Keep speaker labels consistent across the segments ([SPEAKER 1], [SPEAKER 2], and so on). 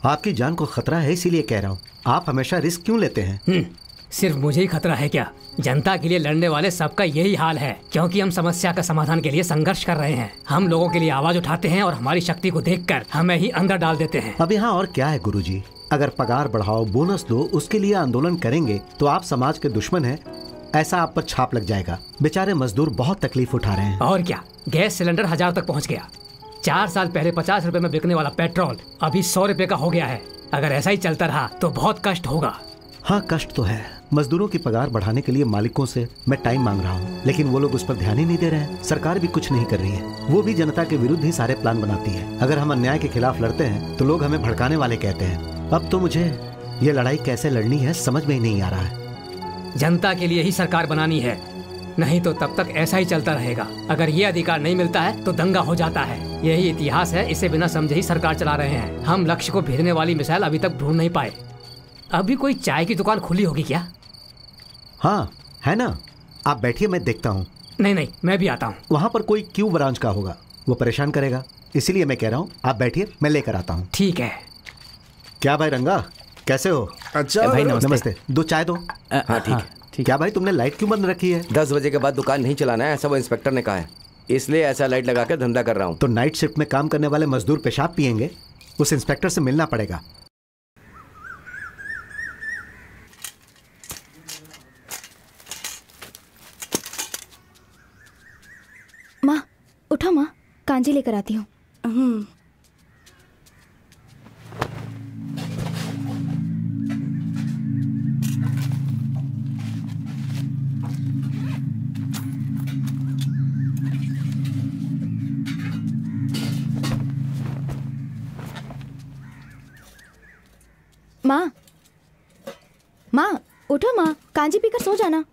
[SPEAKER 1] आपकी जान को खतरा है इसीलिए कह रहा हूँ। आप हमेशा रिस्क क्यों लेते हैं?
[SPEAKER 2] सिर्फ मुझे ही खतरा है क्या? जनता के लिए लड़ने वाले सबका यही हाल है, क्योंकि हम समस्या का समाधान के लिए संघर्ष कर रहे हैं। हम लोगों के लिए आवाज उठाते हैं और हमारी शक्ति को देखकर हमें ही अंदर डाल देते हैं।
[SPEAKER 1] अब यहाँ और क्या है गुरुजी? अगर पगार बढ़ाओ, बोनस दो, उसके लिए आंदोलन करेंगे तो आप समाज के दुश्मन हैं, ऐसा आप पर छाप लग जाएगा। बेचारे मजदूर बहुत तकलीफ उठा रहे हैं।
[SPEAKER 2] और क्या, गैस सिलेंडर 1000 तक पहुँच गया। 4 साल पहले 50 रुपए में बिकने वाला पेट्रोल अभी 100 रुपए का हो गया है। अगर ऐसा ही चलता रहा तो बहुत कष्ट होगा।
[SPEAKER 1] हाँ, कष्ट तो है। मजदूरों की पगार बढ़ाने के लिए मालिकों से मैं टाइम मांग रहा हूँ, लेकिन वो लोग उस पर ध्यान ही नहीं दे रहे हैं। सरकार भी कुछ नहीं कर रही है, वो भी जनता के विरुद्ध ही सारे प्लान बनाती है। अगर हम अन्याय के खिलाफ लड़ते हैं तो लोग हमें भड़काने वाले कहते हैं। अब तो मुझे ये लड़ाई कैसे लड़नी है समझ में ही नहीं आ रहा है।
[SPEAKER 2] जनता के लिए ही सरकार बनानी है, नहीं तो तब तक ऐसा ही चलता रहेगा। अगर ये अधिकार नहीं मिलता है तो दंगा हो जाता है। यही इतिहास है, इसे बिना समझे ही सरकार चला रहे हैं। हम लक्ष्य को भेजने वाली मिसाइल अभी तक ढूंढ नहीं पाए। अभी कोई चाय की दुकान खुली होगी क्या?
[SPEAKER 1] हाँ है ना, आप बैठिए, मैं देखता हूँ।
[SPEAKER 2] नहीं, मैं भी आता हूँ।
[SPEAKER 1] वहाँ पर कोई क्यू ब्रांच का होगा, वो परेशान करेगा, इसीलिए मैं कह रहा हूँ आप बैठिए, मैं लेकर आता हूँ।
[SPEAKER 2] ठीक है।
[SPEAKER 1] क्या भाई रंगा, कैसे हो?
[SPEAKER 3] अच्छा
[SPEAKER 1] भाई नमस्ते। 2 चाय दो।
[SPEAKER 3] हाँ ठीक है।
[SPEAKER 1] क्या भाई तुमने लाइट क्यों बंद रखी है?
[SPEAKER 3] 10 बजे के बाद दुकान नहीं चलाना है, ऐसा वो इंस्पेक्टर ने कहा है, इसलिए ऐसा लाइट लगा कर धंधा कर रहा हूँ।
[SPEAKER 1] तो नाइट शिफ्ट में काम करने वाले मजदूर पेशाब पियेंगे, उस इंस्पेक्टर से मिलना पड़ेगा।
[SPEAKER 4] माँ उठो, माँ कांजी लेकर आती हूँ। माँ माँ उठो, माँ कांजी पीकर सो जाना।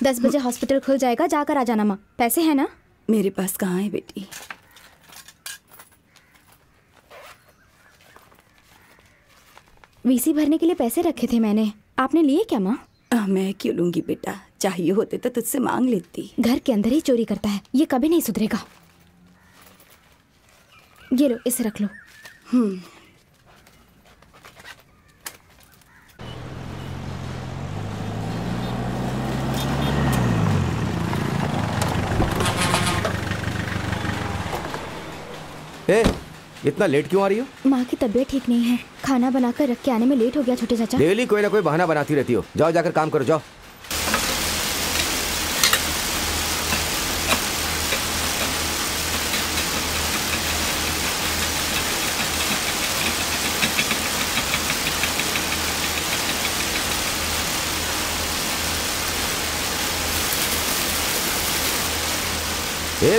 [SPEAKER 4] 10 बजे हॉस्पिटल खुल जाएगा, जाकर आ जाना। माँ पैसे हैं ना?
[SPEAKER 5] मेरे पास कहाँ है बेटी।
[SPEAKER 4] वीसी भरने के लिए पैसे रखे थे मैंने, आपने लिए क्या माँ?
[SPEAKER 5] मैं क्यों लूंगी बेटा, चाहिए होते तो तुझसे मांग लेती।
[SPEAKER 4] घर के अंदर ही चोरी करता है, ये कभी नहीं सुधरेगा। ये लो, इसे रख लो।
[SPEAKER 3] इतना लेट क्यों आ रही हो?
[SPEAKER 4] माँ की तबीयत ठीक नहीं है, खाना बनाकर रख के आने में लेट हो गया छोटे चाचा।
[SPEAKER 3] डेली कोई ना कोई बहाना बनाती रहती हो। जाओ जाकर काम करो, जाओ।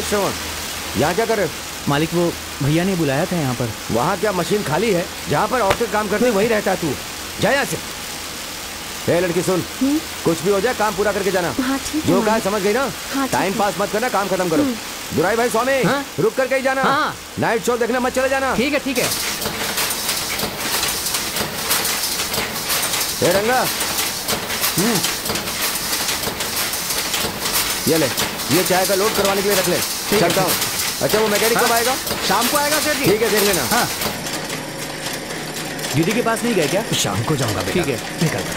[SPEAKER 3] श्रवण, यहाँ क्या कर रहे हो?
[SPEAKER 6] मालिक, वो भैया ने बुलाया था यहाँ पर।
[SPEAKER 3] वहाँ क्या मशीन खाली है? जहाँ पर औरतें काम करती वहीं रहता है तू। जा यहाँ से। लड़की सुन, कुछ भी हो जाए काम पूरा करके जाना।
[SPEAKER 4] हाँ, ठीक है।
[SPEAKER 3] जो कहा समझ गई ना?
[SPEAKER 4] हाँ,
[SPEAKER 3] टाइम पास मत करना, काम खत्म करो। दुराई भाई स्वामी, रुक करके ही जाना। नाइट शो देखने मत चले जाना।
[SPEAKER 2] ठीक है ठीक है।
[SPEAKER 3] रंगा, ये ले, ये चाय का लोड करवाने के लिए रख ले। चलता हूँ। अच्छा, वो मैकेनिक कब आएगा?
[SPEAKER 6] शाम को आएगा सर जी।
[SPEAKER 3] ठीक है, देख लेना।
[SPEAKER 6] हाँ। दीदी के पास नहीं गए क्या?
[SPEAKER 1] शाम को जाऊंगा बेटा।
[SPEAKER 6] ठीक है, निकलता।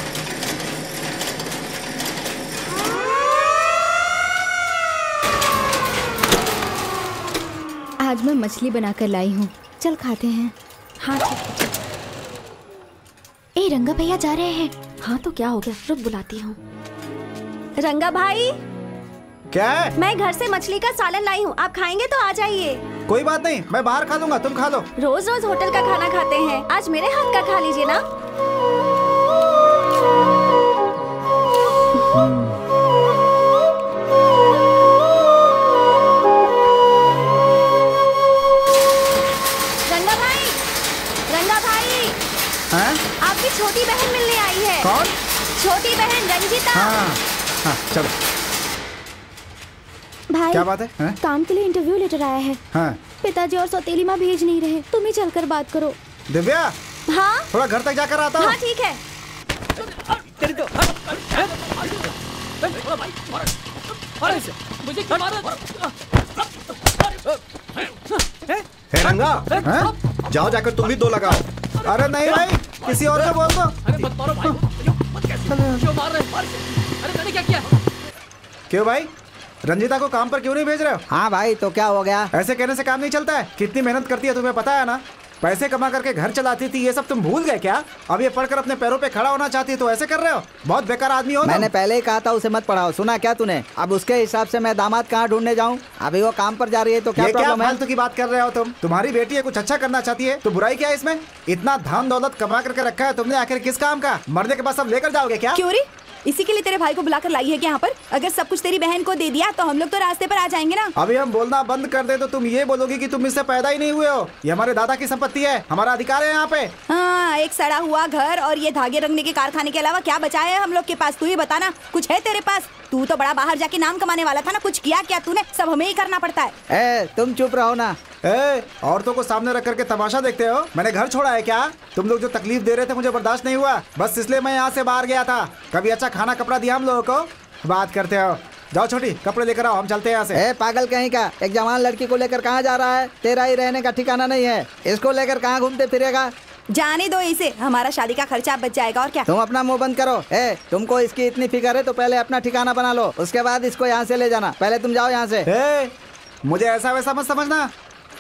[SPEAKER 4] आज मैं मछली बनाकर लाई हूँ, चल खाते हैं। हाँ ठीक है। ए रंगा भैया जा रहे हैं। हाँ तो क्या हो गया, रुक बुलाती हूँ।
[SPEAKER 7] रंगा भाई,
[SPEAKER 6] क्या है?
[SPEAKER 7] मैं घर से मछली का सालन लाई हूँ, आप खाएंगे तो आ जाइए।
[SPEAKER 6] कोई बात नहीं, मैं बाहर खा लूंगा, तुम खा लो।
[SPEAKER 7] रोज रोज होटल का खाना खाते हैं, आज मेरे हाथ का खा लीजिए ना। रंगा भाई, रंगा भाई, आपकी छोटी बहन मिलने आई है।
[SPEAKER 6] कौन?
[SPEAKER 7] छोटी बहन रंजीता।
[SPEAKER 6] हाँ, चलो।
[SPEAKER 4] भाई,
[SPEAKER 6] क्या बात है?
[SPEAKER 4] काम के लिए इंटरव्यू लेटर आया है।
[SPEAKER 6] हाँ।
[SPEAKER 4] पिताजी और सौतेली माँ भेज नहीं रहे, तुम ही चलकर बात करो।
[SPEAKER 6] दिव्या,
[SPEAKER 7] हाँ
[SPEAKER 6] थोड़ा घर तक जाकर आता हूँ।
[SPEAKER 7] हाँ ठीक है।
[SPEAKER 2] मुझे क्यों मारा?
[SPEAKER 3] रंगा,
[SPEAKER 6] जाओ जाकर तुम भी 2 लगाओ। अरे नहीं भाई, किसी और को बोल दो।
[SPEAKER 2] अरे मत मारो भाई, मत कैसे क्यों मार रहे हैं? अरे मैंने क्या किया?
[SPEAKER 6] क्यों भाई, रंजीता को काम पर क्यों नहीं भेज रहे हो?
[SPEAKER 8] हाँ भाई, तो क्या हो गया?
[SPEAKER 6] ऐसे कहने से काम नहीं चलता है। कितनी मेहनत करती है तुम्हें पता है ना? पैसे कमा करके घर चलाती थी, ये सब तुम भूल गए क्या? अब ये पढ़कर अपने पैरों पे खड़ा होना चाहती है तो ऐसे कर रहे हो? बहुत बेकार आदमी हो।
[SPEAKER 8] मैंने पहले ही कहा था उसे मत पढ़ाओ, सुना क्या तूने? अब उसके हिसाब से मैं दामाद कहाँ ढूंढने जाऊँ? अभी वो काम पर जा रही है तो क्या प्रॉब्लम है?
[SPEAKER 6] फालतू की बात कर रहे हो तुम? तुम्हारी बेटी है, कुछ अच्छा करना चाहती है तो बुराई क्या है इसमें? इतना धन दौलत कमा करके रखा है तुमने, आखिर किस काम का? मरने के बाद सब लेकर जाओगे क्या?
[SPEAKER 5] क्यों रे? इसी के लिए तेरे भाई को बुलाकर लाई है क्या यहाँ पर? अगर सब कुछ तेरी बहन को दे दिया तो हम लोग तो रास्ते पर आ जाएंगे ना।
[SPEAKER 6] अभी हम बोलना बंद कर दे तो तुम ये बोलोगी कि तुम इससे पैदा ही नहीं हुए हो। ये हमारे दादा की संपत्ति है, हमारा अधिकार है यहाँ पे।
[SPEAKER 5] हाँ, एक सड़ा हुआ घर और ये धागे रंगने के कारखाने के अलावा क्या बचा है हम लोग के पास? तू ही बताना, कुछ है तेरे पास? तू तो बड़ा बाहर जाके नाम कमाने वाला था ना, कुछ किया क्या तूने? सब हमें ही करना पड़ता है।
[SPEAKER 8] तुम चुप रहो ना।
[SPEAKER 6] औरतों को सामने रख करके तमाशा देखते हो? मैंने घर छोड़ा है क्या? तुम लोग जो तकलीफ दे रहे थे मुझे बर्दाश्त नहीं हुआ, बस इसलिए मैं यहाँ से बाहर गया था। कभी अच्छा खाना कपड़ा दिया हम लोगों को? बात करते हो। जाओ छोटी, कपड़े लेकर आओ, हम चलते हैं यहाँ से।
[SPEAKER 8] पागल कहीं का, एक जवान लड़की को लेकर कहाँ जा रहा है? तेरा ही रहने का ठिकाना नहीं है, इसको लेकर कहाँ घूमते फिरेगा?
[SPEAKER 5] जाने दो इसे, हमारा शादी का खर्चा बच जाएगा और क्या।
[SPEAKER 8] तुम अपना मुंह बंद करो। तुमको इसकी इतनी फिक्र है तो पहले अपना ठिकाना बना लो, उसके बाद इसको यहाँ से ले जाना। पहले तुम जाओ यहाँ से।
[SPEAKER 6] मुझे ऐसा वैसा मत समझना,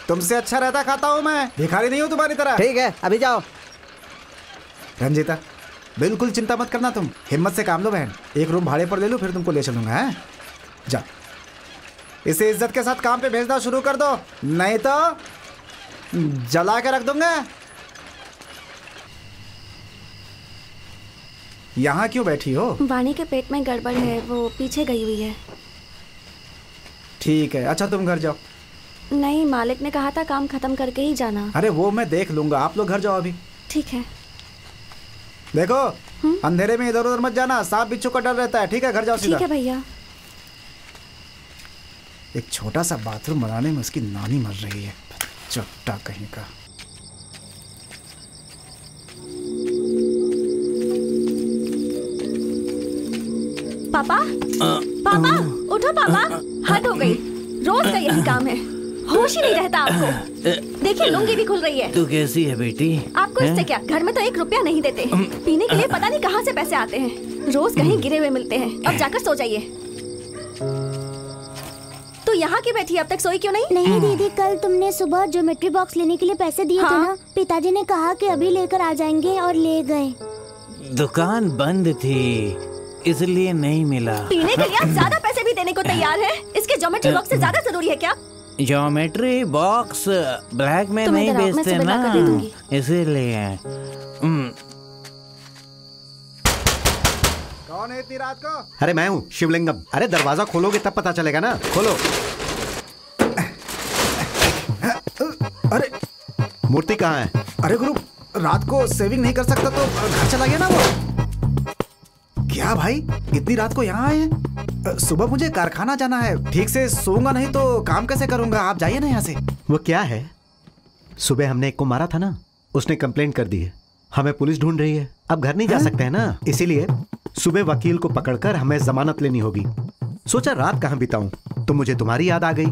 [SPEAKER 6] तुमसे अच्छा रहता खाता हूँ मैं, भिखारी नहीं हूँ तुम्हारी तरह।
[SPEAKER 8] ठीक है, अभी जाओ।
[SPEAKER 6] रंजीता, बिल्कुल चिंता मत करना, तुम हिम्मत से काम लो बहन। एक रूम भाड़े पर ले लो, फिर तुमको ले चलूंगा। है जा, इसे इज्जत के साथ काम पे भेजना शुरू कर दो, नहीं तो जला के रख दूंगा। यहाँ क्यों बैठी हो?
[SPEAKER 7] वाणी के पेट में गड़बड़ है, वो पीछे गई हुई है।
[SPEAKER 6] ठीक है, अच्छा तुम घर जाओ।
[SPEAKER 7] नहीं, मालिक ने कहा था काम खत्म करके ही जाना।
[SPEAKER 6] अरे वो मैं देख लूंगा, आप लोग घर जाओ अभी।
[SPEAKER 7] ठीक है।
[SPEAKER 6] देखो अंधेरे में इधर उधर मत जाना, सांप बिच्छू का डर रहता है। ठीक है, घर जाओ सीधा।
[SPEAKER 7] ठीक है भैया।
[SPEAKER 6] एक छोटा सा बाथरूम बनाने में उसकी नानी मर रही है, चट्टा कहीं का।
[SPEAKER 7] पापा, पापा उठो पापा, हद हो गई, रोज का यही काम है, होश ही नहीं रहता आपको। देखिए लुंगी भी खुल रही है।
[SPEAKER 9] तू कैसी है बेटी?
[SPEAKER 7] आपको इससे क्या, घर में तो 1 रुपया नहीं देते, पीने के लिए पता नहीं कहाँ से पैसे आते हैं, रोज कहीं गिरे हुए मिलते हैं। अब जाकर सो जाइए। तो यहाँ क्यों बैठी, अब तक सोई क्यों नहीं?
[SPEAKER 10] नहीं दीदी, कल तुमने सुबह ज्योमेट्री बॉक्स लेने के लिए पैसे दिए थे ना, पिताजी ने कहा कि अभी लेकर आ जाएंगे और ले गए।
[SPEAKER 9] दुकान बंद थी इसलिए नहीं मिला।
[SPEAKER 7] पीने के लिए आप ज्यादा पैसे भी देने को तैयार हैं? इसके ज्योमेट्री बॉक्स से ज्यादा जरूरी है क्या?
[SPEAKER 9] ज्योमेट्री बॉक्स ब्लैक में नहीं बेचते ना, इसीलिए।
[SPEAKER 6] कौन है इतनी रात को?
[SPEAKER 1] अरे मैं हूँ शिवलिंगम। अरे दरवाजा खोलोगे तब पता चलेगा ना, खोलो।
[SPEAKER 6] अरे
[SPEAKER 1] मूर्ति कहाँ है?
[SPEAKER 6] अरे गुरु, रात को सेविंग नहीं कर सकता तो घर चला गया ना वो। क्या भाई, इतनी रात को यहाँ आए हैं? सुबह मुझे कारखाना जाना है, ठीक से सोऊंगा नहीं तो काम कैसे करूंगा? आप जाइए ना यहाँ से।
[SPEAKER 1] वो क्या है, सुबह हमने एक को मारा था ना, उसने कंप्लेंट कर दी है, हमें पुलिस ढूंढ रही है। अब घर नहीं जा सकते हैं ना, इसीलिए सुबह वकील को पकड़कर हमें जमानत लेनी होगी। सोचा रात कहाँ बिताऊं, तो मुझे तुम्हारी याद आ गई।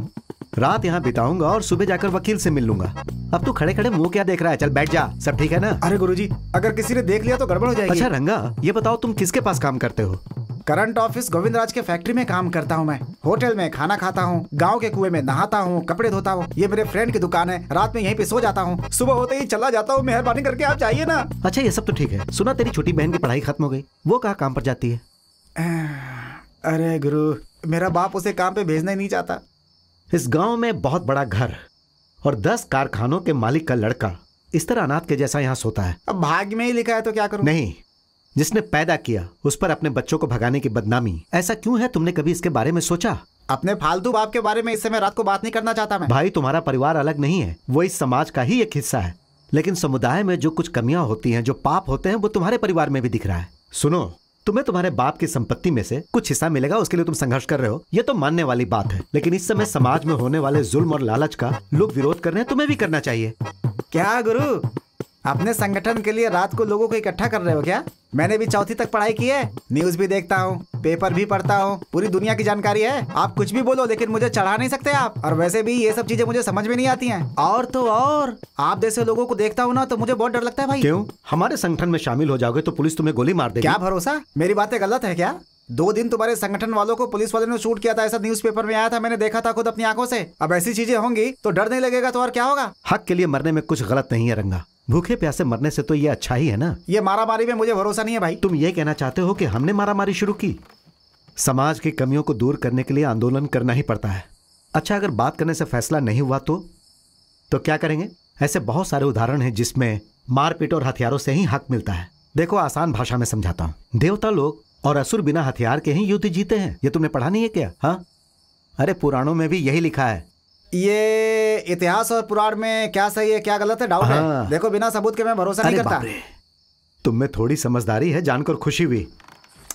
[SPEAKER 1] रात यहाँ बिताऊंगा और सुबह जाकर वकील से मिल लूंगा। अब तू खड़े खड़े मुंह क्या देख रहा है, चल बैठ जा, सब ठीक है ना?
[SPEAKER 6] अरे गुरुजी, अगर किसी ने देख लिया तो गड़बड़ हो जाएगी।
[SPEAKER 1] अच्छा रंगा, ये बताओ तुम किसके पास काम करते हो?
[SPEAKER 6] करंट ऑफिस गोविंदराज के फैक्ट्री में काम करता हूँ मैं। होटल में खाना खाता हूँ, गांव के कुएं में नहाता हूँ, कपड़े धोता हूँ। ये मेरे फ्रेंड की दुकान है, रात में यहीं पे सो जाता हूँ, सुबह होते ही चला जाता हूँ। मेहरबानी करके आप जाइए ना।
[SPEAKER 1] अच्छा ये सब तो ठीक है, सुना तेरी छोटी बहन की पढ़ाई खत्म हो गई, वो कहाँ काम पर जाती है?
[SPEAKER 6] अरे गुरु, मेरा बाप उसे काम पे भेजना ही नहीं चाहता।
[SPEAKER 1] इस गांव में बहुत बड़ा घर और 10 कारखानों के मालिक का लड़का इस तरह अनाथ के जैसा यहाँ सोता है।
[SPEAKER 6] अब भाग्य में ही लिखा है तो क्या करूं?
[SPEAKER 1] नहीं, जिसने पैदा किया उस पर अपने बच्चों को भगाने की बदनामी, ऐसा क्यों है? तुमने कभी इसके बारे में सोचा?
[SPEAKER 6] अपने फालतू बाप के बारे में इस समय रात को बात नहीं करना चाहता मैं।
[SPEAKER 1] भाई तुम्हारा परिवार अलग नहीं है, वो इस समाज का ही एक हिस्सा है, लेकिन समुदाय में जो कुछ कमियां होती हैं, जो पाप होते हैं, वो तुम्हारे परिवार में भी दिख रहा है। सुनो, तुम्हें तुम्हारे बाप की संपत्ति में से कुछ हिस्सा मिलेगा, उसके लिए तुम संघर्ष कर रहे हो, ये तो मानने वाली बात है, लेकिन इस समय समाज में होने वाले जुल्म और लालच का लोग विरोध कर रहे हैं, तुम्हें भी करना चाहिए।
[SPEAKER 6] क्या गुरु, अपने संगठन के लिए रात को लोगों को इकट्ठा कर रहे हो क्या? मैंने भी चौथी तक पढ़ाई की है, न्यूज भी देखता हूँ, पेपर भी पढ़ता हूँ, पूरी दुनिया की जानकारी है। आप कुछ भी बोलो लेकिन मुझे चढ़ा नहीं सकते आप। और वैसे भी ये सब चीजें मुझे समझ में नहीं आती हैं। और तो और आप जैसे लोगों को देखता हूँ ना तो मुझे बहुत डर लगता है भाई।
[SPEAKER 1] क्यों? हमारे संगठन में शामिल हो जाओगे तो पुलिस तुम्हें गोली मार देगी।
[SPEAKER 6] क्या भरोसा? मेरी बातें गलत है क्या? 2 दिन तुम्हारे संगठन वालों को पुलिस वाले ने शूट किया था, ऐसा न्यूज़पेपर में आया था, मैंने देखा था खुद अपनी आंखों से। अब ऐसी चीजें होंगी तो डर नहीं लगेगा तो और क्या होगा?
[SPEAKER 1] हक के लिए मरने में कुछ गलत नहीं है रंगा। भूखे प्यासे मरने से तो ये अच्छा ही है ना।
[SPEAKER 6] ये मारामारी में मुझे भरोसा नहीं है भाई।
[SPEAKER 1] तुम ये कहना चाहते हो कि हमने मारामारी शुरू की? समाज की कमियों को दूर करने के लिए आंदोलन करना ही पड़ता है। अच्छा, अगर बात करने से फैसला नहीं हुआ तो क्या करेंगे? ऐसे बहुत सारे उदाहरण हैं जिसमें मारपीट और हथियारों से ही हक मिलता है। देखो, आसान भाषा में समझाता हूँ। देवता लोग और असुर बिना हथियार के ही युद्ध जीते हैं। ये तुमने पढ़ा नहीं है क्या? हाँ, अरे पुराणों में भी यही लिखा है।
[SPEAKER 6] ये इतिहास और पुराण में क्या सही है क्या गलत है डाउट है। देखो, बिना सबूत के मैं भरोसा नहीं करता।
[SPEAKER 1] तुम में थोड़ी समझदारी है, जानकर खुशी हुई।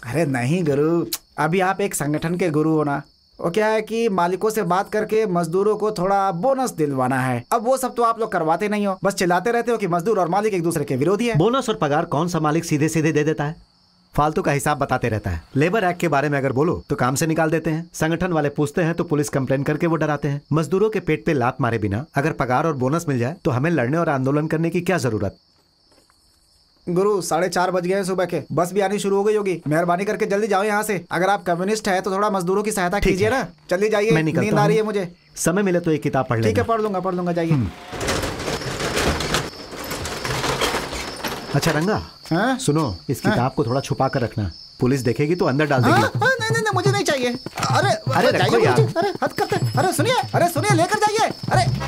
[SPEAKER 6] अरे नहीं गुरु, अभी आप एक संगठन के गुरु हो ना। वो क्या है कि मालिकों से बात करके मजदूरों को थोड़ा बोनस दिलवाना है। अब वो सब तो आप लोग करवाते नहीं हो, बस चिल्लाते रहते हो कि मजदूर और मालिक एक दूसरे के विरोधी है।
[SPEAKER 1] बोनस और पगार कौन सा मालिक सीधे सीधे दे देता है? फालतू का हिसाब बताते रहता है। लेबर एक्ट के बारे में अगर बोलो तो काम से निकाल देते हैं। संगठन वाले पूछते हैं तो पुलिस कंप्लेन करके वो डराते हैं। मजदूरों के पेट पे लात मारे बिना अगर पगार और बोनस मिल जाए तो हमें लड़ने और आंदोलन करने की क्या जरूरत?
[SPEAKER 6] गुरु 4:30 बज गए हैं सुबह के, बस भी आनी शुरू हो गई होगी। मेहरबानी करके जल्दी जाओ यहाँ से। अगर आप कम्युनिस्ट है तो थोड़ा मजदूरों की सहायता कीजिए ना। जल्दी जाइए, नींद आ रही है मुझे।
[SPEAKER 1] समय मिले तो एक किताब पढ़ लेना।
[SPEAKER 6] ठीक है, पढ़ लूंगा जाइए।
[SPEAKER 1] अच्छा रंगा, सुनो, इस किताब को थोड़ा छुपा कर रखना। पुलिस देखेगी तो अंदर डाल देगी।
[SPEAKER 6] नहीं, मुझे नहीं चाहिए। अरे
[SPEAKER 1] रखो यार।
[SPEAKER 6] अरे हद करते। अरे सुनिए, लेकर जाइए।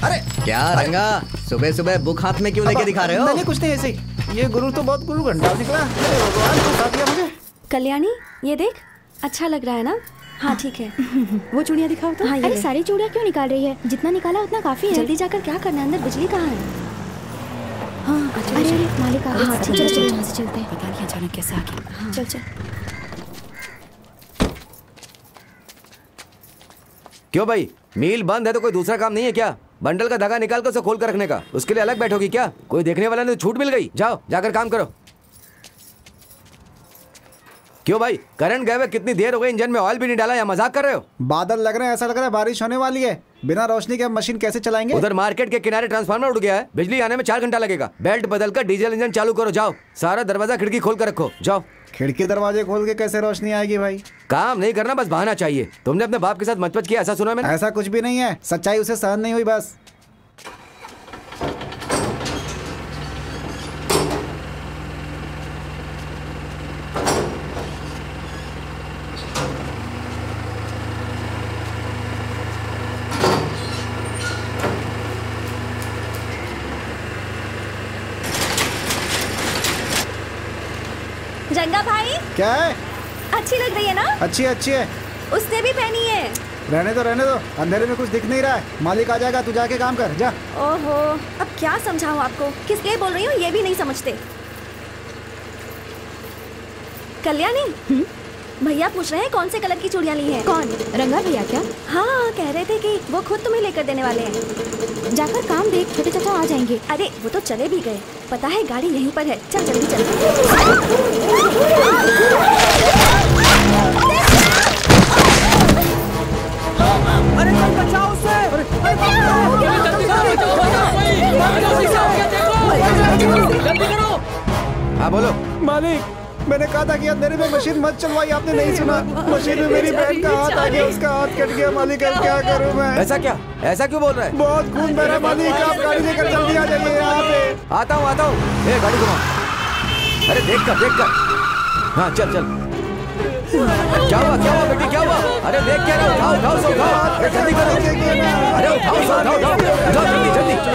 [SPEAKER 6] अरे
[SPEAKER 3] क्या रंगा, सुबह सुबह बुक हाथ में क्यों लेके दिखा रहे हो?
[SPEAKER 6] नहीं, कुछ नहीं, ऐसे ही। ये गुरु तो बहुत गुरु घंटा निकला। मुझे
[SPEAKER 7] कल्याणी, ये देख, अच्छा लग रहा है ना? हाँ ठीक है। वो चूड़ियाँ दिखाओ तो।
[SPEAKER 10] हाँ, अरे सारी चूड़ियाँ क्यों निकाल रही है? जितना निकाला उतना काफी है।
[SPEAKER 7] जल्दी जाकर क्या करना है, अंदर बिजली कहाँ है?
[SPEAKER 10] हाँ, अरे मालिक आ गए। चलो यहाँ से चलते हैं।
[SPEAKER 5] पता नहीं अचानक कैसे आ गया।
[SPEAKER 7] चल।
[SPEAKER 3] क्यों भाई, मील बंद है तो कोई दूसरा काम नहीं है क्या? बंडल का धागा निकाल कर उसे खोल कर रखने का, उसके लिए अलग बैठोगी क्या? कोई देखने वाला नहीं तो छूट मिल गई। जाओ, जाकर काम करो। क्यों भाई, करंट गए हुए कितनी देर हो गई, इंजन में ऑयल भी नहीं डाला, या मजाक कर रहे हो?
[SPEAKER 6] बादल लग रहे हैं, ऐसा लग रहा है बारिश होने वाली है। बिना रोशनी के मशीन कैसे चलाएंगे?
[SPEAKER 3] उधर मार्केट के किनारे ट्रांसफार्मर उड़ गया है, बिजली आने में 4 घंटा लगेगा। बेल्ट बदल कर डीजल इंजन चालू करो। जाओ, सारा दरवाजा खिड़की खोल कर रखो। जाओ।
[SPEAKER 6] खिड़की दरवाजे खोल के कैसे रोशनी आएगी भाई?
[SPEAKER 3] काम नहीं करना, बस बहाना चाहिए। तुमने अपने बाप के साथ मचपच किया, ऐसा सुना मैंने।
[SPEAKER 6] ऐसा कुछ भी नहीं है, सच्चाई उसे सहन नहीं हुई बस।
[SPEAKER 7] रंगा भाई,
[SPEAKER 6] क्या है?
[SPEAKER 7] अच्छी लग रही है ना?
[SPEAKER 6] अच्छी है।
[SPEAKER 7] उसने भी पहनी है।
[SPEAKER 6] रहने दो, अंधेरे में कुछ दिख नहीं रहा है। मालिक आ जाएगा, तू जाके काम कर जा।
[SPEAKER 7] ओहो, अब क्या समझाऊं आपको? किस लिए बोल रही हूँ ये भी नहीं समझते। कल्याणी, भैया पूछ रहे हैं कौन से कलर की चूड़ियाँ ली हैं?
[SPEAKER 4] कौन? रंगा भैया क्या?
[SPEAKER 7] हाँ, कह रहे थे कि वो खुद तुम्हें लेकर देने वाले हैं।
[SPEAKER 4] जाकर काम देख, छोटे चाचा आ जाएंगे।
[SPEAKER 7] अरे वो तो चले भी गए, पता है गाड़ी यहीं पर है। चल जल्दी चल।
[SPEAKER 3] अरे बचाओ उसे। हाँ बोलो।
[SPEAKER 6] मालिक, मैंने कहा था कि अंधेरे में मशीन मत चलवाई, आपने नहीं सुना। मशीन में मेरी बहन का हाथ आ गया, उसका हाथ कट गया। मालिक अब क्या करूं मैं?
[SPEAKER 3] ऐसा क्यों बोल रहा है?
[SPEAKER 6] बहुत खून बह रहा है मालिक, आप गाड़ी लेकर जल्दी आ जाइए यहाँ पे।
[SPEAKER 3] आता हूँ। ए गाड़ी घुमा। अरे देख कर। हाँ चल। क्या हुआ बेटी, क्या हुआ? अरे देख क्या रहा, उठाओ सो उठाओ। अरे जल्दी करो। अरे उठाओ सो उठाओ। जाओ जल्दी।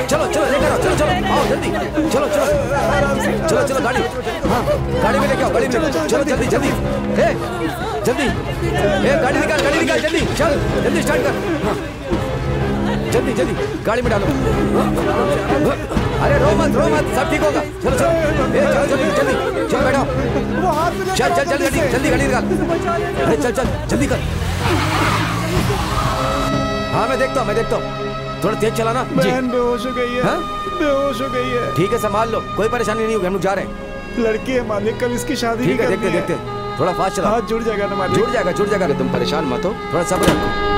[SPEAKER 3] चलो लेकर आओ। चलो आओ जल्दी। चलो गाड़ी। हाँ गाड़ी में लेके आओ, गाड़ी में। चलो जल्दी। जल्दी। गाड़ी निकाल जल्दी। चल जल्दी स्टार्ट कर। हाँ जल्दी गाड़ी में डालो। अरे रो मत, सब ठीक होगा। चलो चलो बैठो। चल जल्दी गाड़ी निकाल। अरे चल जल्दी कर। हाँ मैं देखता हूँ। थोड़ा तेज चलाना।
[SPEAKER 6] बहन बेहोश हो गई है।
[SPEAKER 3] हाँ?
[SPEAKER 6] बेहोश हो गई है।
[SPEAKER 3] ठीक है, संभाल लो, कोई परेशानी नहीं होगी, हम लोग जा रहे हैं।
[SPEAKER 6] लड़की है मालिक, कल इसकी शादी
[SPEAKER 3] ठीक है,
[SPEAKER 6] करनी
[SPEAKER 3] देखते देखते, थोड़ा फास्ट चला।
[SPEAKER 6] हाथ जुड़ जाएगा ना मालिक?
[SPEAKER 3] जुड़ जाएगा, तुम परेशान मत हो, थोड़ा सब्र रखो।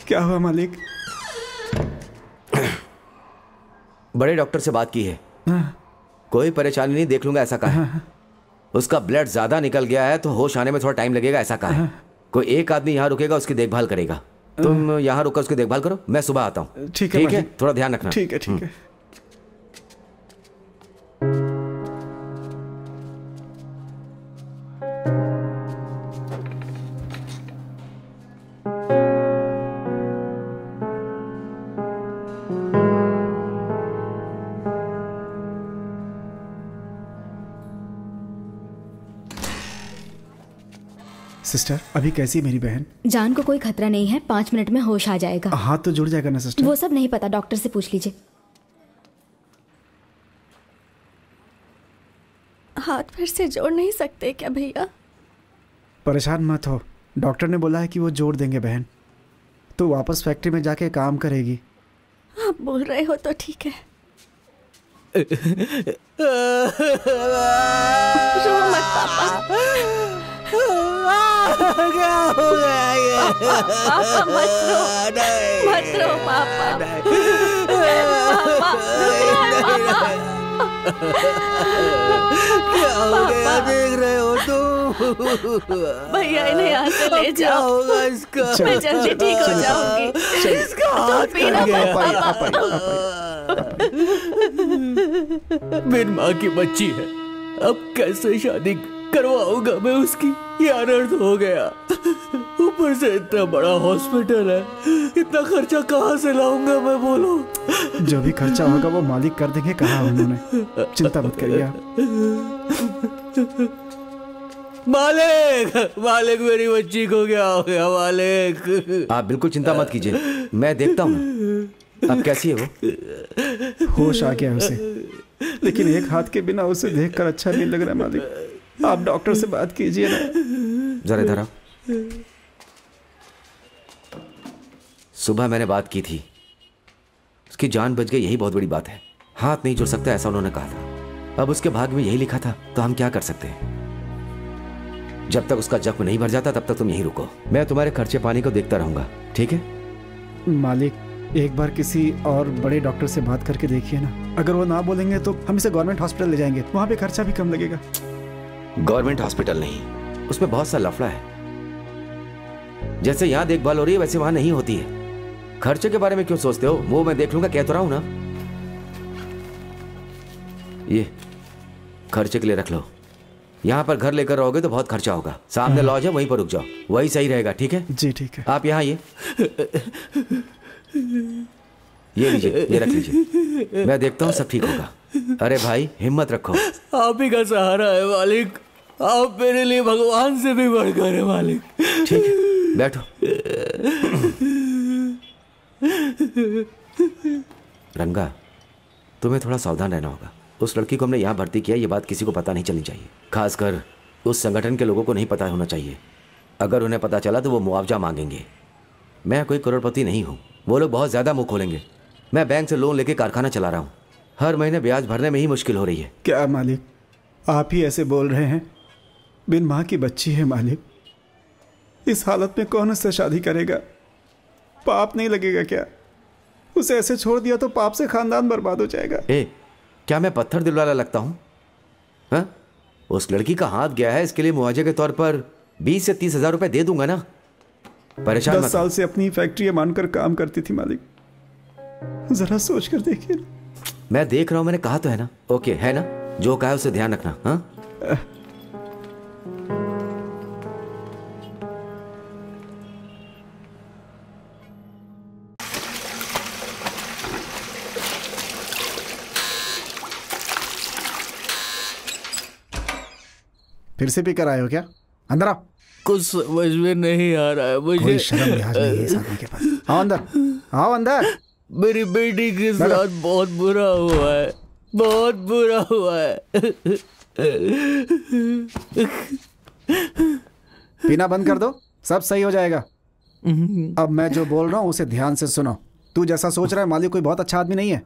[SPEAKER 6] क्या हुआ मालिक?
[SPEAKER 3] बड़े डॉक्टर से बात की है। कोई परेशानी नहीं, देख लूंगा, ऐसा कहा है। उसका ब्लड ज्यादा निकल गया है तो होश आने में थोड़ा टाइम लगेगा, ऐसा कहा है। कोई एक आदमी यहाँ रुकेगा, उसकी देखभाल करेगा। तुम यहाँ रुको, उसकी देखभाल करो, मैं सुबह आता हूँ।
[SPEAKER 6] ठीक है,
[SPEAKER 3] थोड़ा ध्यान रखना।
[SPEAKER 6] ठीक है, ठीक है। सिस्टर, अभी कैसी है मेरी बहन?
[SPEAKER 4] जान को कोई खतरा नहीं है, 5 मिनट में होश आ जाएगा।
[SPEAKER 6] हाथ तो जुड़ जाएगा ना सिस्टर?
[SPEAKER 4] वो सब नहीं पता, डॉक्टर से पूछ लीजिए।
[SPEAKER 7] हाथ फिर से जोड़ नहीं सकते क्या भैया?
[SPEAKER 6] परेशान मत हो, डॉक्टर ने बोला है कि वो जोड़ देंगे बहन। तो वापस फैक्ट्री में जाके काम करेगी।
[SPEAKER 7] आप बोल रहे हो तो ठीक है। रो मत पापा।
[SPEAKER 9] क्या हो गया ये?
[SPEAKER 7] पापा मत रो पापा।
[SPEAKER 9] क्या हो गया, देख रहे हो तुम?
[SPEAKER 7] भैया इन्हें यहाँ से ले
[SPEAKER 9] क्या
[SPEAKER 7] जाओ।
[SPEAKER 9] होगा इसका?
[SPEAKER 7] मैं जल्दी ठीक हो जाऊंगी।
[SPEAKER 9] इसका हाथ
[SPEAKER 7] पीना
[SPEAKER 9] बिन माँ की बच्ची है, अब कैसे शादी करवाऊंगा मैं उसकी? ये अनर्थ हो गया। ऊपर से इतना बड़ा हॉस्पिटल है, इतना खर्चा कहाँ से लाऊंगा मैं, बोलो?
[SPEAKER 6] जो भी खर्चा होगा वो मालिक कर देंगे, कहा उन्होंने। चिंता मत करिए आप।
[SPEAKER 9] मालिक मेरी बच्ची को क्या हो गया मालिक?
[SPEAKER 3] आप बिल्कुल चिंता मत कीजिए, मैं देखता हूँ। अब कैसी है वो?
[SPEAKER 6] होश आ गया उसे, लेकिन एक हाथ के बिना उसे देखकर अच्छा नहीं लग रहा मालिक। आप डॉक्टर से बात कीजिए ना।
[SPEAKER 3] जरा इधर आओ। सुबह मैंने बात की थी, उसकी जान बच गई, यही बहुत बड़ी बात है। हाथ नहीं जुड़ सकता ऐसा उन्होंने कहा था। अब उसके भाग्य में यही लिखा था, तो हम क्या कर सकते हैं? जब तक उसका जख्म नहीं भर जाता तब तक तुम यहीं रुको, मैं तुम्हारे खर्चे पानी को देखता रहूंगा, ठीक है?
[SPEAKER 6] मालिक, एक बार किसी और बड़े डॉक्टर से बात करके देखिए ना। अगर वो ना बोलेंगे तो हम इसे गवर्नमेंट हॉस्पिटल ले जाएंगे, वहां पे खर्चा भी कम लगेगा।
[SPEAKER 3] गवर्नमेंट हॉस्पिटल नहीं, उसमें बहुत सा लफड़ा है। जैसे यहाँ देखभाल हो रही है वैसे वहां नहीं होती है। खर्चे के बारे में क्यों सोचते हो? वो मैं देख लूंगा, कह तो रहा हूं ना। ये खर्चे के लिए रख लो। यहाँ पर घर लेकर रहोगे तो बहुत खर्चा होगा। सामने लॉज है, वहीं पर रुक जाओ, वही सही रहेगा, ठीक है?
[SPEAKER 6] जी ठीक है।
[SPEAKER 3] आप यहाँ ये लीजिए, ये रख लीजिए, मैं देखता हूँ सब ठीक होगा। अरे भाई हिम्मत रखो।
[SPEAKER 9] आप ही का सहारा है मालिक, आप मेरे लिए भगवान से भी बढ़कर है मालिक।
[SPEAKER 3] ठीक है, बैठो। रंगा, तुम्हें थोड़ा सावधान रहना होगा। उस लड़की को हमने यहाँ भर्ती किया, ये बात किसी को पता नहीं चलनी चाहिए। खासकर उस संगठन के लोगों को नहीं पता होना चाहिए। अगर उन्हें पता चला तो वो मुआवजा मांगेंगे। मैं कोई करोड़पति नहीं हूँ, वो लोग बहुत ज़्यादा मुँह खोलेंगे। मैं बैंक से लोन लेके कारखाना चला रहा हूँ, हर महीने ब्याज भरने में ही मुश्किल हो रही है।
[SPEAKER 6] क्या मालिक, आप ही ऐसे बोल रहे हैं? बिन माँ की बच्ची है मालिक, इस हालत में कौन उससे शादी करेगा? पाप नहीं लगेगा क्या? उसे ऐसे छोड़ दिया तो पाप से खानदान बर्बाद हो जाएगा।
[SPEAKER 3] क्या मैं पत्थर दिल वाला लगता हूँ? हाँ? उस लड़की का हाथ गया है, इसके लिए मुआवजे के तौर पर 20 से 30 हजार रुपए दे दूंगा ना। परेशान
[SPEAKER 6] 10 साल से अपनी फैक्ट्री मानकर काम करती थी मालिक, जरा सोच कर देखिए।
[SPEAKER 3] मैं देख रहा हूं, मैंने कहा तो है ना। ओके है ना, जो कहा है उसे ध्यान रखना। हाँ
[SPEAKER 6] फिर से पीकर आए हो क्या? अंदर आओ।
[SPEAKER 9] कुछ समझ में नहीं आ रहा है मुझे।
[SPEAKER 6] कोई शर्म लिहाज नहीं है इस आदमी के पास। आओ अंदर, आओ अंदर।
[SPEAKER 9] मेरी बेटी के साथ बहुत बुरा हुआ है, बहुत बुरा हुआ है।
[SPEAKER 6] पीना बंद कर दो, सब सही हो जाएगा। अब मैं जो बोल रहा हूँ उसे ध्यान से सुनो। तू जैसा सोच रहा है मालिक कोई बहुत अच्छा आदमी नहीं है।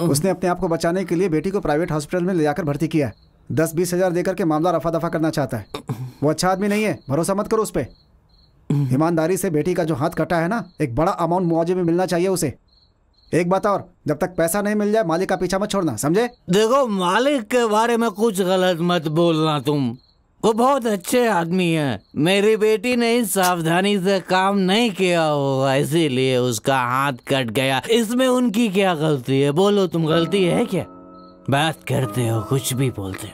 [SPEAKER 6] उसने अपने आप को बचाने के लिए बेटी को प्राइवेट हॉस्पिटल में ले जाकर भर्ती किया है। 10-20 हज़ार देकर के मामला रफा दफा करना चाहता है। वो अच्छा आदमी नहीं है, भरोसा मत करो उस पर। ईमानदारी से बेटी का जो हाथ कटा है ना, एक बड़ा अमाउंट मुआवजे में मिलना चाहिए उसे। एक बात और, जब तक पैसा नहीं मिल जाए मालिक का पीछा मत छोड़ना, समझे?
[SPEAKER 9] देखो मालिक के बारे में कुछ गलत मत बोलना तुम, वो बहुत अच्छे आदमी है। मेरी बेटी ने इस सावधानी से काम नहीं किया होगा, इसीलिए उसका हाथ कट गया। इसमें उनकी क्या गलती है? बोलो, तुम गलती है क्या? बात करते हो, कुछ भी बोलते हो।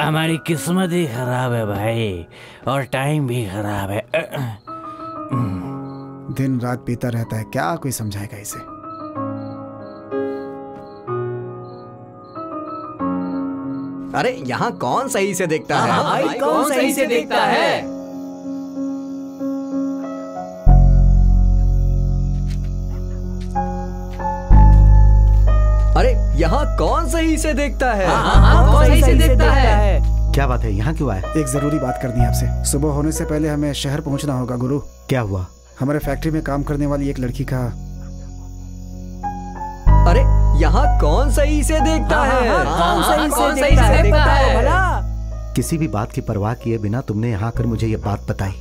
[SPEAKER 9] हमारी किस्मत ही खराब है भाई, और टाइम भी खराब है।
[SPEAKER 6] दिन रात पीता रहता है, क्या कोई समझाएगा इसे?
[SPEAKER 3] अरे यहाँ कौन सही से देखता है?
[SPEAKER 2] भाई कौन सही से देखता है?
[SPEAKER 3] अरे यहाँ कौन सही से देखता है?
[SPEAKER 2] कौन सही से देखता है?
[SPEAKER 1] क्या बात है, यहाँ क्यों आए?
[SPEAKER 6] एक जरूरी बात करनी है आपसे। सुबह होने से पहले हमें शहर पहुंचना होगा गुरु।
[SPEAKER 1] क्या हुआ?
[SPEAKER 6] हमारे फैक्ट्री में काम करने वाली एक लड़की का।
[SPEAKER 3] अरे यहाँ कौन सही से देखता है?
[SPEAKER 2] कौन सही से देखता है?
[SPEAKER 1] किसी भी बात की परवाह किए बिना तुमने यहाँ आकर मुझे ये बात बताई।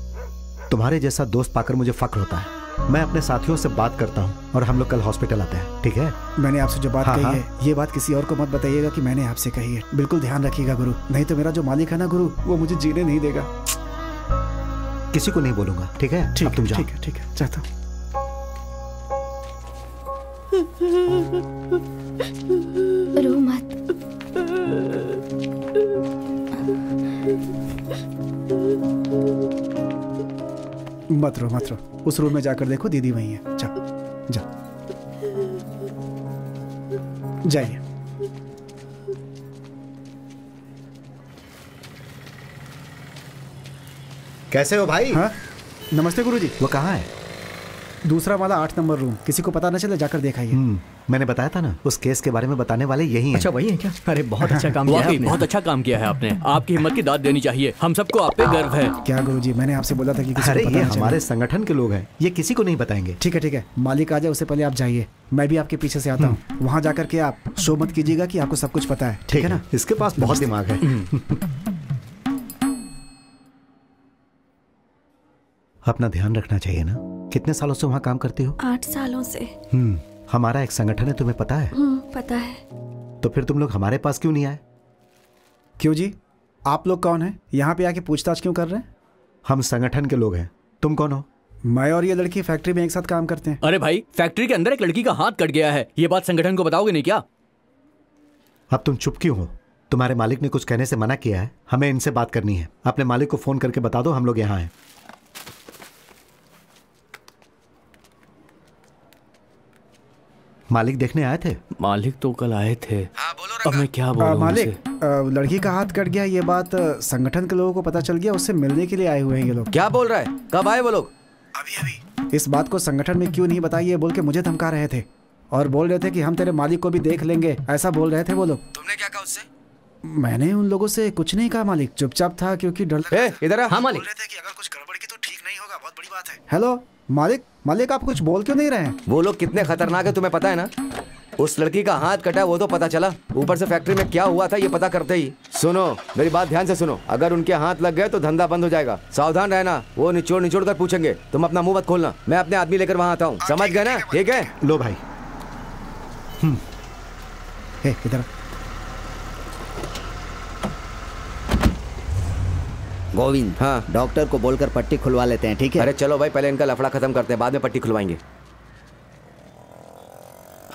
[SPEAKER 1] तुम्हारे जैसा दोस्त पाकर मुझे फक्र होता है। मैं अपने साथियों से बात करता हूँ और हम लोग कल हॉस्पिटल आते हैं, ठीक है?
[SPEAKER 6] मैंने आपसे जो बात कही है, ये बात किसी और को मत बताइएगा कि मैंने आपसे कही है। बिल्कुल ध्यान रखिएगा गुरु, नहीं तो मेरा जो मालिक है ना गुरु, वो मुझे जीने नहीं देगा।
[SPEAKER 1] किसी को नहीं बोलूंगा, ठीक है?
[SPEAKER 6] ठीक
[SPEAKER 1] अब तुम जाओ।
[SPEAKER 6] ठीक है, जाता हूँ।
[SPEAKER 4] रो मत।
[SPEAKER 6] मत रो मत रो, उस रूम में जाकर देखो, दीदी वहीं है। जा जा, जाइए।
[SPEAKER 1] कैसे हो भाई?
[SPEAKER 6] हाँ, नमस्ते गुरुजी।
[SPEAKER 1] वो कहाँ है?
[SPEAKER 6] दूसरा वाला 8 नंबर रूम। किसी को पता न चले, जाकर देखाइए।
[SPEAKER 1] मैंने बताया था ना, उस केस के बारे में बताने वाले यही हैं।
[SPEAKER 3] अच्छा वही है क्या? अरे बहुत अच्छा काम किया है।
[SPEAKER 11] बहुत अच्छा काम किया है आपने। आपकी हिम्मत की दाद देनी चाहिए। हम सबको आप पे गर्व है।
[SPEAKER 6] क्या गुरुजी, मैंने आपसे बोला था कि किसी
[SPEAKER 1] अरे
[SPEAKER 6] को पता
[SPEAKER 1] ये
[SPEAKER 6] न चले।
[SPEAKER 1] हमारे संगठन के लोग हैं, ये किसी को नहीं बताएंगे।
[SPEAKER 6] ठीक है, मालिक आ जाए उससे पहले आप जाइए। मैं भी आपके पीछे से आता हूँ। वहाँ जाकर के आप शो मत कीजिएगा कि आपको सब कुछ पता है, ठीक है ना?
[SPEAKER 1] इसके पास बहुत दिमाग है। अपना ध्यान रखना चाहिए ना। कितने सालों से वहाँ काम करती हो?
[SPEAKER 7] 8 सालों से।
[SPEAKER 1] हमारा एक संगठन है, तुम्हें पता है?
[SPEAKER 7] पता है।
[SPEAKER 1] तो फिर तुम लोग हमारे पास क्यों नहीं आए?
[SPEAKER 6] क्यों जी, आप लोग कौन हैं? यहाँ पे आके पूछताछ क्यों कर रहे हैं?
[SPEAKER 1] हम संगठन के लोग हैं। तुम कौन हो?
[SPEAKER 6] मैं और ये लड़की फैक्ट्री में एक साथ काम करते हैं।
[SPEAKER 11] अरे भाई, फैक्ट्री के अंदर एक लड़की का हाथ कट गया है। ये बात संगठन को बताओगे नहीं क्या?
[SPEAKER 1] अब तुम चुप क्यों हो? तुम्हारे मालिक ने कुछ कहने से मना किया है। हमें इनसे बात करनी है। अपने मालिक को फोन करके बता दो हम लोग यहाँ हैं। मालिक देखने आए थे?
[SPEAKER 11] मालिक तो कल आए थे। हाँ, बोलो अब मैं क्या बोलूं?
[SPEAKER 6] मालिक, लड़की का हाथ कट गया, ये बात संगठन के लोगों को पता चल गया। उससे मिलने के लिए आए हुए हैं ये लोग।
[SPEAKER 3] क्या बोल रहा है? कब आए वो लोग?
[SPEAKER 6] अभी। इस बात को संगठन में क्यों नहीं बताई, ये बोल के मुझे धमका रहे थे और बोल रहे थे कि हम तेरे मालिक को भी देख लेंगे, ऐसा बोल रहे थे वो लोग।
[SPEAKER 3] तुमने क्या कहा उससे?
[SPEAKER 6] मैंने उन लोगों से कुछ नहीं कहा मालिक, चुपचाप था क्योंकि डर लगा।
[SPEAKER 3] इधर आ।
[SPEAKER 2] हाँ मालिक।
[SPEAKER 6] बोल रहे थे कि अगर कुछ गड़बड़ की तो ठीक नहीं होगा, बहुत बड़ी बात है। हेलो मालिक, आप कुछ बोल क्यों नहीं रहे हैं?
[SPEAKER 3] वो लोग कितने खतरनाक है तुम्हें पता है ना? उस लड़की का हाथ कटा वो तो पता चला, ऊपर से फैक्ट्री में क्या हुआ था ये पता करते ही। सुनो, मेरी बात ध्यान से सुनो। अगर उनके हाथ लग गए तो धंधा बंद हो जाएगा। सावधान रहना, वो निचोड़ कर पूछेंगे। तुम अपना मुंह मत खोलना। मैं अपने आदमी लेकर वहाँ आता हूँ, समझ गए ना? ठीक है,
[SPEAKER 1] लो भाई।
[SPEAKER 6] इधर
[SPEAKER 8] गोविंद।
[SPEAKER 3] हाँ,
[SPEAKER 8] डॉक्टर को बोलकर पट्टी खुलवा लेते हैं, ठीक है?
[SPEAKER 3] अरे चलो भाई, पहले इनका लफड़ा खत्म करते हैं, बाद में पट्टी खुलवाएंगे।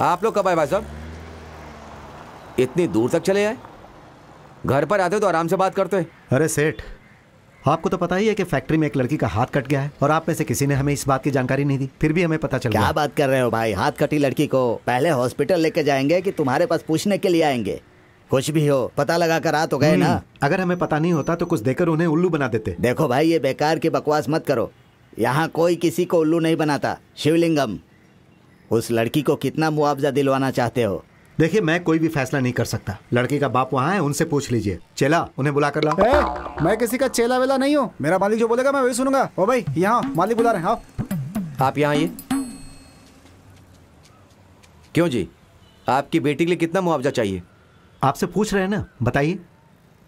[SPEAKER 3] आप लोग कब आए भाई साहब? इतनी दूर तक चले आए? घर पर आते तो आराम से बात करते।
[SPEAKER 1] अरे सेठ, आपको तो पता ही है कि फैक्ट्री में एक लड़की का हाथ कट गया है और आप में से किसी ने हमें इस बात की जानकारी नहीं दी, फिर भी हमें पता चल गया।
[SPEAKER 8] क्या बात कर रहे हो भाई? हाथ कटी लड़की को पहले हॉस्पिटल लेके जाएंगे कि तुम्हारे पास पूछने के लिए आएंगे? कुछ भी हो, पता लगा कर आ तो गए ना।
[SPEAKER 1] अगर हमें पता नहीं होता तो कुछ देकर उन्हें उल्लू बना देते।
[SPEAKER 8] देखो भाई, ये बेकार की बकवास मत करो। यहाँ कोई किसी को उल्लू नहीं बनाता। शिवलिंगम, उस लड़की को कितना मुआवजा दिलवाना चाहते हो?
[SPEAKER 1] देखिए, मैं कोई भी फैसला नहीं कर सकता। लड़के का बाप वहाँ है, उनसे पूछ लीजिए। चेला, उन्हें बुला कर लाओ।
[SPEAKER 6] मैं किसी का चेला वेला नहीं हूँ। मेरा मालिक जो बोलेगा मैं वही सुनूंगा। ओ भाई, यहाँ मालिक बुला रहे हैं। आओ।
[SPEAKER 3] आप यहाँ आइए। क्यों जी, आपकी बेटी के लिए कितना मुआवजा चाहिए?
[SPEAKER 1] आपसे पूछ रहे हैं ना, बताइए।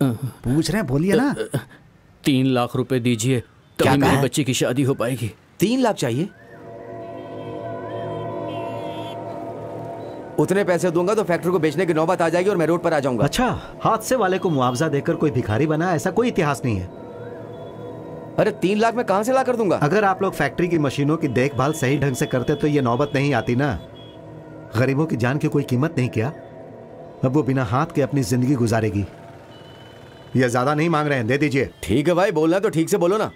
[SPEAKER 6] पूछ रहे हैं, बोलिए ना।
[SPEAKER 11] 3 लाख रुपए दीजिए तभी मेरे बच्चे की शादी हो पाएगी।
[SPEAKER 3] 3 लाख चाहिए? उतने पैसे दूंगा तो फैक्ट्री को बेचने की नौबत आ जाएगी और मैं रोड पर आ जाऊंगा।
[SPEAKER 1] अच्छा, हादसे वाले को मुआवजा देकर कोई भिखारी बना, ऐसा कोई इतिहास नहीं है।
[SPEAKER 3] अरे 3 लाख मैं कहां से ला कर दूंगा?
[SPEAKER 1] अगर आप लोग फैक्ट्री की मशीनों की देखभाल सही ढंग से करते तो ये नौबत नहीं आती ना। गरीबों की जान की कोई कीमत नहीं किया, अब वो बिना हाथ के अपनी जिंदगी गुजारेगी। ये ज्यादा नहीं मांग रहे हैं, दे दीजिए।
[SPEAKER 3] ठीक है भाई, बोलना तो ठीक से बोलो ना।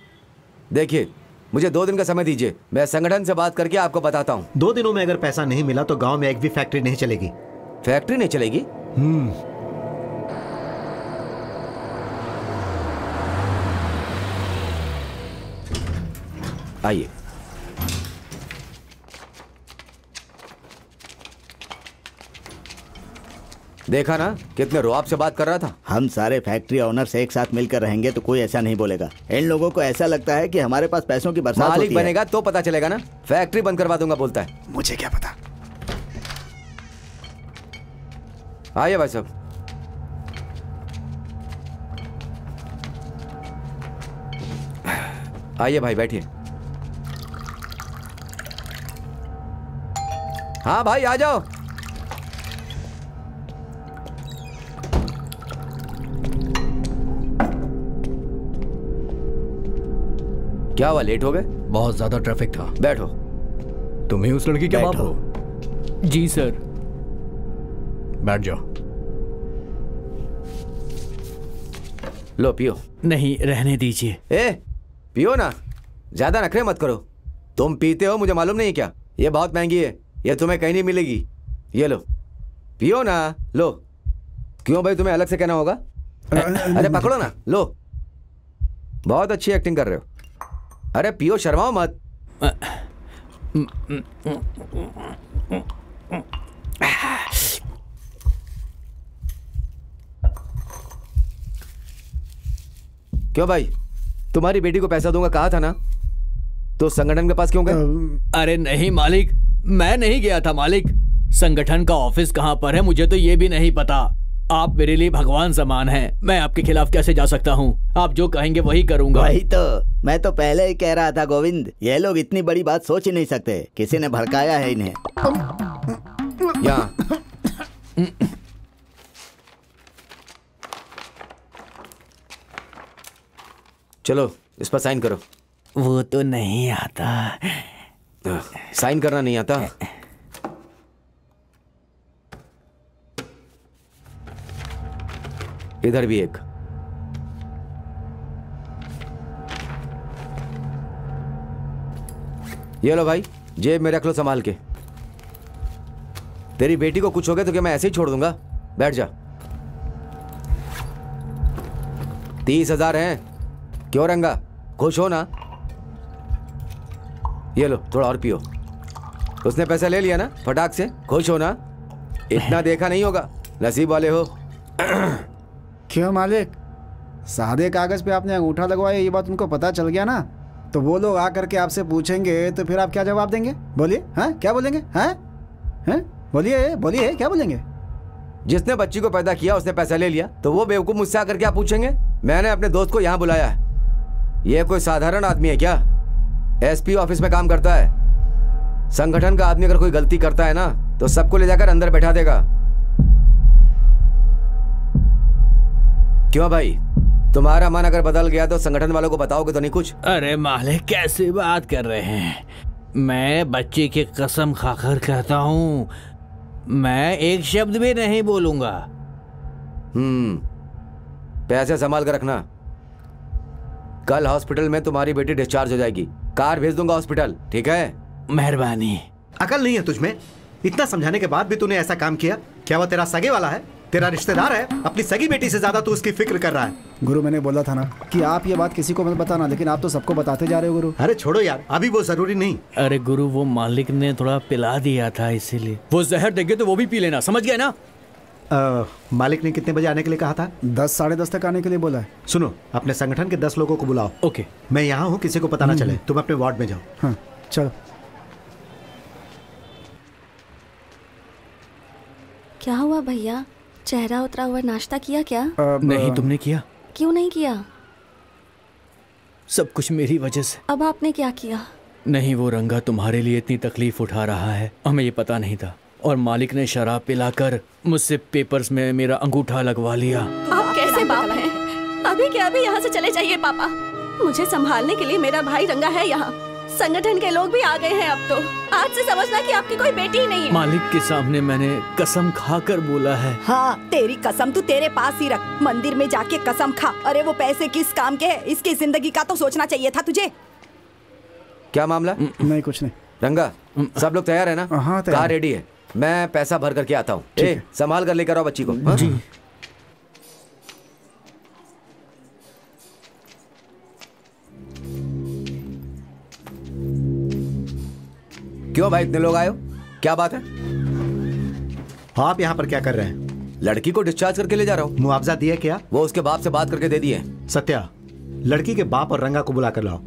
[SPEAKER 3] देखिए, मुझे 2 दिन का समय दीजिए, मैं संगठन से बात करके आपको बताता हूँ।
[SPEAKER 1] 2 दिनों में अगर पैसा नहीं मिला तो गांव में एक भी फैक्ट्री नहीं चलेगी।
[SPEAKER 3] फैक्ट्री नहीं चलेगी? आइए। देखा ना कितने रुआब से बात कर रहा था।
[SPEAKER 8] हम सारे फैक्ट्री ओनर्स एक साथ मिलकर रहेंगे तो कोई ऐसा नहीं बोलेगा। इन लोगों को ऐसा लगता है कि हमारे पास पैसों की बरसात होती है।
[SPEAKER 3] मालिक बनेगा तो पता चलेगा ना। फैक्ट्री बंद करवा दूंगा बोलता है।
[SPEAKER 6] मुझे क्या पता।
[SPEAKER 3] आइए भाई साहब। आइए भाई, बैठिए। हाँ भाई, आ जाओ। क्या हुआ, लेट हो गए?
[SPEAKER 11] बहुत ज्यादा ट्रैफिक था।
[SPEAKER 3] बैठो।
[SPEAKER 11] तुम ही उस लड़की के बाप हो? जी सर। बैठ जाओ।
[SPEAKER 3] लो पियो।
[SPEAKER 11] नहीं, रहने दीजिए।
[SPEAKER 3] ए, पियो ना, ज्यादा नखरे मत करो। तुम पीते हो मुझे मालूम नहीं क्या? ये बहुत महंगी है, ये तुम्हें कहीं नहीं मिलेगी। ये लो, पियो ना। लो। क्यों भाई, तुम्हें अलग से कहना होगा? अरे पकड़ो ना, लो। बहुत अच्छी एक्टिंग कर रहे हो। अरे पियो, शर्माओ मत। क्यों भाई, तुम्हारी बेटी को पैसा दूंगा कहा था ना, तो संगठन के पास क्यों गए?
[SPEAKER 11] अरे नहीं मालिक, मैं नहीं गया था मालिक। संगठन का ऑफिस कहाँ पर है मुझे तो ये भी नहीं पता। आप मेरे लिए भगवान समान हैं। मैं आपके खिलाफ कैसे जा सकता हूँ? आप जो कहेंगे वही करूंगा।
[SPEAKER 8] वही तो मैं तो पहले ही कह रहा था गोविंद, ये लोग इतनी बड़ी बात सोच ही नहीं सकते। किसी ने भड़काया है इन्हें।
[SPEAKER 3] यहाँ चलो, इस पर साइन करो।
[SPEAKER 11] वो तो नहीं आता।
[SPEAKER 3] साइन करना नहीं आता? इधर भी एक। ये लो भाई, जेब में रख लो संभाल के। तेरी बेटी को कुछ हो गया तो क्या मैं ऐसे ही छोड़ दूंगा? बैठ जा। 30,000 हैं। क्यों रंगा, खुश हो ना? ये लो, थोड़ा और पियो। उसने पैसा ले लिया ना फटाक से, खुश हो ना? इतना देखा नहीं होगा, नसीब वाले हो।
[SPEAKER 6] क्यों मालिक, सादे कागज पे आपने अंगूठा लगवाया, ये बात उनको पता चल गया ना, तो वो लोग आकर के आपसे पूछेंगे तो फिर आप क्या जवाब देंगे? बोलिए। हाँ, क्या बोलेंगे? हैं? बोलिए बोलिए, क्या बोलेंगे?
[SPEAKER 3] जिसने बच्ची को पैदा किया उसने पैसा ले लिया, तो वो बेवकूफ मुझसे आकर क्या पूछेंगे? मैंने अपने दोस्त को यहाँ बुलाया है। ये कोई साधारण आदमी है क्या? एसपी ऑफिस में काम करता है। संगठन का आदमी अगर कोई गलती करता है ना तो सबको ले जाकर अंदर बैठा देगा। क्यों भाई, तुम्हारा मन अगर बदल गया तो संगठन वालों को बताओगे तो नहीं कुछ?
[SPEAKER 11] अरे मालिक, कैसे बात कर रहे हैं? मैं बच्चे की कसम खाकर कहता हूँ, मैं एक शब्द भी नहीं बोलूंगा।
[SPEAKER 3] पैसे संभाल कर रखना। कल हॉस्पिटल में तुम्हारी बेटी डिस्चार्ज हो जाएगी। कार भेज दूंगा हॉस्पिटल, ठीक है?
[SPEAKER 11] मेहरबानी।
[SPEAKER 1] अकल नहीं है तुझमें? इतना समझाने के बाद भी तूने ऐसा काम किया? क्या वो तेरा सगे वाला है? तेरा रिश्तेदार है, अपनी सगी बेटी से ज्यादा तू उसकी फिक्र कर रहा है।
[SPEAKER 6] गुरु मैंने बोला था ना कि आप ये बात किसी को मत बताना, लेकिन आप तो सबको बताते जा रहे हो गुरु।
[SPEAKER 1] अरे छोड़ो यार, अभी वो जरूरी नहीं।
[SPEAKER 11] अरे गुरु, वो मालिक ने थोड़ा पिला दिया था इसीलिए। वो जहर देंगे तो वो भी पी लेना, समझ गए ना?
[SPEAKER 1] मालिक ने कितने बजे आने के लिए कहा था?
[SPEAKER 6] 10 साढ़े 10 तक आने के लिए बोला है।
[SPEAKER 1] सुनो, अपने संगठन के 10 लोगों को बुलाओ।
[SPEAKER 11] ओके।
[SPEAKER 1] मैं यहाँ हूँ, किसी को पता ना चले। तुम अपने वार्ड में जाओ।
[SPEAKER 6] हाँ चलो।
[SPEAKER 7] क्या हुआ भैया, चेहरा उतरा हुआ? नाश्ता किया क्या?
[SPEAKER 11] नहीं, तुमने किया?
[SPEAKER 7] क्यों नहीं किया?
[SPEAKER 11] सब कुछ मेरी वजह से।
[SPEAKER 7] अब आपने क्या किया?
[SPEAKER 11] नहीं, वो रंगा तुम्हारे लिए इतनी तकलीफ उठा रहा है, हमें ये पता नहीं था। और मालिक ने शराब पिलाकर मुझसे पेपर्स में मेरा अंगूठा लगवा लिया।
[SPEAKER 7] आप कैसे बाप हैं? अभी के अभी यहाँ से चले जाइए पापा। मुझे संभालने के लिए मेरा भाई रंगा है यहाँ। संगठन के लोग भी आ गए हैं अब तो। आज से समझना कि आपकी कोई बेटी ही नहीं है।
[SPEAKER 11] मालिक के सामने मैंने कसम खाकर बोला है।
[SPEAKER 5] हाँ, तेरी कसम तू तेरे पास ही रख, मंदिर में जाके कसम खा। अरे वो पैसे किस काम के है? इसकी जिंदगी का तो सोचना चाहिए था तुझे।
[SPEAKER 3] क्या मामला?
[SPEAKER 6] नहीं कुछ नहीं।
[SPEAKER 3] रंगा, सब लोग तैयार है ना?
[SPEAKER 6] हाँ तैयार।
[SPEAKER 3] कार रेडी है, मैं पैसा भर करके आता हूँ। संभाल कर लेकर आओ बच्ची को। हाँ?
[SPEAKER 11] जी।
[SPEAKER 3] क्यों भाई इतने लोग आए हो? क्या बात है?
[SPEAKER 1] आप यहाँ पर क्या कर रहे हैं?
[SPEAKER 3] लड़की को डिस्चार्ज करके ले जा रहा हूँ।
[SPEAKER 1] मुआवजा दिया क्या?
[SPEAKER 3] वो उसके बाप से बात करके दे दिए।
[SPEAKER 1] सत्या, लड़की के बाप और रंगा को बुला कर लाओ।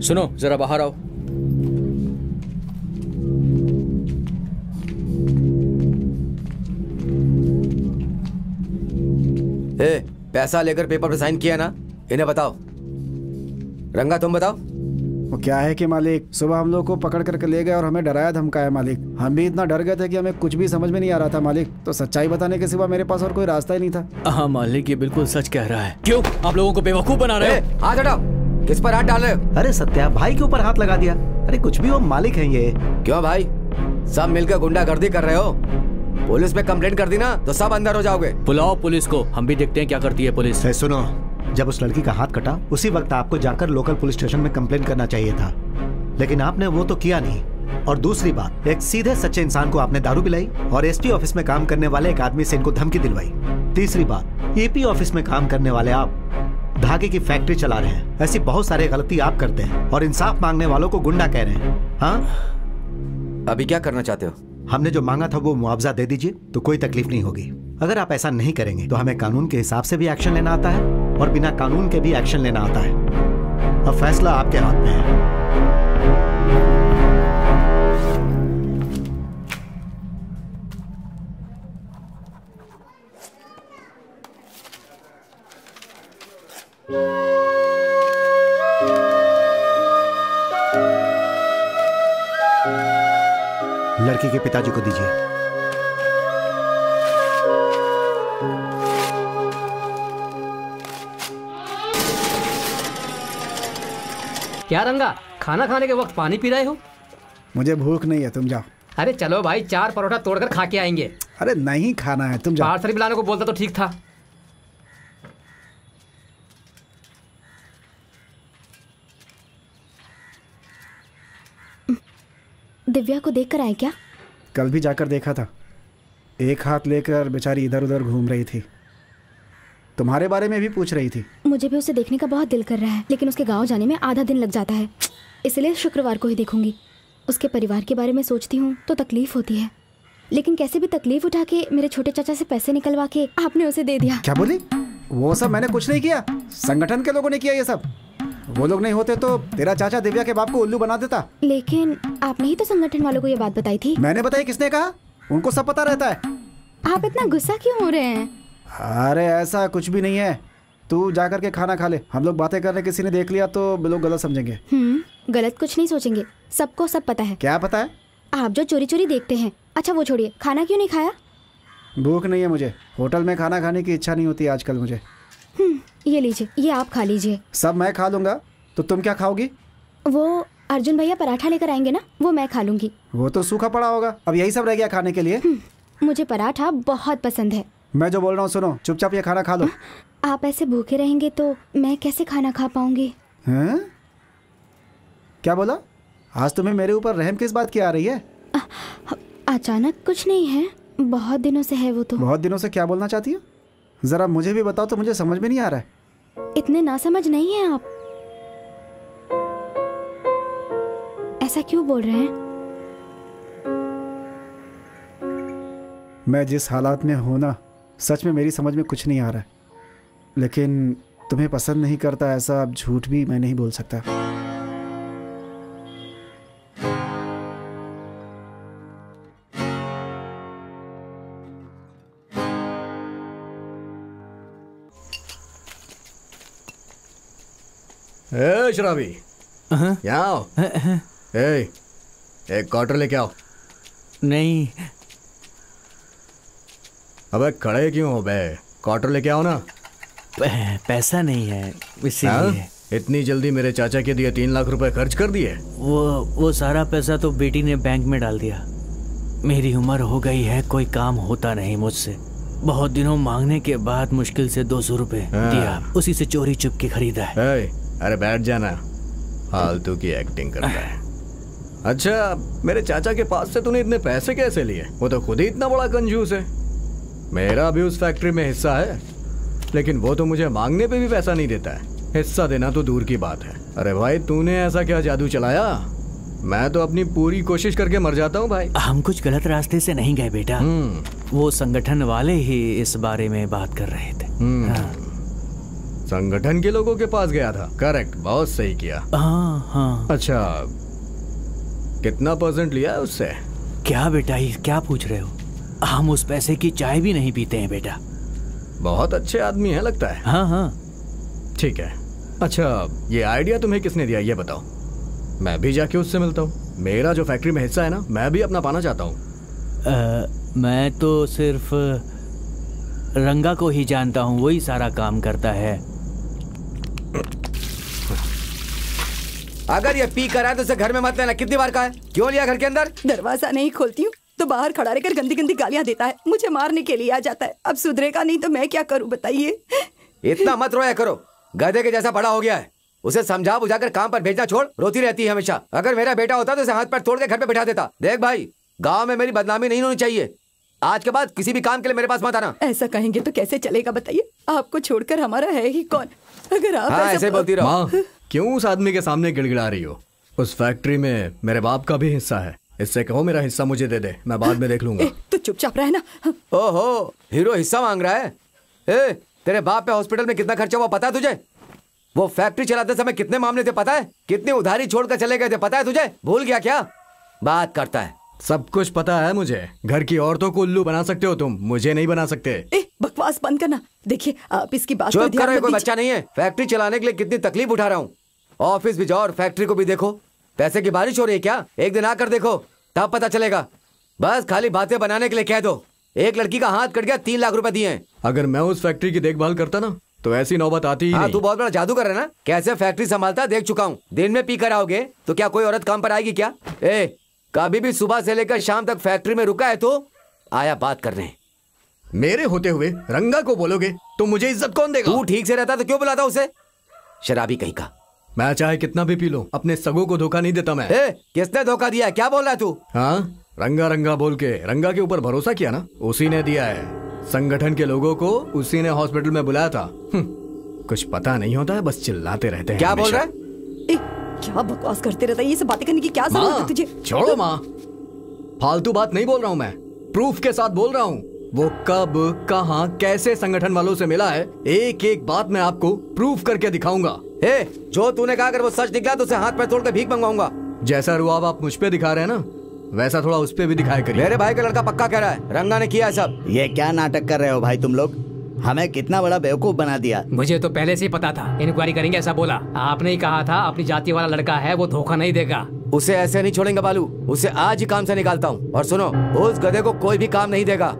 [SPEAKER 11] सुनो, जरा बाहर आओ।
[SPEAKER 3] पैसा लेकर पेपर पे साइन किया ना? इन्हें बताओ। रंगा तुम बताओ।
[SPEAKER 6] वो क्या है कि मालिक, सुबह हम लोग को पकड़ करके ले गए और हमें डराया धमकाया मालिक। हम भी इतना डर गए थे कि हमें कुछ भी समझ में नहीं आ रहा था मालिक। तो सच्चाई बताने के सिवा मेरे पास और कोई रास्ता ही नहीं था।
[SPEAKER 11] हाँ मालिक, ये बिल्कुल सच कह रहा है। क्यों आप लोगों को बेवकूफ बना रहे हो?
[SPEAKER 3] हाथ हटाओ। किस पर हाथ डाल रहे हो?
[SPEAKER 1] अरे सत्या, भाई के ऊपर हाथ लगा दिया। अरे कुछ भी, वो मालिक है ये।
[SPEAKER 3] क्यों भाई, सब मिलकर गुंडागर्दी कर रहे हो? पुलिस में कंप्लेंट कर दी ना तो सब अंदर हो जाओगे।
[SPEAKER 11] बुलाओ पुलिस को, हम भी देखते हैं क्या करती है पुलिस।
[SPEAKER 1] सुनो, जब उस लड़की का हाथ कटा उसी वक्त आपको जाकर लोकल पुलिस स्टेशन में कंप्लेंट करना चाहिए था, लेकिन आपने वो तो किया नहीं। और दूसरी बात, एक सीधे सच्चे इंसान को आपने दारू पिलाई और एसपी ऑफिस में काम करने वाले एक आदमी से इनको धमकी दिलवाई। तीसरी बात, एपी ऑफिस में काम करने वाले आप धागे की फैक्ट्री चला रहे हैं। ऐसी बहुत सारी गलती आप करते हैं और इंसाफ मांगने वालों को गुंडा कह रहे हैं। हाँ,
[SPEAKER 3] अभी क्या करना चाहते हो?
[SPEAKER 1] हमने जो मांगा था वो मुआवजा दे दीजिए तो कोई तकलीफ नहीं होगी। अगर आप ऐसा नहीं करेंगे तो हमें कानून के हिसाब से भी एक्शन लेना आता है और बिना कानून के भी एक्शन लेना आता है। अब फैसला आपके हाथ में है। लड़की के पिताजी को दीजिए।
[SPEAKER 2] क्या रंगा, खाना खाने के वक्त पानी पी रहे हो?
[SPEAKER 6] मुझे भूख नहीं है, तुम जाओ।
[SPEAKER 2] अरे चलो भाई, 4 परोठा तोड़कर खा के आएंगे।
[SPEAKER 6] अरे नहीं खाना है, तुम जाओ।
[SPEAKER 2] पार्सल बुलाने को बोलता तो ठीक था।
[SPEAKER 4] दिव्या को देखकर आए क्या?
[SPEAKER 6] कल भी जाकर देखा था, एक हाथ लेकर बेचारी इधर उधर घूम रही थी। तुम्हारे बारे में भी पूछ रही थी।
[SPEAKER 4] मुझे भी उसे देखने का बहुत दिल कर रहा है, लेकिन उसके गांव जाने में आधा दिन लग जाता है, इसलिए शुक्रवार को ही देखूंगी। उसके परिवार के बारे में सोचती हूँ तो तकलीफ होती है, लेकिन कैसे भी तकलीफ उठा के मेरे छोटे चाचा से पैसे निकलवा के आपने उसे दे दिया।
[SPEAKER 6] क्या बोली? वो सब मैंने कुछ नहीं किया, संगठन के लोगों ने किया ये सब। वो लोग नहीं होते तो तेरा चाचा दिव्या के बाप को उल्लू बना देता।
[SPEAKER 4] लेकिन आपने ही तो संगठन वालों को ये बात बताई थी।
[SPEAKER 6] मैंने बताई? किसने कहा? उनको सब पता रहता है।
[SPEAKER 4] आप इतना गुस्सा क्यों हो रहे हैं?
[SPEAKER 6] अरे ऐसा कुछ भी नहीं है, तू जाकर के खाना खा ले। हम लोग बातें कर रहे, किसी ने देख लिया तो लोग गलत समझेंगे।
[SPEAKER 4] गलत कुछ नहीं सोचेंगे, सबको सब पता है।
[SPEAKER 6] क्या पता है?
[SPEAKER 4] आप जो चोरी चोरी देखते हैं। अच्छा वो छोड़िए, खाना क्यों नहीं खाया?
[SPEAKER 6] भूख नहीं है मुझे, होटल में खाना खाने की इच्छा नहीं होती आजकल मुझे।
[SPEAKER 4] ये लीजिए, ये आप खा लीजिए।
[SPEAKER 6] सब मैं खा लूंगा, तो तुम क्या खाओगी?
[SPEAKER 4] वो अर्जुन भैया पराठा लेकर आएंगे ना, वो मैं खा लूंगी।
[SPEAKER 6] वो तो सूखा पड़ा होगा, अब यही सब रह गया खाने के लिए।
[SPEAKER 4] मुझे पराठा बहुत पसंद है।
[SPEAKER 6] मैं जो बोल रहा हूँ सुनो, चुपचाप ये खाना खा लो।
[SPEAKER 4] आप ऐसे भूखे रहेंगे तो मैं कैसे खाना खा पाऊंगी?
[SPEAKER 6] हैं? क्या बोला? आज तुम्हें मेरे ऊपर रहम किस बात की आ रही है?
[SPEAKER 4] अचानक कुछ नहीं है। बहुत दिनों से है वो तो।
[SPEAKER 6] बहुत दिनों से क्या बोलना चाहती हो? जरा मुझे भी बताओ तो, मुझे समझ में नहीं आ रहा है।
[SPEAKER 4] इतने नासमझ नहीं हैं आप। ऐसा क्यों बोल रहे हैं?
[SPEAKER 6] मैं जिस हालात में हूं ना, सच में मेरी समझ में कुछ नहीं आ रहा है। लेकिन तुम्हें पसंद नहीं करता ऐसा अब झूठ भी मैं नहीं बोल सकता।
[SPEAKER 3] ए शराबी, यहाँ आओ। एक क्वार्टर लेके आओ।
[SPEAKER 11] नहीं।
[SPEAKER 3] अबे खड़े क्यों हो बे? क्वार्टर लेके आओ ना।
[SPEAKER 11] पैसा नहीं है इसीलिए।
[SPEAKER 3] इतनी जल्दी मेरे चाचा के दिए 3 लाख रुपए खर्च कर दिए?
[SPEAKER 11] वो सारा पैसा तो बेटी ने बैंक में डाल दिया। मेरी उम्र हो गई है, कोई काम होता नहीं मुझसे। बहुत दिनों मांगने के बाद मुश्किल से 200 रुपए दिया, उसी से चोरी चुप के खरीदा है।
[SPEAKER 3] अरे बैठ जाना, फालतू की एक्टिंग करता है। अच्छा, मेरे चाचा के पास से तूने इतने पैसे कैसे लिए? वो तो खुद ही इतना बड़ा कंजूस है। मेरा भी उस फैक्ट्री में हिस्सा है, लेकिन वो तो मुझे मांगने पे भी पैसा नहीं देता है। हिस्सा देना तो दूर की बात है। अरे भाई, तूने ऐसा क्या जादू चलाया? मैं तो अपनी पूरी कोशिश करके मर जाता हूँ भाई।
[SPEAKER 11] हम कुछ गलत रास्ते से नहीं गए बेटा। वो संगठन वाले ही इस बारे में बात कर रहे थे।
[SPEAKER 3] संगठन के लोगों के पास गया था? करेक्ट, बहुत सही किया।
[SPEAKER 11] हाँ।
[SPEAKER 3] अच्छा, कितना % लिया है उससे?
[SPEAKER 11] क्या बेटा, ये क्या पूछ रहे हो? हम उस पैसे की चाय भी नहीं पीते हैं बेटा।
[SPEAKER 3] बहुत अच्छे आदमी है लगता है।
[SPEAKER 11] हाँ।
[SPEAKER 3] ठीक है। अच्छा, ये आइडिया तुम्हें किसने दिया ये बताओ, मैं भी जाके उससे मिलता हूँ। मेरा जो फैक्ट्री में हिस्सा है ना, मैं भी अपना पाना चाहता हूँ।
[SPEAKER 11] मैं तो सिर्फ रंगा को ही जानता हूँ, वही सारा काम करता है।
[SPEAKER 3] अगर ये पी कर आए तो उसे घर में मत लेना। कितनी बार कहा है? क्यों लिया घर के अंदर?
[SPEAKER 5] दरवाजा नहीं खोलती हूँ तो बाहर खड़ा रहकर गंदी गंदी गालियाँ देता है, मुझे मारने के लिए आ जाता है। अब सुधरेगा नहीं तो मैं क्या करूँ बताइए?
[SPEAKER 3] इतना मत रोया करो, गधे के जैसा बड़ा हो गया है। उसे समझा बुझाकर काम पर भेजना छोड़, रोती रहती है हमेशा। अगर मेरा बेटा होता तो उसे हाथ पैर तोड़ के घर पे बिठा देता। देख भाई, गांव में मेरी बदनामी नहीं होनी चाहिए। आज के बाद किसी भी काम के लिए मेरे पास मत आना।
[SPEAKER 5] ऐसा कहेंगे तो कैसे चलेगा बताइए? आपको छोड़कर हमारा है ही कौन? अगर आप
[SPEAKER 3] ऐसे बोलती रहो। माँ, क्यों उस आदमी के सामने गिड़गिड़ा रही हो? उस फैक्ट्री में मेरे बाप का भी हिस्सा है। इससे कहो मेरा हिस्सा मुझे दे दे, मैं बाद में देख लूंगा।
[SPEAKER 5] तो चुपचाप रहना।
[SPEAKER 3] ओहो, हीरो हिस्सा मांग रहा है? तेरे बाप पे हॉस्पिटल में कितना खर्चा हुआ पता है तुझे? वो फैक्ट्री चलाते समय कितने मामले थे पता है? कितनी उधारी छोड़कर चले गए थे पता है तुझे? भूल गया क्या? बात करता है। सब कुछ पता है मुझे। घर की औरतों को उल्लू बना सकते हो तुम, मुझे नहीं बना सकते।
[SPEAKER 5] बकवास बंद करना। देखिए, आप इसकी बात
[SPEAKER 3] चुप करो, कोई बच्चा नहीं है। फैक्ट्री चलाने के लिए कितनी तकलीफ उठा रहा हूँ। ऑफिस भी जाओ और फैक्ट्री को भी देखो। पैसे की बारिश हो रही है क्या? एक दिन आकर देखो, तब पता चलेगा। बस खाली बातें बनाने के लिए कह दो। एक लड़की का हाथ कट गया, 3 लाख रुपए दिए। अगर मैं उस फैक्ट्री की देखभाल करता ना तो ऐसी नौबत आती ही नहीं। तू बहुत बड़ा जादूगर है ना? कैसे फैक्ट्री संभालता देख चुका हूँ। दिन में पी कर आओगे तो क्या कोई औरत काम पर आएगी क्या? कभी भी सुबह से लेकर शाम तक फैक्ट्री में रुका है तो आया बात करने। मेरे होते हुए रंगा को बोलोगे तो मुझे इज्जत कौन देगा? तू ठीक से रहता तो क्यों बुलाता उसे? शराबी कहीं का। मैं चाहे कितना भी पी लो, अपने सगों को धोखा नहीं देता मैं। किसने धोखा दिया? क्या बोल रहा है तू? हाँ, रंगा रंगा बोल के रंगा के ऊपर भरोसा किया ना, उसी ने दिया है। संगठन के लोगों को उसी ने हॉस्पिटल में बुलाया था। कुछ पता नहीं होता है, बस चिल्लाते रहते हैं। क्या बोल रहा है?
[SPEAKER 5] क्या बकवास करते रहता है? ये सब बातें करने की क्या जरूरत है तुझे?
[SPEAKER 3] छोड़ो माँ, फालतू बात नहीं बोल रहा हूँ मैं, प्रूफ के साथ बोल रहा हूँ। वो कब, कहाँ, कैसे संगठन वालों से मिला है, एक एक बात मैं आपको प्रूफ करके दिखाऊंगा। जो तूने कहा अगर वो सच निकला तो उसे हाथ पैर तोड़ के भीख मंगवाऊंगा। जैसा रुआब आप मुझ पे दिखा रहे हैं ना, वैसा थोड़ा उस पे भी दिखाया करिए। मेरे भाई का लड़का पक्का कह रहा है रंगा ने किया है सब।
[SPEAKER 8] ये क्या नाटक कर रहे हो भाई तुम लोग? हमें कितना बड़ा बेवकूफ बना दिया।
[SPEAKER 2] मुझे तो पहले से ही पता था इंक्वायरी करेंगे ऐसा बोला। आपने ही कहा था अपनी जाति वाला लड़का है, वो धोखा नहीं देगा।
[SPEAKER 3] उसे ऐसे नहीं छोड़ेंगे बालू, उसे आज ही काम से निकालता हूँ। और सुनो, उस गधे को कोई भी काम नहीं देगा।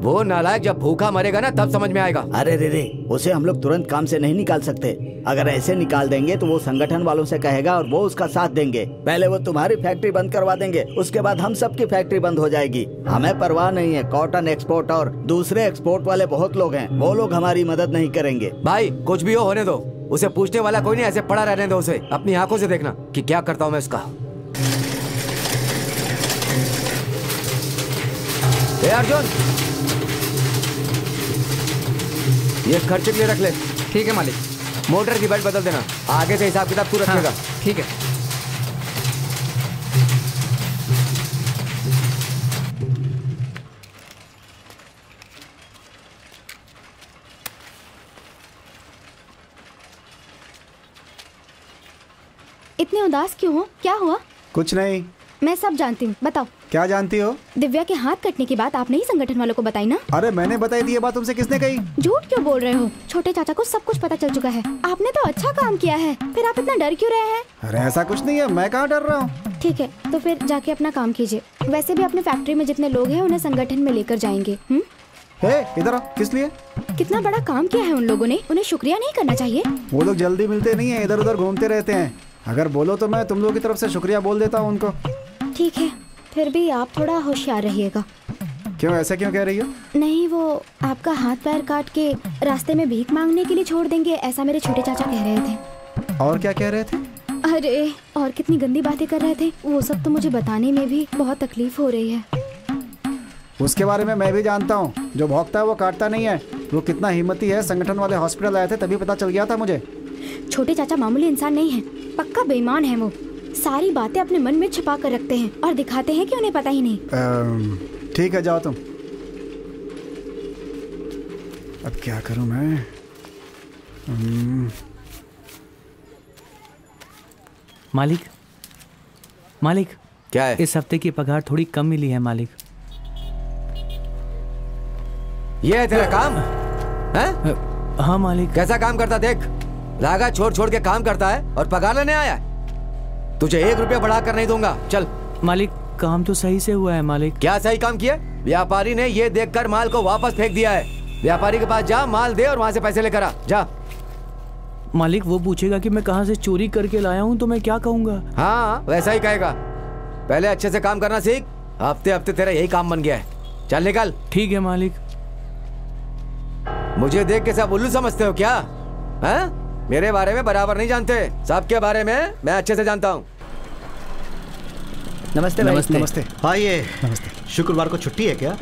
[SPEAKER 3] वो नालायक जब भूखा मरेगा ना तब समझ में आएगा।
[SPEAKER 8] अरे रे, उसे हम लोग तुरंत काम से नहीं निकाल सकते। अगर ऐसे निकाल देंगे तो वो संगठन वालों से कहेगा और वो उसका साथ देंगे। पहले वो तुम्हारी फैक्ट्री बंद करवा देंगे, उसके बाद हम सबकी फैक्ट्री बंद हो जाएगी। हमें परवाह नहीं है, कॉटन एक्सपोर्ट और दूसरे एक्सपोर्ट वाले बहुत लोग हैं, वो लोग हमारी मदद नहीं करेंगे।
[SPEAKER 3] भाई कुछ भी हो होने दो, उसे पूछने वाला कोई नहीं, ऐसे पड़ा रहने दो उसे। अपनी आंखों से देखना कि क्या करता हूँ मैं उसका। ए अर्जुन, ये खर्चे के लिए रख ले।
[SPEAKER 2] ठीक है मालिक।
[SPEAKER 3] मोटर की बेल्ट बदल देना, आगे से हिसाब किताब तू रखेगा।
[SPEAKER 2] हाँ, ठीक है।
[SPEAKER 4] इतने उदास क्यों हो? क्या हुआ?
[SPEAKER 6] कुछ नहीं।
[SPEAKER 4] मैं सब जानती हूँ, बताओ।
[SPEAKER 6] क्या जानती हो?
[SPEAKER 4] दिव्या के हाथ कटने की बात आपने ही संगठन वालों को बताई ना?
[SPEAKER 6] अरे मैंने बताई थी ये बात, तुमसे किसने कही?
[SPEAKER 4] झूठ क्यों बोल रहे हो? छोटे चाचा को सब कुछ पता चल चुका है। आपने तो अच्छा काम किया है, फिर आप इतना डर क्यों रहे हैं?
[SPEAKER 6] अरे ऐसा कुछ नहीं है, मैं कहाँ डर रहा हूँ।
[SPEAKER 4] ठीक है, तो फिर जाके अपना काम कीजिए। वैसे भी अपने फैक्ट्री में जितने लोग हैं उन्हें संगठन में लेकर जाएंगे।
[SPEAKER 6] इधर आओ। किस लिए?
[SPEAKER 4] कितना बड़ा काम किया है उन लोगों ने, उन्हें शुक्रिया नहीं करना चाहिए?
[SPEAKER 6] वो लोग जल्दी मिलते नहीं है, इधर उधर घूमते रहते हैं। अगर बोलो तो मैं तुम लोगों की तरफ से शुक्रिया बोल देता हूँ उनको।
[SPEAKER 4] ठीक है, फिर भी आप थोड़ा होशियार रहिएगा।
[SPEAKER 6] क्यों, ऐसा क्यों कह रही हो?
[SPEAKER 4] नहीं, वो आपका हाथ पैर काट के रास्ते में भीख मांगने के लिए छोड़ देंगे, ऐसा मेरे छोटे चाचा कह रहे थे।
[SPEAKER 6] और क्या कह रहे थे?
[SPEAKER 4] अरे और कितनी गंदी बातें कर रहे थे, वो सब तो मुझे बताने में भी बहुत तकलीफ हो रही है।
[SPEAKER 6] उसके बारे में मैं भी जानता हूँ, जो भौंकता है वो काटता नहीं है। वो कितना हिम्मती है, संगठन वाले हॉस्पिटल आए थे तभी पता चल गया था मुझे।
[SPEAKER 4] छोटे चाचा मामूली इंसान नहीं है, पक्का बेईमान है। वो सारी बातें अपने मन में छिपा कर रखते हैं और दिखाते हैं कि उन्हें पता ही नहीं।
[SPEAKER 6] ठीक है, जाओ तुम। अब क्या करूं मैं?
[SPEAKER 11] मालिक, मालिक,
[SPEAKER 3] क्या है?
[SPEAKER 11] इस हफ्ते की पगार थोड़ी कम मिली है मालिक।
[SPEAKER 3] ये है तेरा काम है?
[SPEAKER 11] हाँ मालिक।
[SPEAKER 3] कैसा काम करता देख, लागा छोड़ छोड़ के काम करता है और पगार लेने आया है। तुझे 1 रुपया बढ़ा कर नहीं दूंगा, चल।
[SPEAKER 11] मालिक, काम तो सही से हुआ है मालिक।
[SPEAKER 3] क्या सही काम किया? व्यापारी ने ये देखकर माल को वापस फेंक दिया है। व्यापारी के पास जा, माल दे और वहाँ से पैसे लेकर आ, जा।
[SPEAKER 11] मालिक, वो पूछेगा कि मैं कहाँ से चोरी करके लाया हूँ तो मैं क्या कहूँगा?
[SPEAKER 3] हाँ, वैसा ही कहेगा। पहले अच्छे से काम करना सीख, हफ्ते हफ्ते तेरा यही काम बन गया है। चल निकल।
[SPEAKER 11] ठीक है मालिक।
[SPEAKER 3] मुझे देख के सब उल्लू समझते हो क्या? हैं? मेरे बारे में बराबर नहीं जानते, सबके बारे में मैं अच्छे से जानता हूँ।
[SPEAKER 8] नमस्ते।
[SPEAKER 1] नमस्ते।
[SPEAKER 6] नमस्ते।
[SPEAKER 1] आइए।
[SPEAKER 6] नमस्ते।
[SPEAKER 1] शुक्रवार को छुट्टी है क्या?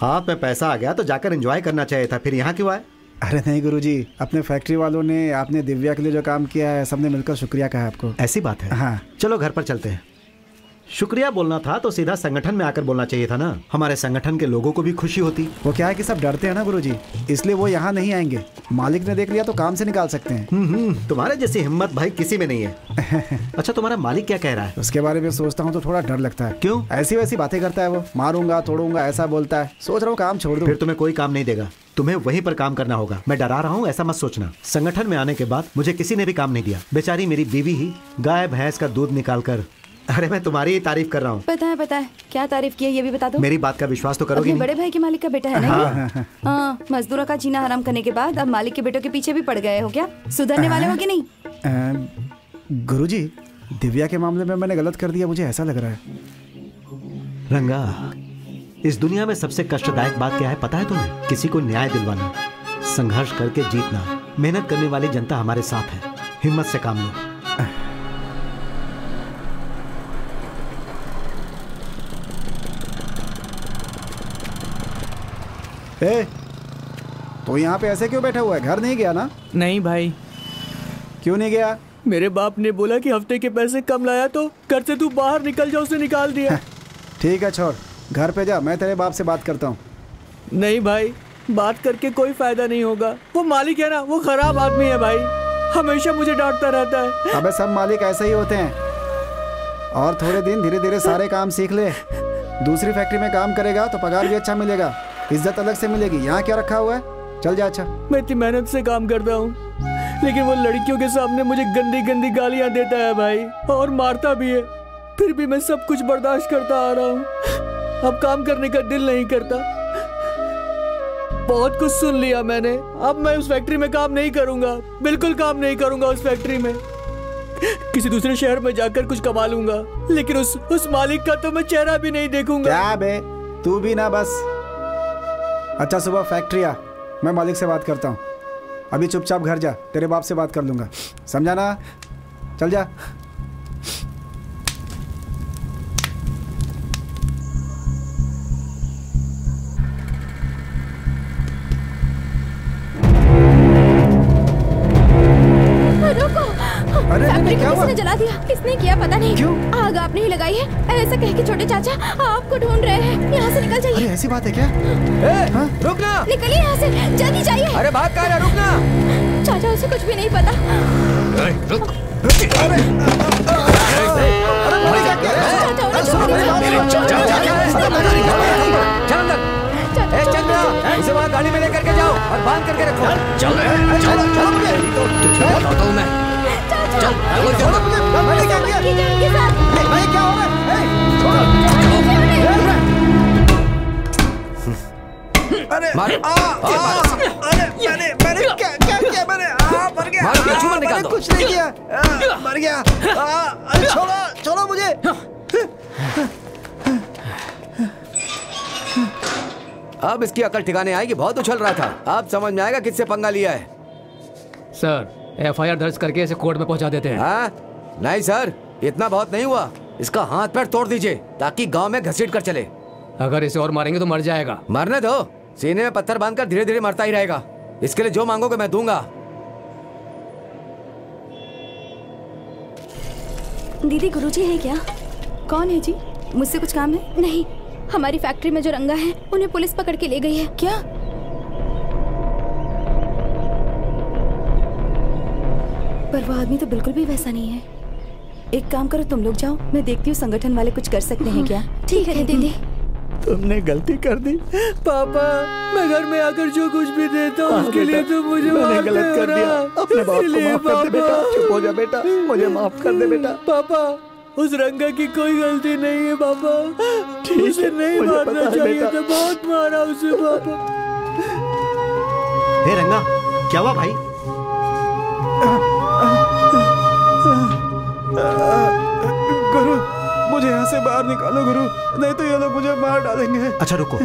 [SPEAKER 1] हाथ में पैसा आ गया तो जाकर एंजॉय करना चाहिए था, फिर यहाँ क्यों आए?
[SPEAKER 6] अरे नहीं गुरुजी, अपने फैक्ट्री वालों ने आपने दिव्या के लिए जो काम किया है सबने मिलकर शुक्रिया कहा आपको।
[SPEAKER 1] ऐसी बात है?
[SPEAKER 6] हाँ।
[SPEAKER 1] चलो घर पर चलते हैं। शुक्रिया बोलना था तो सीधा संगठन में आकर बोलना चाहिए था ना, हमारे संगठन के लोगों को भी खुशी होती।
[SPEAKER 6] वो क्या है कि सब डरते हैं ना गुरुजी, इसलिए वो यहाँ नहीं आएंगे। मालिक ने देख लिया तो काम से निकाल सकते हैं।
[SPEAKER 1] तुम्हारे जैसी हिम्मत भाई किसी में नहीं है। अच्छा, तुम्हारा मालिक क्या कह रहा है?
[SPEAKER 6] उसके बारे में सोचता हूँ तो थोड़ा डर लगता है।
[SPEAKER 1] क्यों?
[SPEAKER 6] ऐसी वैसी बातें करता है वो, मारूंगा तोड़ूंगा ऐसा बोलता है। सोच रहा हूँ काम छोड़ दूं।
[SPEAKER 1] फिर तुम्हें कोई काम नहीं देगा, तुम्हें वहीं पर काम करना होगा। मैं डरा रहा हूँ ऐसा मत सोचना। संगठन में आने के बाद मुझे किसी ने भी काम नहीं दिया। बेचारी मेरी बीवी ही गाय भैंस का दूध निकाल कर, अरे मैं तुम्हारी ही तारीफ कर रहा हूँ।
[SPEAKER 7] पता है क्या तारीफ की है ये भी बता दो।
[SPEAKER 1] मेरी बात का विश्वास तो करोगी?
[SPEAKER 7] अपने बड़े भाई के मालिक का बेटा है ना? हाँ, मजदूरों का जीना हराम करने के बाद अब मालिक के बेटों के पीछे भी पड़ गए हो क्या? सुधरने वाले हो कि नहीं?
[SPEAKER 6] गुरुजी, दिव्या के मामले में मैंने गलत कर दिया, मुझे ऐसा लग रहा है।
[SPEAKER 1] रंगा, इस दुनिया में सबसे कष्टदायक बात क्या है पता है तुम्हें? किसी को न्याय दिलवाना, संघर्ष करके जीतना। मेहनत करने वाली जनता हमारे साथ है, हिम्मत से काम लो।
[SPEAKER 6] तो यहाँ पे ऐसे क्यों बैठा हुआ है? घर नहीं गया ना?
[SPEAKER 11] नहीं भाई।
[SPEAKER 6] क्यों नहीं गया?
[SPEAKER 11] मेरे बाप ने बोला कि हफ्ते के पैसे कम लाया तो घर से तू बाहर निकल जा, उसे निकाल दिया।
[SPEAKER 6] ठीक है छोड़, घर पे जा, मैं तेरे बाप से बात करता हूँ।
[SPEAKER 11] नहीं भाई, बात करके कोई फायदा नहीं होगा। वो मालिक है ना, वो खराब आदमी है भाई, हमेशा मुझे डांटता रहता है।
[SPEAKER 6] अबे सब मालिक ऐसे ही होते हैं। और थोड़े दिन धीरे धीरे सारे काम सीख ले। दूसरी फैक्ट्री में काम करेगा तो पगार भी अच्छा मिलेगा, इज्जत अलग से मिलेगी। यहाँ क्या रखा हुआ है? चल जा। अच्छा,
[SPEAKER 11] मैं इतनी मेहनत से काम करता हूँ, लेकिन वो लड़कियों के सामने मुझे गंदी गंदी गालियाँ देता है भाई, और मारता भी है। फिर भी मैं सब कुछ बर्दाश्त करता आ रहा हूँ। अब काम करने का दिल नहीं करता। बहुत कुछ सुन लिया मैंने, अब मैं उस फैक्ट्री में काम नहीं करूंगा, बिल्कुल काम नहीं करूंगा उस फैक्ट्री में। किसी दूसरे शहर में जाकर कुछ कमा लूंगा, लेकिन उस मालिक का तो मैं चेहरा भी नहीं देखूंगा।
[SPEAKER 6] क्या बे, तू भी ना बस। अच्छा, सुबह फैक्ट्री आ, मैं मालिक से बात करता हूँ। अभी चुपचाप घर जा, तेरे बाप से बात कर लूंगा, समझा ना? चल जा।
[SPEAKER 4] ने जला दिया। इसने किया पता नहीं क्यों। आग आपने ही लगाई है ऐसा कह के छोटे चाचा आपको ढूंढ रहे हैं। यहाँ से निकल जाइए।
[SPEAKER 6] ऐसी बात है क्या?
[SPEAKER 3] रुकना,
[SPEAKER 4] निकलिए यहाँ से, जल्दी जाइए।
[SPEAKER 3] अरे भाग कहाँ रहा, रुकना।
[SPEAKER 4] चाचा उसे कुछ भी नहीं पता।
[SPEAKER 3] रुक। चल अंदर। चल उसे वहाँ गाड़ी में लेकर के जाओ और बांध करके रखो।
[SPEAKER 2] चल बताता हूँ मैं। चल
[SPEAKER 6] क्या हो रहा है? अरे मैंने क्या किया? मैंने कुछ नहीं किया, मर गया। छोड़ो मुझे।
[SPEAKER 3] अब इसकी अकल ठिकाने आएगी। बहुत उछल रहा था, अब समझ में आएगा किससे पंगा लिया है।
[SPEAKER 2] सर FIR दर्ज करके इसे कोर्ट में पहुंचा देते हैं।
[SPEAKER 3] हाँ? नहीं सर, इतना बहुत नहीं हुआ। इसका हाथ पैर तोड़ दीजिए ताकि गांव में घसीट कर चले।
[SPEAKER 2] अगर इसे और मारेंगे तो मर जाएगा।
[SPEAKER 3] मरने दो, सीने में पत्थर बांधकर धीरे धीरे मरता ही रहेगा। इसके लिए जो मांगोगे मैं दूंगा।
[SPEAKER 7] दीदी गुरुजी है क्या?
[SPEAKER 5] कौन है जी? मुझसे कुछ काम है?
[SPEAKER 4] नहीं, हमारी फैक्ट्री में जो रंगा है उन्हें पुलिस पकड़ के ले गई है।
[SPEAKER 5] क्या? पर वो आदमी तो बिल्कुल भी वैसा नहीं है। एक काम करो, तुम लोग जाओ, मैं देखती हूँ संगठन वाले कुछ कर सकते हैं क्या।
[SPEAKER 4] ठीक है दीदी।
[SPEAKER 8] तुमने गलती कर दी
[SPEAKER 9] पापा। मैं घर में आकर जो कुछ भी देता हूँ उसके लिए तो मुझे
[SPEAKER 8] मैंने गलत कर दिया। अपने बाप को माफ कर दे बेटा। चुप हो जा बेटा, मुझे माफ कर दे बेटा।
[SPEAKER 9] पापा उस रंगा की कोई गलती नहीं है पापा। उसे नहीं मारना चाहिए था, बहुत मारा उसे पापा।
[SPEAKER 1] हे रंगा, क्या हुआ भाई?
[SPEAKER 6] गुरु, मुझे यहाँ से बाहर निकालो गुरु, नहीं तो ये लोग मुझे मार डालेंगे।
[SPEAKER 1] अच्छा रुको।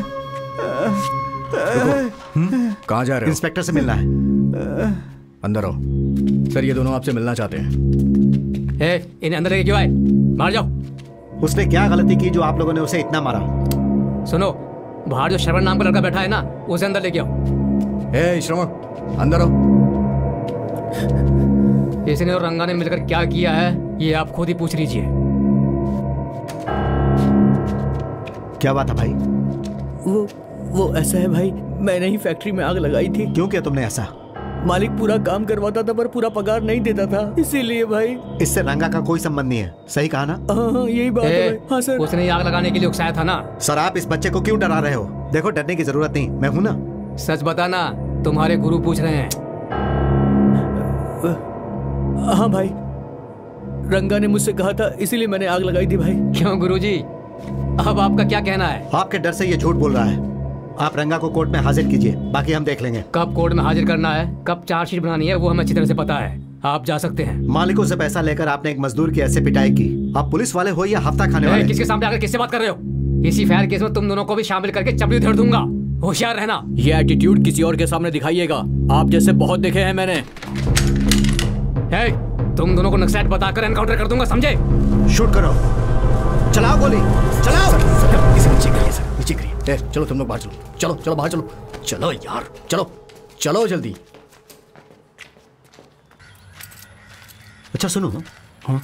[SPEAKER 12] कहाँ जा रहे हो?
[SPEAKER 1] इंस्पेक्टर से मिलना है।
[SPEAKER 12] अंदर आओ। सर ये दोनों आपसे मिलना चाहते हैं।
[SPEAKER 2] इन्हें अंदर लेके क्यों आए? बाहर जाओ।
[SPEAKER 1] उसने क्या गलती की जो आप लोगों ने उसे इतना मारा?
[SPEAKER 2] सुनो, बाहर जो श्रवण नाम का लड़का बैठा है ना, उसे अंदर लेके आओ।
[SPEAKER 12] श्रवण अंदर आओ।
[SPEAKER 2] इसने और रंगा ने मिलकर क्या किया है ये आप खुद ही पूछ लीजिए।
[SPEAKER 1] क्या बात है भाई?
[SPEAKER 9] वो ऐसा है भाई, मैंने ही फैक्ट्री में आग लगाई थी।
[SPEAKER 1] क्यों किया तुमने ऐसा?
[SPEAKER 9] मालिक पूरा काम करवाता था पर पूरा पगार नहीं देता था, इसीलिए भाई।
[SPEAKER 1] इससे रंगा का कोई संबंध नहीं है, सही कहा ना?
[SPEAKER 9] हाँ यही बात है भाई। हाँ सर।
[SPEAKER 2] उसने आग लगाने के लिए उकसाया था ना।
[SPEAKER 1] सर आप इस बच्चे को क्यों डरा रहे हो? देखो डरने की जरूरत नहीं, मैं हूं ना।
[SPEAKER 2] सच बताना, तुम्हारे गुरु पूछ रहे हैं।
[SPEAKER 9] हाँ भाई, रंगा ने मुझसे कहा था इसीलिए मैंने आग लगाई थी भाई।
[SPEAKER 2] क्यों गुरुजी, अब आपका क्या कहना है?
[SPEAKER 1] आपके डर से ये झूठ बोल रहा है। आप रंगा को कोर्ट में हाजिर कीजिए, बाकी हम देख लेंगे।
[SPEAKER 2] कब कोर्ट में हाजिर करना है, कब चार्जशीट बनानी है, वो हमें अच्छी तरह से पता है। आप जा सकते हैं।
[SPEAKER 1] मालिकों से पैसा लेकर आपने एक मजदूर की ऐसे पिटाई की। आप पुलिस वाले हो या हफ्ता खाने वाले?
[SPEAKER 2] किसके सामने आकर किससे बात कर रहे हो? इसी फायर केस में तुम दोनों को भी शामिल करके चपली उधेड़ दूंगा, होशियार रहना।
[SPEAKER 11] ये एटीट्यूड किसी और के सामने दिखाइएगा, आप जैसे बहुत देखे हैं मैंने।
[SPEAKER 2] तुम दोनों को नक्सलाइट बताकर एनकाउंटर कर दूंगा, समझे?
[SPEAKER 1] शूट करो, चलाओ गोली, चलाओ।
[SPEAKER 12] इसे नीचे करिए सर, नीचे करिए। चलो तुम लोग बाहर चलो, चलो चलो बाहर चलो, चलो यार, चलो चलो जल्दी।
[SPEAKER 1] अच्छा सुनो, हाँ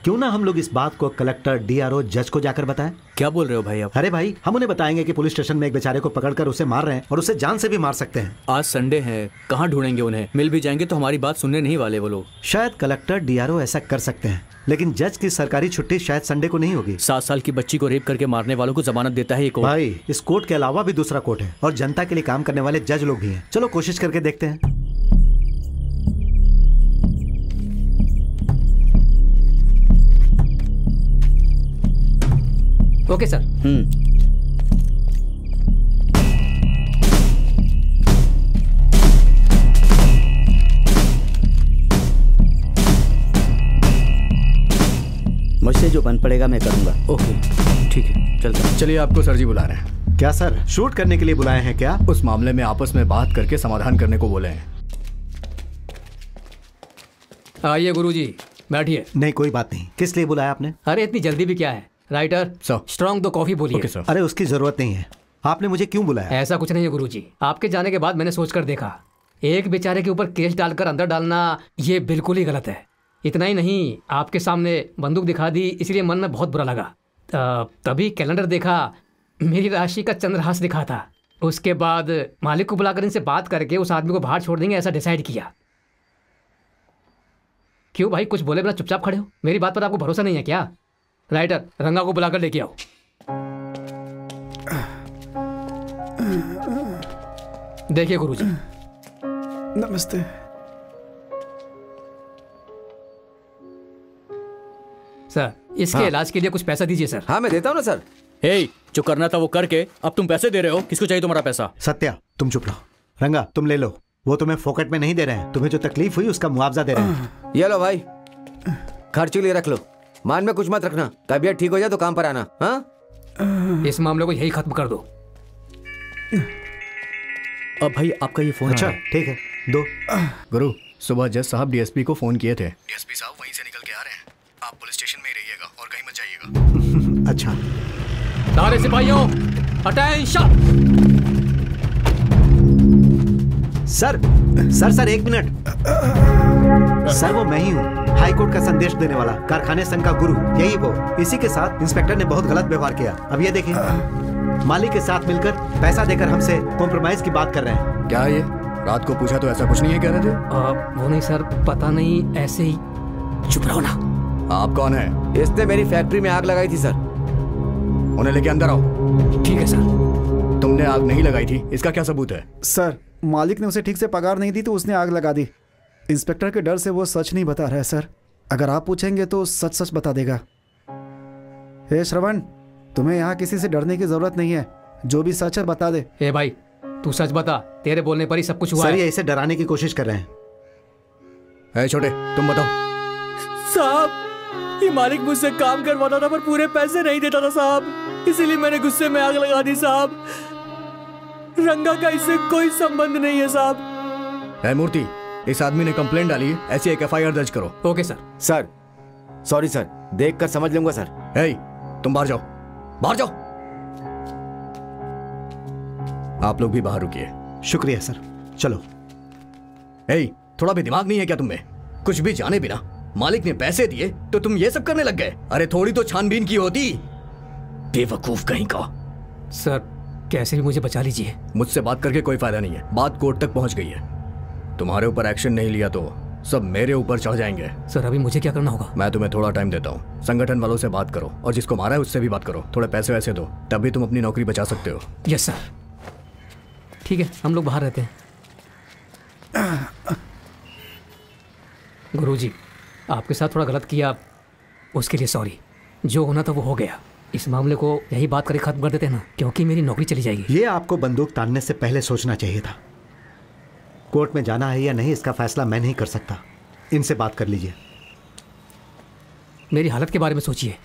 [SPEAKER 1] क्यों ना हम लोग इस बात को कलेक्टर, DRO, जज को जाकर बताएं?
[SPEAKER 11] क्या बोल रहे हो भाई आप?
[SPEAKER 1] अरे भाई, हम उन्हें बताएंगे कि पुलिस स्टेशन में एक बेचारे को पकड़कर उसे मार रहे हैं और उसे जान से भी मार सकते हैं।
[SPEAKER 11] आज संडे है, कहाँ ढूंढेंगे उन्हें? मिल भी जाएंगे तो हमारी बात सुनने नहीं वाले वो लोग।
[SPEAKER 1] शायद कलेक्टर, DRO ऐसा कर सकते हैं, लेकिन जज की सरकारी छुट्टी शायद संडे को नहीं होगी।
[SPEAKER 11] 7 साल की बच्ची को रेप करके मारने वालों को जमानत देता है ये कोर्ट।
[SPEAKER 1] भाई इस कोर्ट के अलावा भी दूसरा कोर्ट है और जनता के लिए काम करने वाले जज लोग भी हैं। चलो कोशिश करके देखते हैं।
[SPEAKER 2] Okay sir.
[SPEAKER 8] मुझसे जो बन पड़ेगा मैं करूंगा।
[SPEAKER 11] ओके ठीक है, चलता।
[SPEAKER 12] चलिए आपको सर जी बुला रहे हैं।
[SPEAKER 1] क्या सर, शूट करने के लिए बुलाए हैं क्या?
[SPEAKER 12] उस मामले में आपस में बात करके समाधान करने को बोले हैं।
[SPEAKER 2] आइए गुरुजी, बैठिए।
[SPEAKER 1] नहीं कोई बात नहीं, किस लिए बुलाया आपने?
[SPEAKER 2] अरे इतनी जल्दी भी क्या है राइटर? स्ट्रॉन्ग दो कॉफी बोलिए।
[SPEAKER 12] Okay sir.
[SPEAKER 1] अरे उसकी जरूरत नहीं है, आपने मुझे क्यों बुलाया?
[SPEAKER 2] ऐसा कुछ नहीं है गुरुजी, आपके जाने के बाद मैंने सोचकर देखा, एक बेचारे के ऊपर केस डालकर अंदर डालना ये बिल्कुल ही गलत है। इतना ही नहीं, आपके सामने बंदूक दिखा दी, इसलिए मन में बहुत बुरा लगा। तभी कैलेंडर देखा, मेरी राशि का चंद्रहास दिखा था। उसके बाद मालिक को बुलाकर इनसे बात करके उस आदमी को बाहर छोड़ देंगे, ऐसा डिसाइड किया। क्यों भाई, कुछ बोले बिना चुपचाप खड़े हो? मेरी बात पर आपको भरोसा नहीं है क्या? राइटर, रंगा को बुलाकर लेके आओ। देखिए गुरुजी।
[SPEAKER 6] नमस्ते।
[SPEAKER 2] सर, इसके इलाज के लिए कुछ पैसा दीजिए सर।
[SPEAKER 3] हाँ मैं देता हूँ ना सर।
[SPEAKER 12] हे, जो करना था वो करके अब तुम पैसे दे रहे हो, किसको चाहिए तुम्हारा पैसा?
[SPEAKER 1] सत्या, तुम चुप रहो। रंगा, तुम ले लो, वो तुम्हें फोकट में नहीं दे रहे हैं, तुम्हें जो तकलीफ हुई उसका मुआवजा दे रहे हैं।
[SPEAKER 3] ये लो भाई, खर्च के लिए रख लो, मान में कुछ मत रखना। तबीयत ठीक हो जाए तो काम पर आना। हाँ,
[SPEAKER 2] इस मामले को यही खत्म कर दो।
[SPEAKER 12] अब भाई आपका ये फोन।
[SPEAKER 1] अच्छा ठीक है, दो।
[SPEAKER 12] गुरु, सुबह जज साहब डीएसपी को फोन किए थे। डीएसपी साहब वहीं से निकल के आ रहे हैं, आप पुलिस स्टेशन में ही रहिएगा और कहीं मत जाइएगा।
[SPEAKER 1] अच्छा।
[SPEAKER 2] सारे सिपाहियों अटेंशन।
[SPEAKER 1] सर सर सर, एक मिनट। सर, वो मैं ही हूँ, हाई कोर्ट का संदेश देने वाला, कारखाने संघ का गुरु, यही वो। इसी के साथ इंस्पेक्टर ने बहुत गलत व्यवहार किया। अब ये देखिए, मालिक के साथ मिलकर पैसा देकर हमसे कॉम्प्रोमाइज की बात कर रहे हैं।
[SPEAKER 12] क्या ये? रात को पूछा तो ऐसा कुछ नहीं है कह रहे थे?
[SPEAKER 2] वो नहीं सर, पता नहीं, ऐसे ही। चुप रहो ना।
[SPEAKER 12] आप कौन है?
[SPEAKER 3] इसने मेरी फैक्ट्री में आग लगाई थी सर।
[SPEAKER 12] उन्हें लेके अंदर आओ।
[SPEAKER 2] ठीक है सर।
[SPEAKER 12] तुमने आग नहीं लगाई थी, इसका क्या सबूत है?
[SPEAKER 6] सर, मालिक ने उसे ठीक से पगार नहीं दी तो उसने आग लगा दी। इंस्पेक्टर के डर से वो सच नहीं बता रहा है सर। अगर आप पूछेंगे तो सच सच बता देगा। हे श्रवण, तुम्हें यहाँ किसी से डरने की जरूरत नहीं है, जो भी सच है बता दे।
[SPEAKER 2] ए भाई, तू सच बता, तेरे बोलने पर ही सब कुछ हुआ
[SPEAKER 1] सर,
[SPEAKER 2] है।
[SPEAKER 1] ये इसे डराने की कोशिश कर रहे हैं।
[SPEAKER 12] है छोटे, तुम बताओ।
[SPEAKER 9] साहब, ये मालिक मुझसे काम करवाता था पर पूरे पैसे नहीं देता था साहब, इसीलिए मैंने गुस्से में आग लगा दी साहब। रंगा का इससे कोई संबंध नहीं है साहब।
[SPEAKER 12] है मूर्ति, इस आदमी ने कंप्लेंट डाली है, ऐसी एक एफआईआर दर्ज करो।
[SPEAKER 2] Okay sir.
[SPEAKER 3] Sir sorry sir, देख कर समझ लूंगा सर।
[SPEAKER 12] हे, तुम बाहर जाओ, बाहर जाओ। आप लोग भी बाहर रुकिए।
[SPEAKER 1] शुक्रिया सर, चलो।
[SPEAKER 12] हे, थोड़ा भी दिमाग नहीं है क्या तुम्हें? कुछ भी जाने बिना मालिक ने पैसे दिए तो तुम ये सब करने लग गए। अरे थोड़ी तो छानबीन की होती, बेवकूफ कहीं का।
[SPEAKER 2] सर, कैसे भी मुझे बचा लीजिए।
[SPEAKER 12] मुझसे बात करके कोई फायदा नहीं है, बात कोर्ट तक पहुंच गई है। तुम्हारे ऊपर एक्शन नहीं लिया तो सब मेरे ऊपर चढ़ जाएंगे।
[SPEAKER 2] सर, अभी मुझे क्या करना होगा?
[SPEAKER 12] मैं तुम्हें थोड़ा टाइम देता हूँ, संगठन वालों से बात करो और जिसको मारा है उससे भी बात करो, थोड़े पैसे वैसे दो, तभी तुम अपनी नौकरी बचा सकते हो।
[SPEAKER 2] Yes sir. ठीक है, हम लोग बाहर रहते हैं। गुरुजी, आपके साथ थोड़ा गलत किया, उसके लिए सॉरी। जो होना था वो हो गया। इस मामले को यही बात करके खत्म कर देते हैं ना, क्योंकि मेरी नौकरी चली जाएगी।
[SPEAKER 1] ये आपको बंदूक तानने से पहले सोचना चाहिए था। कोर्ट में जाना है या नहीं, इसका फैसला मैं नहीं कर सकता। इनसे बात कर लीजिए।
[SPEAKER 2] मेरी हालत के बारे में सोचिए।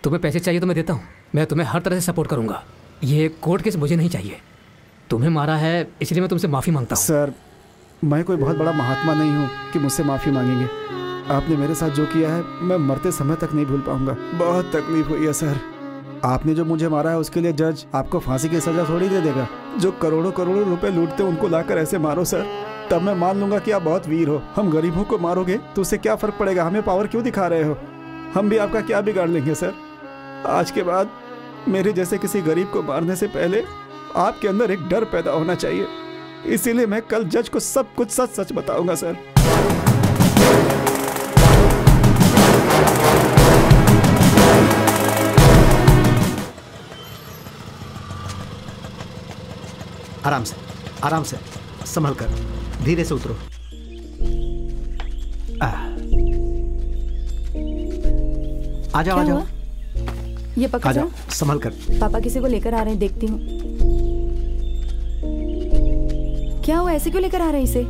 [SPEAKER 2] तुम्हें पैसे चाहिए तो मैं देता हूँ, मैं तुम्हें हर तरह से सपोर्ट करूंगा। ये कोर्ट केस मुझे नहीं चाहिए। तुम्हें मारा है इसलिए मैं तुमसे माफ़ी मांगता हूँ।
[SPEAKER 6] सर, मैं कोई बहुत बड़ा महात्मा नहीं हूँ कि मुझसे माफ़ी मांगेंगे। आपने मेरे साथ जो किया है मैं मरते समय तक नहीं भूल पाऊंगा। बहुत तकलीफ हुई है सर। आपने जो मुझे मारा है उसके लिए जज आपको फांसी की सजा थोड़ी दे देगा। जो करोड़ों करोड़ों रुपए लूटते उनको लाकर ऐसे मारो सर, तब मैं मान लूंगा कि आप बहुत वीर हो। हम गरीबों को मारोगे तो उससे क्या फर्क पड़ेगा? हमें पावर क्यों दिखा रहे हो? हम भी आपका क्या बिगाड़ लेंगे सर? आज के बाद मेरे जैसे किसी गरीब को मारने से पहले आपके अंदर एक डर पैदा होना चाहिए। इसीलिए मैं कल जज को सब कुछ सच सच बताऊंगा सर।
[SPEAKER 1] आराम से संभल कर, धीरे से उतरो। आ जाओ, आ जाओ,
[SPEAKER 5] ये पकड़ जाओ,
[SPEAKER 1] संभल कर।
[SPEAKER 5] पापा किसी को लेकर आ रहे हैं, देखती हूँ। क्या हुआ, ऐसे क्यों लेकर आ रहे हैं इसे?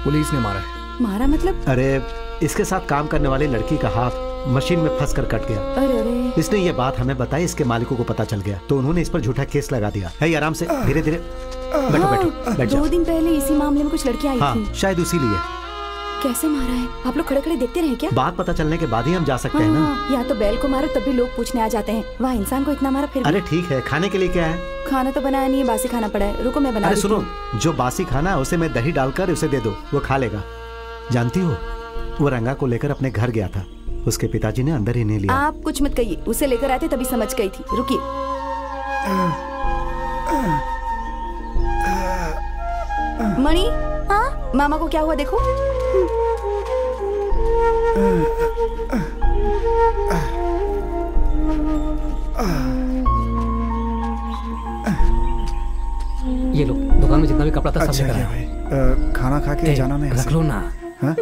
[SPEAKER 12] पुलिस ने मारा है।
[SPEAKER 5] मारा मतलब?
[SPEAKER 1] अरे इसके साथ काम करने वाली लड़की का हाथ मशीन में फंस कर कट गया।
[SPEAKER 5] अरे अरे।
[SPEAKER 1] इसने ये बात हमें बताई, इसके मालिकों को पता चल गया तो उन्होंने इस पर झूठा केस लगा दिया है। आराम से, धीरे धीरे बैठो बैठो बैठ जाओ।
[SPEAKER 5] 2 दिन पहले इसी मामले में कुछ लड़की आई थी।
[SPEAKER 1] शायद उसी लिए।
[SPEAKER 5] कैसे मारा है? आप लोग खड़े खड़े देखते रहे क्या?
[SPEAKER 1] बात पता चलने के बाद ही हम जा सकते हैं ना।
[SPEAKER 5] या तो बैल को मारो तभी लोग पूछने आ जाते हैं, वहाँ इंसान को इतना मारा फिर भी।
[SPEAKER 1] अरे ठीक है, खाने के लिए क्या है?
[SPEAKER 5] खाना तो बनाया नहीं है, बासी खाना पड़ा है। रुको मैं बना।
[SPEAKER 1] अरे सुनो, जो बासी खाना है उसे मैं दही डालकर उसे दे दो, वो खा लेगा। जानती हो वो रंगा को लेकर अपने घर गया था। उसके पिताजी ने अंदर ही नहीं लिया।
[SPEAKER 5] आप कुछ मत कहिए, उसे लेकर आते तभी समझ गई थी। रुकिए। मणि, हाँ मामा को क्या हुआ देखो।
[SPEAKER 2] ये लो, दुकान में जितना भी कपड़ा था सब लेकर आए।
[SPEAKER 6] भाई खाना खा के जाना नहीं।
[SPEAKER 2] रख लो ना।
[SPEAKER 6] हाँ?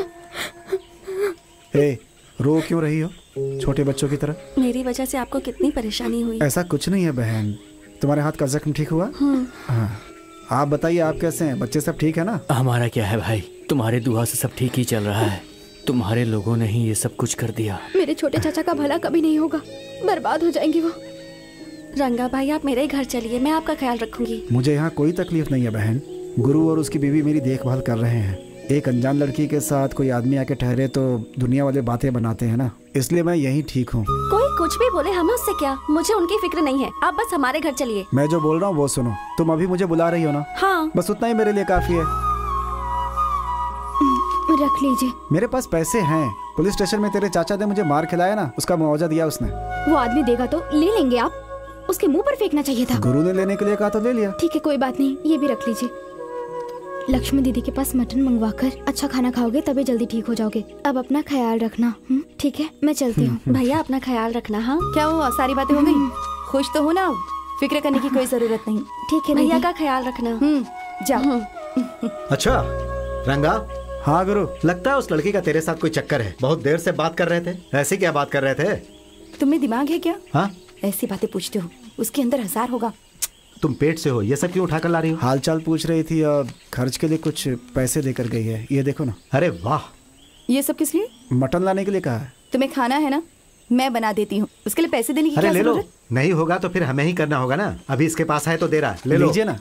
[SPEAKER 6] ए, रो क्यों रही हो छोटे बच्चों की तरह?
[SPEAKER 7] मेरी वजह से आपको कितनी परेशानी हुई।
[SPEAKER 6] ऐसा कुछ नहीं है बहन, तुम्हारे हाथ का जख्म ठीक हुआ? हाँ। आप बताइए, आप कैसे हैं? बच्चे सब ठीक है ना?
[SPEAKER 11] हमारा क्या है भाई, तुम्हारे दुआ से सब ठीक ही चल रहा है। तुम्हारे लोगों ने ही ये सब कुछ कर दिया।
[SPEAKER 4] मेरे छोटे चाचा का भला कभी नहीं होगा, बर्बाद हो जाएंगे वो।
[SPEAKER 7] रंगा भाई, आप मेरे घर चलिए, मैं आपका ख्याल रखूंगी।
[SPEAKER 6] मुझे यहाँ कोई तकलीफ नहीं है बहन। गुरु और उसकी बीवी मेरी देखभाल कर रहे हैं। एक अनजान लड़की के साथ कोई आदमी आके ठहरे तो दुनिया वाले बातें बनाते हैं ना, इसलिए मैं यहीं ठीक हूँ।
[SPEAKER 7] कोई कुछ भी बोले, हमें उससे क्या, मुझे उनकी फिक्र नहीं है। आप बस हमारे घर चलिए।
[SPEAKER 6] मैं जो बोल रहा हूँ वो सुनो। तुम अभी मुझे बुला रही हो ना?
[SPEAKER 7] हाँ।
[SPEAKER 6] बस उतना ही मेरे लिए काफी है।
[SPEAKER 4] रख लीजिए।
[SPEAKER 6] मेरे पास पैसे हैं। पुलिस स्टेशन में तेरे चाचा ने मुझे मार खिलाया ना, उसका मुआवजा दिया उसने।
[SPEAKER 4] वो आदमी देगा तो ले लेंगे आप, उसके मुंह पर फेंकना चाहिए था।
[SPEAKER 6] गुरु ने लेने के लिए कहा तो ले लिया।
[SPEAKER 4] ठीक है, कोई बात नहीं, ये भी रख लीजिए। लक्ष्मी दीदी के पास मटन मंगवाकर अच्छा खाना खाओगे तभी जल्दी ठीक हो जाओगे। अब अपना ख्याल रखना। ठीक है, मैं चलती हूँ।
[SPEAKER 7] भैया अपना ख्याल रखना। हाँ,
[SPEAKER 5] क्या हुआ, सारी बातें हो गई? खुश तो हो ना? फिक्र करने की कोई जरूरत नहीं।
[SPEAKER 4] ठीक है,
[SPEAKER 7] भैया का ख्याल रखना।
[SPEAKER 5] जाओ।
[SPEAKER 1] अच्छा रंगा।
[SPEAKER 6] हाँ गुरु।
[SPEAKER 1] लगता है उस लड़की का तेरे साथ कोई चक्कर है। बहुत देर से बात कर रहे थे। ऐसी क्या बात कर रहे थे?
[SPEAKER 5] तुम्हें दिमाग है क्या?
[SPEAKER 1] हाँ,
[SPEAKER 5] ऐसी बातें पूछते हो, उसके अंदर 1000 होगा।
[SPEAKER 1] तुम पेट से हो, ये सब क्यों उठा कर ला रही हो?
[SPEAKER 6] हालचाल पूछ रही थी और खर्च के लिए कुछ पैसे देकर गई है। ये देखो ना।
[SPEAKER 1] अरे वाह।
[SPEAKER 5] ये सब किस लिए?
[SPEAKER 6] मटन लाने के लिए कहा है।
[SPEAKER 5] तुम्हें खाना है ना, मैं बना देती हूँ। उसके लिए पैसे देने की क्या
[SPEAKER 1] जरूरत?
[SPEAKER 5] जरूरत?
[SPEAKER 1] नहीं होगा तो फिर हमें ही करना होगा ना। अभी इसके पास है तो दे रहा है, ले लो।
[SPEAKER 6] लीजिए ना।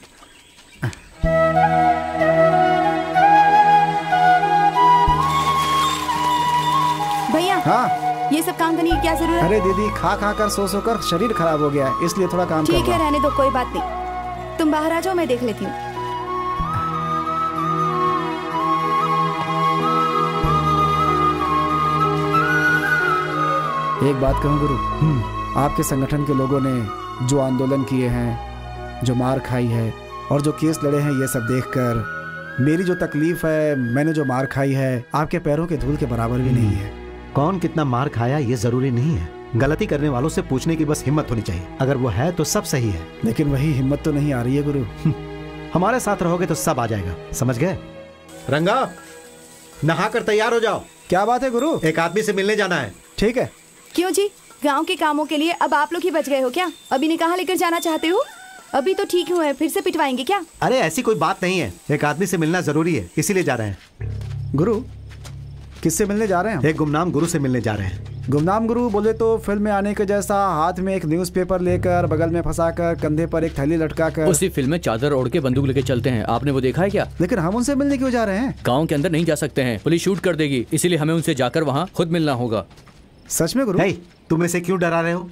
[SPEAKER 5] भैया।
[SPEAKER 6] हाँ,
[SPEAKER 5] ये सब काम करने की क्या जरूरत?
[SPEAKER 6] अरे दीदी, खा खा कर सो कर शरीर खराब हो गया है, इसलिए थोड़ा काम
[SPEAKER 5] ठीक है, रहने दो, कोई बात नहीं। तुम बाहर आ जाओ, मैं देख लेती हूँ।
[SPEAKER 6] एक बात कहूँ गुरु, आपके संगठन के लोगों ने जो आंदोलन किए हैं, जो मार खाई है और जो केस लड़े हैं, ये सब देखकर मेरी जो तकलीफ है, मैंने जो मार खाई है, आपके पैरों के धूल के बराबर भी नहीं है।
[SPEAKER 1] कौन कितना मार खाया ये जरूरी नहीं है। गलती करने वालों से पूछने की बस हिम्मत होनी चाहिए। अगर वो है तो सब सही है।
[SPEAKER 6] लेकिन वही हिम्मत तो नहीं आ रही है गुरु।
[SPEAKER 1] हमारे साथ रहोगे तो सब आ जाएगा, समझ गए? रंगा, नहा कर तैयार हो जाओ।
[SPEAKER 6] क्या बात है गुरु?
[SPEAKER 1] एक आदमी से मिलने जाना है।
[SPEAKER 6] ठीक है।
[SPEAKER 5] क्यों जी, गांव के कामों के लिए अब आप लोग ही बच गए हो क्या? अभी ने कहाँ लेकर जाना चाहते हो? अभी तो ठीक हुए, फिर से पिटवाएंगे क्या?
[SPEAKER 1] अरे ऐसी कोई बात नहीं है, एक आदमी से मिलना जरूरी है, इसीलिए जा रहे हैं।
[SPEAKER 6] गुरु, किससे मिलने जा रहे हैं?
[SPEAKER 1] एक गुमनाम गुरु से मिलने जा रहे हैं।
[SPEAKER 6] गुमनाम गुरु बोले तो फिल्म में आने के जैसा, हाथ में एक न्यूज़पेपर लेकर, बगल में फंसाकर, कंधे पर एक थैली लटकाकर।
[SPEAKER 11] उसी फिल्म में चादर ओढ़ के बंदूक लेके चलते हैं, आपने वो देखा है क्या?
[SPEAKER 6] लेकिन हम उनसे मिलने क्यों जा रहे हैं?
[SPEAKER 11] गांव के अंदर नहीं जा सकते हैं, पुलिस शूट कर देगी, इसीलिए हमें उनसे जाकर वहाँ खुद मिलना होगा।
[SPEAKER 6] सच में गुरु?
[SPEAKER 1] तुम इसे क्यों डरा रहे हो?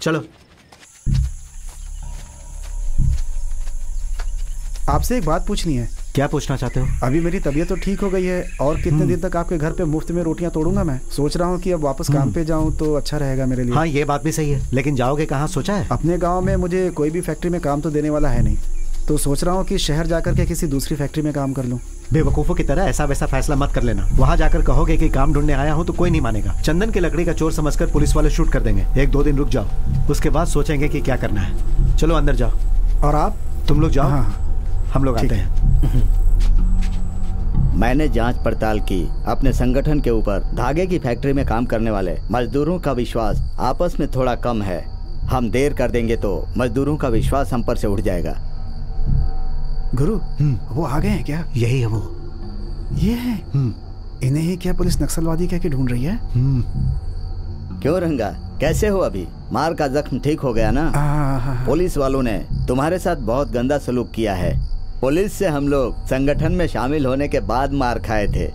[SPEAKER 1] चलो।
[SPEAKER 6] आपसे एक बात पूछनी है।
[SPEAKER 1] क्या पूछना चाहते हो?
[SPEAKER 6] अभी मेरी तबीयत तो ठीक हो गई है और कितने दिन तक आपके घर पे मुफ्त में रोटियां तोड़ूंगा मैं। सोच रहा हूँ कि अब वापस काम पे जाऊँ तो अच्छा रहेगा मेरे लिए।
[SPEAKER 1] हाँ, ये बात भी सही है, लेकिन जाओगे कहाँ सोचा है?
[SPEAKER 6] अपने गाँव में मुझे कोई भी फैक्ट्री में काम तो देने वाला है नहीं, तो सोच रहा हूँ कि शहर जाकर के किसी दूसरी फैक्ट्री में काम कर लूँ।
[SPEAKER 1] बेवकूफों की तरह ऐसा वैसा फैसला मत कर लेना। वहाँ जाकर कहोगे कि काम ढूंढने आया हूँ तो कोई नहीं मानेगा। चंदन की लकड़ी का चोर समझकर पुलिस वाले शूट कर देंगे। 1-2 दिन रुक जाओ, उसके बाद सोचेंगे कि क्या करना है। चलो अंदर जाओ।
[SPEAKER 6] और आप?
[SPEAKER 1] तुम लोग जाओ। हाँ, हम लोग आते हैं।
[SPEAKER 8] मैंने जांच पड़ताल की अपने संगठन के ऊपर। धागे की फैक्ट्री में काम करने वाले मजदूरों का विश्वास आपस में थोड़ा कम है। हम देर कर देंगे तो मजदूरों का विश्वास हम पर से उठ जाएगा।
[SPEAKER 6] गुरु, वो आ गए हैं क्या?
[SPEAKER 1] यही है वो।
[SPEAKER 6] ये है? इन्हें ही क्या पुलिस नक्सलवादी कह के ढूंढ रही है?
[SPEAKER 8] क्यों रंगा, कैसे हो? अभी मार का जख्म ठीक हो गया ना? पुलिस वालों ने तुम्हारे साथ बहुत गंदा सलूक किया है। पुलिस से हम लोग संगठन में शामिल होने के बाद मार खाए थे,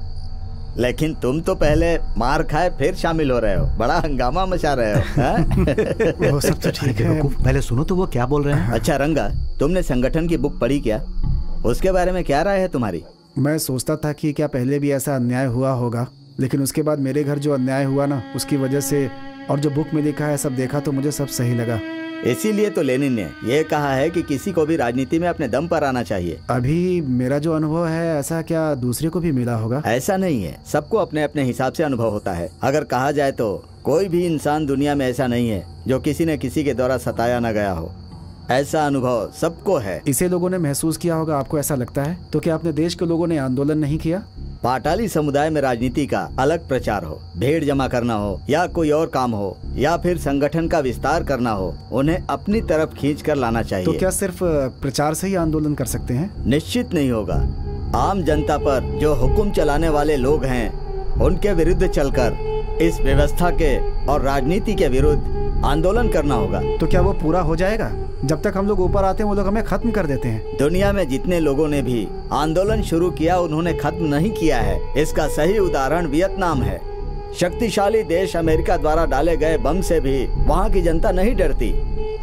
[SPEAKER 8] लेकिन तुम तो पहले मार खाए फिर शामिल हो रहे हो। बड़ा हंगामा मचा रहे हो।
[SPEAKER 6] वो सब तो ठीक है,
[SPEAKER 1] पहले सुनो तो वो क्या बोल रहे हैं।
[SPEAKER 8] अच्छा रंगा, तुमने संगठन की बुक पढ़ी क्या? उसके बारे में क्या राय है तुम्हारी?
[SPEAKER 6] मैं सोचता था कि क्या पहले भी ऐसा अन्याय हुआ होगा, लेकिन उसके बाद मेरे घर जो अन्याय हुआ ना, उसकी वजह से और जो बुक में लिखा है सब देखा तो मुझे सब सही लगा।
[SPEAKER 8] इसीलिए तो लेनिन ने यह कहा है कि किसी को भी राजनीति में अपने दम पर आना चाहिए।
[SPEAKER 6] अभी मेरा जो अनुभव है, ऐसा क्या दूसरे को भी मिला होगा?
[SPEAKER 8] ऐसा नहीं है, सबको अपने अपने हिसाब से अनुभव होता है। अगर कहा जाए तो कोई भी इंसान दुनिया में ऐसा नहीं है जो किसी न किसी के द्वारा सताया न गया हो। ऐसा अनुभव सबको है।
[SPEAKER 6] इसे लोगों ने महसूस किया होगा, आपको ऐसा लगता है? तो क्या अपने देश के लोगों ने आंदोलन नहीं किया?
[SPEAKER 8] पाटाली समुदाय में राजनीति का अलग प्रचार हो, भीड़ जमा करना हो या कोई और काम हो या फिर संगठन का विस्तार करना हो, उन्हें अपनी तरफ खींच कर लाना चाहिए।
[SPEAKER 6] तो क्या सिर्फ प्रचार से ही आंदोलन कर सकते हैं?
[SPEAKER 8] निश्चित नहीं होगा। आम जनता पर जो हुक्म चलाने वाले लोग हैं, उनके विरुद्ध चलकर इस व्यवस्था के और राजनीति के विरुद्ध आंदोलन करना होगा।
[SPEAKER 6] तो क्या वो पूरा हो जाएगा? जब तक हम लोग ऊपर आते हैं वो लोग हमें खत्म कर देते हैं।
[SPEAKER 8] दुनिया में जितने लोगों ने भी आंदोलन शुरू किया, उन्होंने खत्म नहीं किया है। इसका सही उदाहरण वियतनाम है। शक्तिशाली देश अमेरिका द्वारा डाले गए बम से भी वहाँ की जनता नहीं डरती।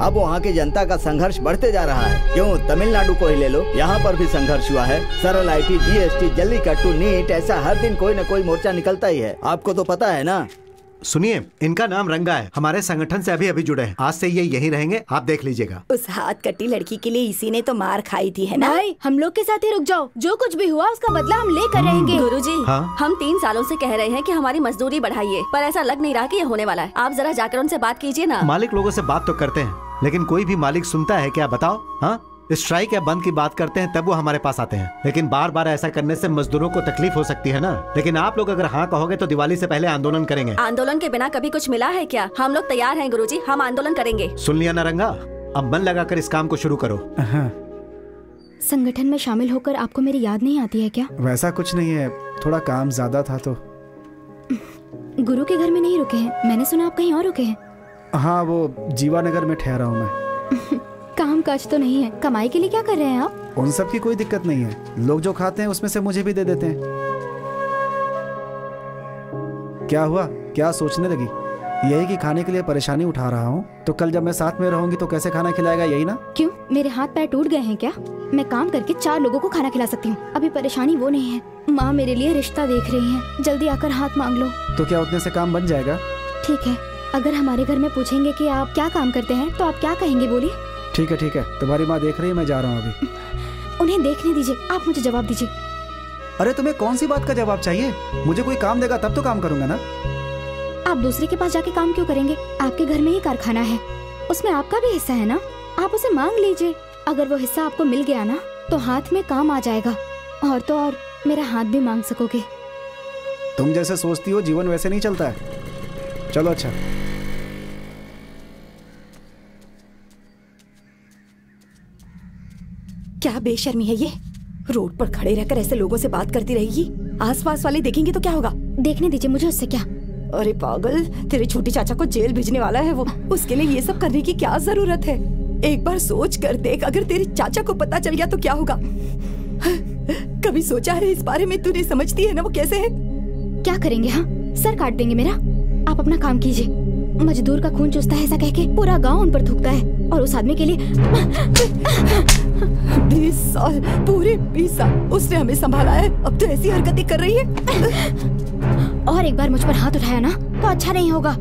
[SPEAKER 8] अब वहाँ की जनता का संघर्ष बढ़ते जा रहा है। क्यों, तमिलनाडु को ही ले लो, यहाँ पर भी संघर्ष हुआ है। सरल IT, GST, जल्लीकट्टू, नीट, ऐसा हर दिन कोई न कोई मोर्चा निकलता ही है। आपको तो पता है ना।
[SPEAKER 1] सुनिए, इनका नाम रंगा है, हमारे संगठन से अभी अभी जुड़े हैं। आज से ये यहीं रहेंगे, आप देख लीजिएगा।
[SPEAKER 5] उस हाथ कटी लड़की के लिए इसी ने तो मार खाई थी, है ना?
[SPEAKER 4] भाई, हम लोग के साथ ही रुक जाओ। जो कुछ भी हुआ उसका बदला हम लेकर रहेंगे।
[SPEAKER 7] गुरुजी,
[SPEAKER 1] हाँ?
[SPEAKER 7] हम 3 सालों से कह रहे हैं कि हमारी मजदूरी बढ़ाइए, पर ऐसा लग नहीं रहा कि ये होने वाला है। आप जरा जाकर उनसे बात कीजिए ना।
[SPEAKER 1] मालिक लोगों से बात तो करते हैं, लेकिन कोई भी मालिक सुनता है क्या, बताओ? हाँ, स्ट्राइक या बंद की बात करते हैं तब वो हमारे पास आते हैं, लेकिन बार बार ऐसा करने से मजदूरों को तकलीफ हो सकती है ना। लेकिन आप लोग अगर हाँ कहोगे तो दिवाली से पहले आंदोलन करेंगे।
[SPEAKER 7] आंदोलन के बिना कभी कुछ मिला है क्या? हम लोग तैयार हैं गुरुजी, हम आंदोलन करेंगे।
[SPEAKER 1] सुन लिया ना रंगा, अब मन लगाकर इस काम को शुरू करो।
[SPEAKER 4] संगठन में शामिल होकर आपको मेरी याद नहीं आती है क्या?
[SPEAKER 6] वैसा कुछ नहीं है, थोड़ा काम ज्यादा था तो।
[SPEAKER 4] गुरु के घर में नहीं रुके हैं, मैंने सुना आप कहीं और रुके हैं।
[SPEAKER 6] हाँ, वो जीवानगर में ठहरा हूँ मैं।
[SPEAKER 4] काम काज तो नहीं है, कमाई के लिए क्या कर रहे हैं आप?
[SPEAKER 6] उन सब की कोई दिक्कत नहीं है, लोग जो खाते हैं उसमें से मुझे भी दे देते हैं। क्या हुआ, क्या सोचने लगी? यही कि खाने के लिए परेशानी उठा रहा हूँ, तो कल जब मैं साथ में रहूंगी तो कैसे खाना खिलाएगा, यही ना?
[SPEAKER 4] क्यों, मेरे हाथ पैर टूट गए हैं क्या? मैं काम करके 4 लोगों को खाना खिला सकती हूँ। अभी परेशानी वो नहीं है, माँ मेरे लिए रिश्ता देख रही है, जल्दी आकर हाथ मांग लो।
[SPEAKER 6] तो क्या उतने से काम बन जाएगा?
[SPEAKER 4] ठीक है, अगर हमारे घर में पूछेंगे कि आप क्या काम करते हैं तो आप क्या कहेंगे, बोलिए।
[SPEAKER 6] ठीक है, तुम्हारी माँ देख रही है, मैं जा रहा हूँ अभी।
[SPEAKER 4] उन्हें देखने दीजिए, आप मुझे जवाब दीजिए।
[SPEAKER 6] अरे तुम्हें कौन सी बात का जवाब चाहिए? मुझे कोई काम देगा तब तो काम करूंगा ना।
[SPEAKER 4] आप दूसरे के पास जाके काम क्यों करेंगे? आपके घर में ही कारखाना है, उसमें आपका भी हिस्सा है ना, आप उसे मांग लीजिए। अगर वो हिस्सा आपको मिल गया ना तो हाथ में काम आ जाएगा, और तो और मेरा हाथ भी मांग सकोगे।
[SPEAKER 6] तुम जैसे सोचती हो जीवन वैसे नहीं चलता है। चलो अच्छा।
[SPEAKER 5] क्या बेशर्मी है ये, रोड पर खड़े रहकर ऐसे लोगों से बात करती रहेगी। आसपास वाले देखेंगे तो क्या होगा?
[SPEAKER 4] देखने दीजिए मुझे, उससे क्या।
[SPEAKER 5] अरे पागल, तेरे छोटे चाचा को जेल भेजने वाला है वो, उसके लिए ये सब करने की क्या जरूरत है? एक बार सोच कर देख, अगर तेरे चाचा को पता चल गया तो क्या होगा? कभी सोचा है इस बारे में? तूने समझती है ना वो कैसे है?
[SPEAKER 4] क्या करेंगे? हाँ, सर काट देंगे मेरा। आप अपना काम कीजिए। मजदूर का खून चूसता है ऐसा कह के पूरा गांव उन पर थूकता है, और उस आदमी के लिए
[SPEAKER 5] 20 साल, पूरे 20 साल उसने हमें संभाला है, अब तो ऐसी हरकतें कर रही है।
[SPEAKER 4] और एक बार मुझ पर हाथ उठाया ना तो अच्छा नहीं होगा।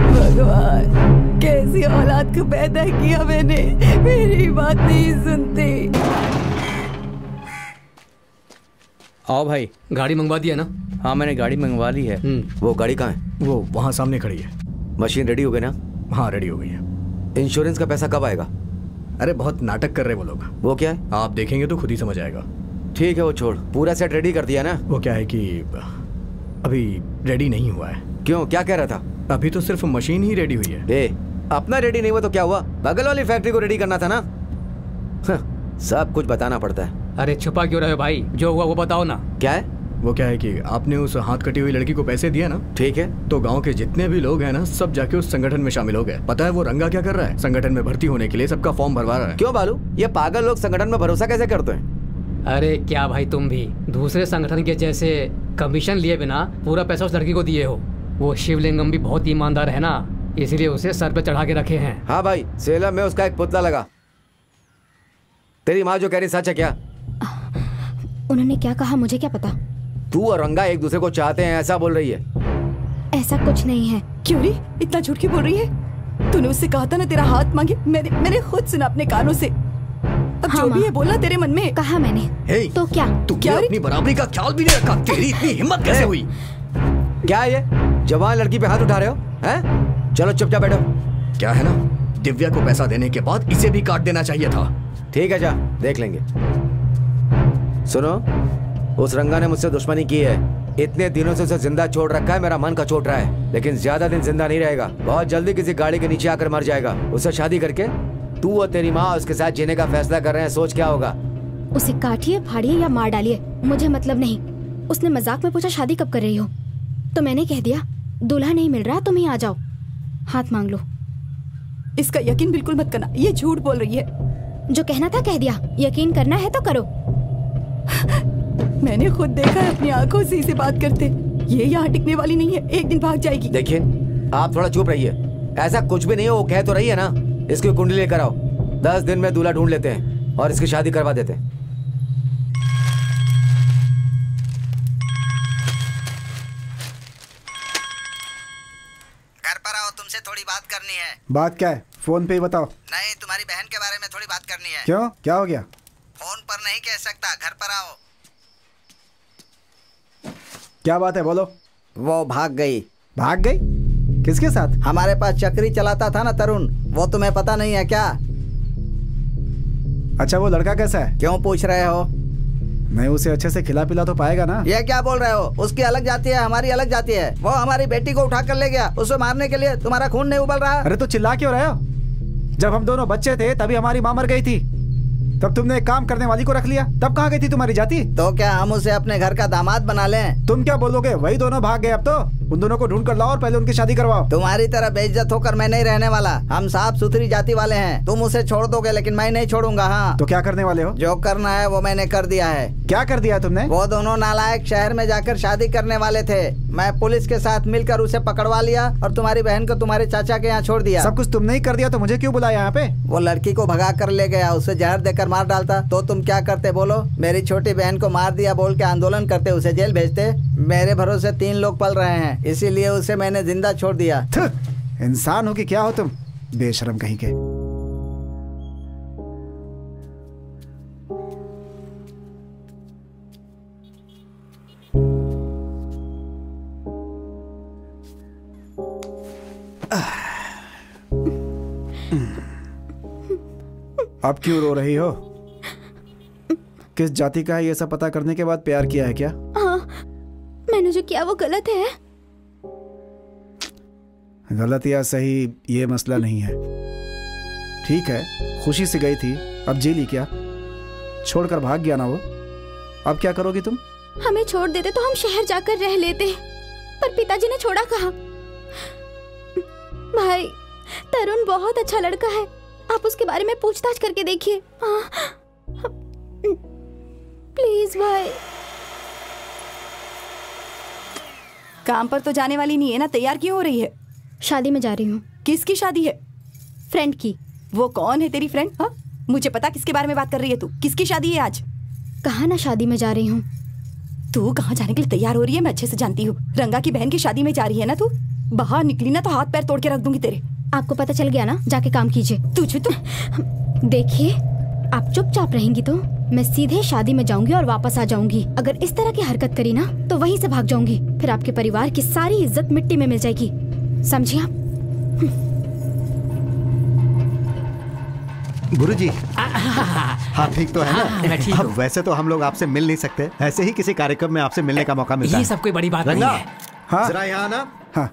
[SPEAKER 5] भगवान, कैसी औलाद को पैदा किया मैंने, मेरी बात नहीं सुनती।
[SPEAKER 11] आओ भाई,
[SPEAKER 2] गाड़ी मंगवा दिया ना?
[SPEAKER 11] हाँ, मैंने गाड़ी मंगवा ली है।
[SPEAKER 3] वो गाड़ी कहाँ है?
[SPEAKER 12] वो वहाँ सामने खड़ी है।
[SPEAKER 3] मशीन रेडी हो गई ना?
[SPEAKER 12] हाँ, रेडी हो गई है।
[SPEAKER 3] इंश्योरेंस का पैसा कब आएगा?
[SPEAKER 12] अरे बहुत नाटक कर रहे वो लोग।
[SPEAKER 3] वो क्या है?
[SPEAKER 12] आप देखेंगे तो खुद ही समझ आएगा।
[SPEAKER 3] ठीक है, वो छोड़, पूरा सेट रेडी कर दिया ना?
[SPEAKER 12] वो क्या है कि अभी रेडी नहीं हुआ है।
[SPEAKER 3] क्यों, क्या कह रहा था?
[SPEAKER 12] अभी तो सिर्फ मशीन ही रेडी हुई है।
[SPEAKER 3] अपना रेडी नहीं हुआ तो क्या हुआ? बगल वाली फैक्ट्री को रेडी करना था ना। सब कुछ बताना पड़ता है।
[SPEAKER 2] अरे छुपा क्यों रहे हो भाई, जो हुआ वो बताओ ना।
[SPEAKER 3] क्या है?
[SPEAKER 12] वो क्या है कि आपने उस हाथ कटी हुई लड़की को पैसे दिया ना?
[SPEAKER 3] ठीक है,
[SPEAKER 12] तो गांव के जितने भी लोग हैं ना, सब जाके उस संगठन में शामिल हो गए। पता है वो रंगा क्या कर रहा है? संगठन में भर्ती होने के लिए सबका फॉर्म भरवा रहा है।
[SPEAKER 3] क्यों बालू, ये पागल लोग संगठन में भरोसा कैसे करते हैं?
[SPEAKER 2] अरे क्या भाई, तुम भी दूसरे संगठन के जैसे कमीशन लिए बिना पूरा पैसा उस लड़की को दिए हो। वो शिवलिंगम भी बहुत ईमानदार है ना, इसलिए उसे सर पे चढ़ा के रखे हैं।
[SPEAKER 3] हाँ भाई, सेलम में उसका एक पुतला लगा। तेरी माँ जो कह रही सच है क्या?
[SPEAKER 4] उन्होंने क्या कहा मुझे क्या पता।
[SPEAKER 3] तू और रंगा एक दूसरे को चाहते हैं ऐसा बोल रही है?
[SPEAKER 4] ऐसा कुछ नहीं है।
[SPEAKER 5] क्यों रे, इतना झूठ क्यों बोल रही है? तूने उससे कहा था ना तेरा हाथ मांगे, मैंने खुद सुना अपने कानों से। अब
[SPEAKER 4] हाँ
[SPEAKER 5] जो भी है बोलना तेरे मन में।
[SPEAKER 4] कहा मैंने।
[SPEAKER 12] hey,
[SPEAKER 4] तो क्या?
[SPEAKER 12] तू क्या अपनी बराबरी का ख्याल भी नहीं रखा? तेरी इतनी हिम्मत कैसे हुई?
[SPEAKER 3] क्या ये जवान लड़की पे हाथ उठा रहे हो? हैं? चलो चुपचाप बैठो।
[SPEAKER 12] क्या है ना, दिव्या को पैसा देने के बाद इसे भी काट देना चाहिए था।
[SPEAKER 3] ठीक है, जा देख लेंगे। सुनो, उस रंगा ने मुझसे दुश्मनी की है। इतने दिनों से उसे जिंदा छोड़ रखा है, मेरा मन का छोड़ रहा है। लेकिन ज्यादा दिन जिंदा नहीं रहेगा, बहुत जल्दी किसी गाड़ी के नीचे आकर मर जाएगा। उससे शादी करके तू और तेरी माँ उसके साथ जीने का फैसला कर रहे हैं। सोच क्या होगा?
[SPEAKER 4] उसे काटिए, फाड़िए या मार डालिए, मुझे मतलब नहीं। उसने मजाक में पूछा शादी कब कर रही हो, तो मैंने कह दिया दूल्हा नहीं मिल रहा, तुम ही आ जाओ, हाथ मांग लो।
[SPEAKER 5] इसका यकीन बिल्कुल मत करना, ये झूठ बोल रही है।
[SPEAKER 4] जो कहना था कह दिया, यकीन करना है तो करो।
[SPEAKER 5] मैंने खुद देखा है अपनी आंखों से इसे बात करते। ये यहाँ टिकने वाली नहीं है, एक दिन भाग जाएगी।
[SPEAKER 3] देखिए, आप थोड़ा चुप रहिए। ऐसा कुछ भी नहीं है, वो कह तो रही है ना। इसकी कुंडली लेकर आओ, 10 दिन में दूल्हा ढूंढ लेते हैं और इसकी शादी करवा देते हैं।
[SPEAKER 8] घर पर आओ, तुमसे थोड़ी बात करनी है।
[SPEAKER 6] बात क्या है? फोन पे ही बताओ।
[SPEAKER 8] नहीं, तुम्हारी बहन के बारे में थोड़ी बात करनी है।
[SPEAKER 6] क्यों, क्या हो गया?
[SPEAKER 8] फोन पर नहीं कह सकता, घर पर आओ।
[SPEAKER 6] क्या बात है, बोलो।
[SPEAKER 8] वो भाग गई।
[SPEAKER 6] भाग गई? किसके साथ?
[SPEAKER 8] हमारे पास चक्री चलाता था ना तरुण, वो तुम्हें पता नहीं है क्या?
[SPEAKER 6] अच्छा, वो लड़का कैसा है?
[SPEAKER 8] क्यों पूछ रहे हो?
[SPEAKER 6] नहीं, उसे अच्छे से खिला पिला तो पाएगा ना?
[SPEAKER 8] ये क्या बोल रहे हो? उसकी अलग जाती है, हमारी अलग जाती है। वो हमारी बेटी को उठा कर ले गया, उसे मारने के लिए। तुम्हारा खून नहीं उबल रहा?
[SPEAKER 6] अरे तो चिल्ला क्यों रहे हो? जब हम दोनों बच्चे थे तभी हमारी माँ मर गई थी, तब तुमने एक काम करने वाली को रख लिया। तब कहाँ गई थी तुम्हारी जाति?
[SPEAKER 8] तो क्या हम उसे अपने घर का दामाद बना लें?
[SPEAKER 6] तुम क्या बोलोगे? वही दोनों भाग गए, अब तो उन दोनों को ढूंढ कर लाओ और पहले उनकी शादी करवाओ।
[SPEAKER 8] तुम्हारी तरह बेइज्जत होकर मैं नहीं रहने वाला। हम साफ सुथरी जाति वाले हैं। तुम उसे छोड़ दोगे लेकिन मैं नहीं छोड़ूंगा। हाँ,
[SPEAKER 6] तो क्या करने वाले हो?
[SPEAKER 8] जो करना है वो मैंने कर दिया है।
[SPEAKER 6] क्या कर दिया तुमने?
[SPEAKER 8] वो दोनों नालायक शहर में जाकर शादी करने वाले थे। मैं पुलिस के साथ मिलकर उसे पकड़वा लिया और तुम्हारी बहन को तुम्हारे चाचा के यहाँ छोड़ दिया।
[SPEAKER 6] सब कुछ तुमने ही कर दिया, तो मुझे क्यों बुलाया यहाँ पे?
[SPEAKER 8] वो लड़की को भगा कर ले गया, उसे जहर देकर मार डालता तो तुम क्या करते बोलो? मेरी छोटी बहन को मार दिया बोल के आंदोलन करते, उसे जेल भेजते। मेरे भरोसे 3 लोग पल रहे हैं, इसीलिए उसे मैंने जिंदा छोड़ दिया।
[SPEAKER 6] इंसान हो कि क्या हो तुम, बेशरम कहीं के। अब क्यों रो रही हो? किस जाति का है ये सब पता करने के बाद प्यार किया है क्या?
[SPEAKER 4] हाँ, मैंने जो किया वो गलत है।
[SPEAKER 6] गलत या सही ये मसला नहीं है। ठीक है, खुशी से गई थी, अब जी ली क्या? छोड़कर भाग गया ना वो, अब क्या करोगी तुम?
[SPEAKER 4] हमें छोड़ देते तो हम शहर जाकर रह लेते, पर पिताजी ने छोड़ा कहाँ। भाई, तरुण बहुत अच्छा लड़का है, आप उसके बारे में पूछताछ करके देखिए। प्लीज भाई।
[SPEAKER 5] काम पर तो जाने वाली नहीं है ना, तैयार क्यों हो रही है?
[SPEAKER 4] शादी में जा रही हूँ।
[SPEAKER 5] किसकी शादी है?
[SPEAKER 4] फ्रेंड की।
[SPEAKER 5] वो कौन है तेरी फ्रेंड? हाँ, मुझे पता किसके बारे में बात कर रही है तू। किसकी शादी है आज?
[SPEAKER 4] कहा ना शादी में जा रही हूँ।
[SPEAKER 5] तू कहाँ जाने के लिए तैयार हो रही है मैं अच्छे से जानती हूँ। रंगा की बहन की शादी में जा रही है ना तू? बाहर निकली ना तो हाथ पैर तोड़ के रख दूंगी तेरे।
[SPEAKER 4] आपको पता चल गया ना, जाके काम कीजिए।
[SPEAKER 5] तुझे तो
[SPEAKER 4] देखिए, आप चुपचाप रहेंगी तो मैं सीधे शादी में जाऊंगी और वापस आ जाऊंगी। अगर इस तरह की हरकत करी ना तो वहीं से भाग जाऊंगी, फिर आपके परिवार की सारी इज्जत मिट्टी में मिल जाएगी, समझिए आप?
[SPEAKER 1] गुरुजी, हाँ ठीक तो है ना? अब वैसे तो हम लोग आपसे मिल नहीं सकते, ऐसे ही किसी कार्यक्रम में आपसे मिलने का मौका मिलता है।
[SPEAKER 2] ये सब कोई बड़ी बात नहीं है।
[SPEAKER 1] हाँ? जरा यहाँ आना। हाँ।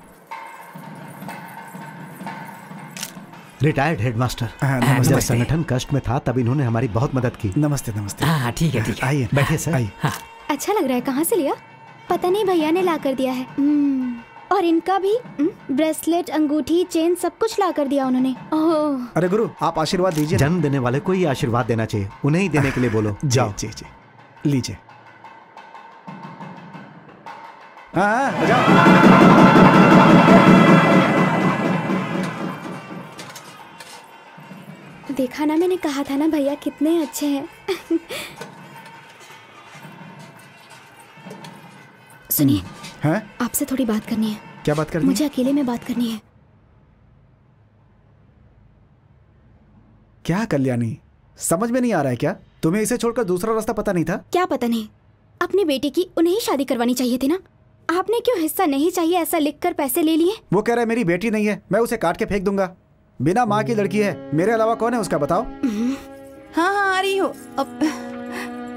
[SPEAKER 1] Retired headmaster. जब संगठन कष्ट में था तब इन्होंने हमारी बहुत मदद की।
[SPEAKER 6] नमस्ते नमस्ते।
[SPEAKER 2] हाँ ठीक है ठीक है,
[SPEAKER 1] आइए बैठिए सर। आइए।
[SPEAKER 4] अच्छा लग रहा है, कहाँ से लिया? पता नहीं, भैया ने ला कर दिया है। और इनका भी ब्रेसलेट, अंगूठी, चेन सब कुछ ला कर दिया उन्होंने। ओह।
[SPEAKER 6] अरे गुरु, आप आशीर्वाद दीजिए।
[SPEAKER 1] जन्म देने वाले को ही आशीर्वाद देना चाहिए, उन्हें ही देने के लिए बोलो। जाओ।
[SPEAKER 6] जी जी, लीजिए। हाँ, जाओ।
[SPEAKER 4] देखा ना, मैंने कहा था ना भैया कितने अच्छे हैं। सुनिए,
[SPEAKER 6] हैं?
[SPEAKER 4] आपसे थोड़ी बात करनी है।
[SPEAKER 6] क्या बात करनी है?
[SPEAKER 4] मुझे अकेले में बात करनी है।
[SPEAKER 6] क्या कल्याणी, समझ में नहीं आ रहा है क्या? तुम्हें इसे छोड़कर दूसरा रास्ता पता नहीं था?
[SPEAKER 4] क्या पता नहीं, अपनी बेटी की उन्हें ही शादी करवानी चाहिए थी ना। आपने क्यों हिस्सा नहीं चाहिए ऐसा लिखकर पैसे ले लिए?
[SPEAKER 6] वो कह रहा है मेरी बेटी नहीं है, मैं उसे काट के फेंक दूंगा। बिना माँ की लड़की है, मेरे अलावा कौन है उसका, बताओ।
[SPEAKER 5] हाँ हाँ आ रही हो।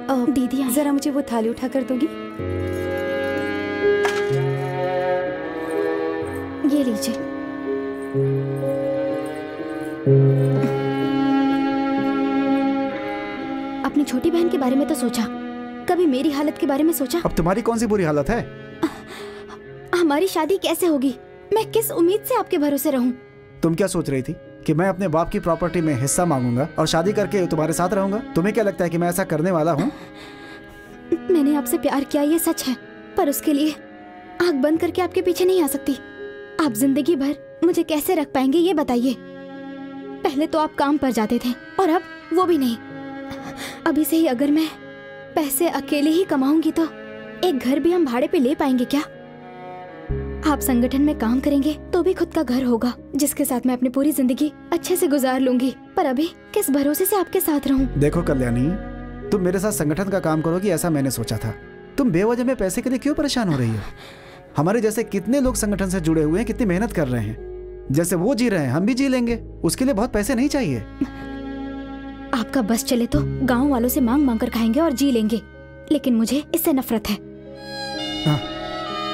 [SPEAKER 5] अब
[SPEAKER 4] दीदी
[SPEAKER 5] जरा मुझे वो थाली उठा कर दोगी?
[SPEAKER 4] ये लीजिए। अपनी छोटी बहन के बारे में तो सोचा, कभी मेरी हालत के बारे में सोचा?
[SPEAKER 6] अब तुम्हारी कौन सी बुरी हालत है?
[SPEAKER 4] हमारी शादी कैसे होगी? मैं किस उम्मीद से आपके भरोसे रहूं?
[SPEAKER 6] तुम क्या सोच रही थी कि मैं अपने बाप की प्रॉपर्टी में हिस्सा मांगूंगा और शादी करके तुम्हारे साथ रहूंगा? तुम्हें क्या लगता है कि मैं ऐसा करने वाला हूँ?
[SPEAKER 4] मैंने आपसे प्यार किया, ये सच है, पर उसके लिए आंख बंद करके आपके पीछे नहीं आ सकती। आप जिंदगी भर मुझे कैसे रख पाएंगे ये बताइए। पहले तो आप काम पर जाते थे और अब वो भी नहीं। अभी से ही अगर मैं पैसे अकेले ही कमाऊंगी तो एक घर भी हम भाड़े पे ले पाएंगे क्या? आप संगठन में काम करेंगे तो भी खुद का घर होगा जिसके साथ मैं अपनी पूरी जिंदगी अच्छे से गुजार लूंगी, पर अभी किस भरोसे से आपके साथ रहूं?
[SPEAKER 6] देखो कल्याणी, तुम मेरे साथ संगठन का काम करोगी ऐसा मैंने सोचा था। तुम बेवजह में पैसे के लिए क्यों परेशान हो रही हो? हमारे जैसे कितने लोग संगठन से जुड़े हुए हैं, कितनी मेहनत कर रहे हैं। जैसे वो जी रहे हैं हम भी जी लेंगे, उसके लिए बहुत पैसे नहीं चाहिए।
[SPEAKER 4] आपका बस चले तो गांव वालों से मांग मांग कर खाएंगे और जी लेंगे, लेकिन मुझे इससे नफरत है।
[SPEAKER 6] हाँ।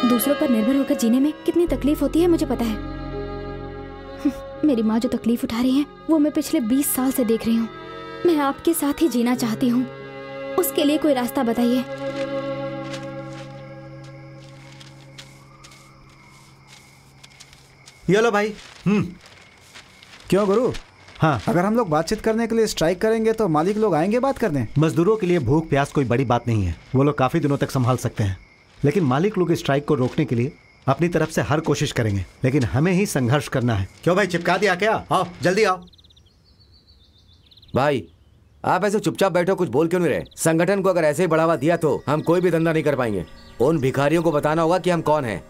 [SPEAKER 4] दूसरों पर निर्भर होकर जीने में कितनी तकलीफ होती है मुझे पता है। मेरी माँ जो तकलीफ उठा रही है वो मैं पिछले 20 साल से देख रही हूँ। मैं आपके साथ ही जीना चाहती हूँ, उसके लिए कोई रास्ता बताइए।
[SPEAKER 1] ये लो भाई।
[SPEAKER 6] क्यों गुरु?
[SPEAKER 1] हाँ,
[SPEAKER 6] अगर हम लोग बातचीत करने के लिए स्ट्राइक करेंगे तो मालिक लोग आएंगे बात करने।
[SPEAKER 1] मजदूरों के लिए भूख प्यास कोई बड़ी बात नहीं है, वो लोग काफी दिनों तक संभाल सकते हैं। लेकिन मालिक लोग स्ट्राइक को रोकने के लिए अपनी तरफ से हर कोशिश करेंगे, लेकिन हमें ही संघर्ष करना है। क्यों भाई, चिपका दिया क्या? आओ जल्दी आओ।
[SPEAKER 3] भाई आप ऐसे चुपचाप बैठो, कुछ बोल क्यों नहीं रहे? संगठन को अगर ऐसे ही बढ़ावा दिया तो हम कोई भी धंधा नहीं कर पाएंगे। उन भिखारियों को बताना होगा कि हम कौन हैं।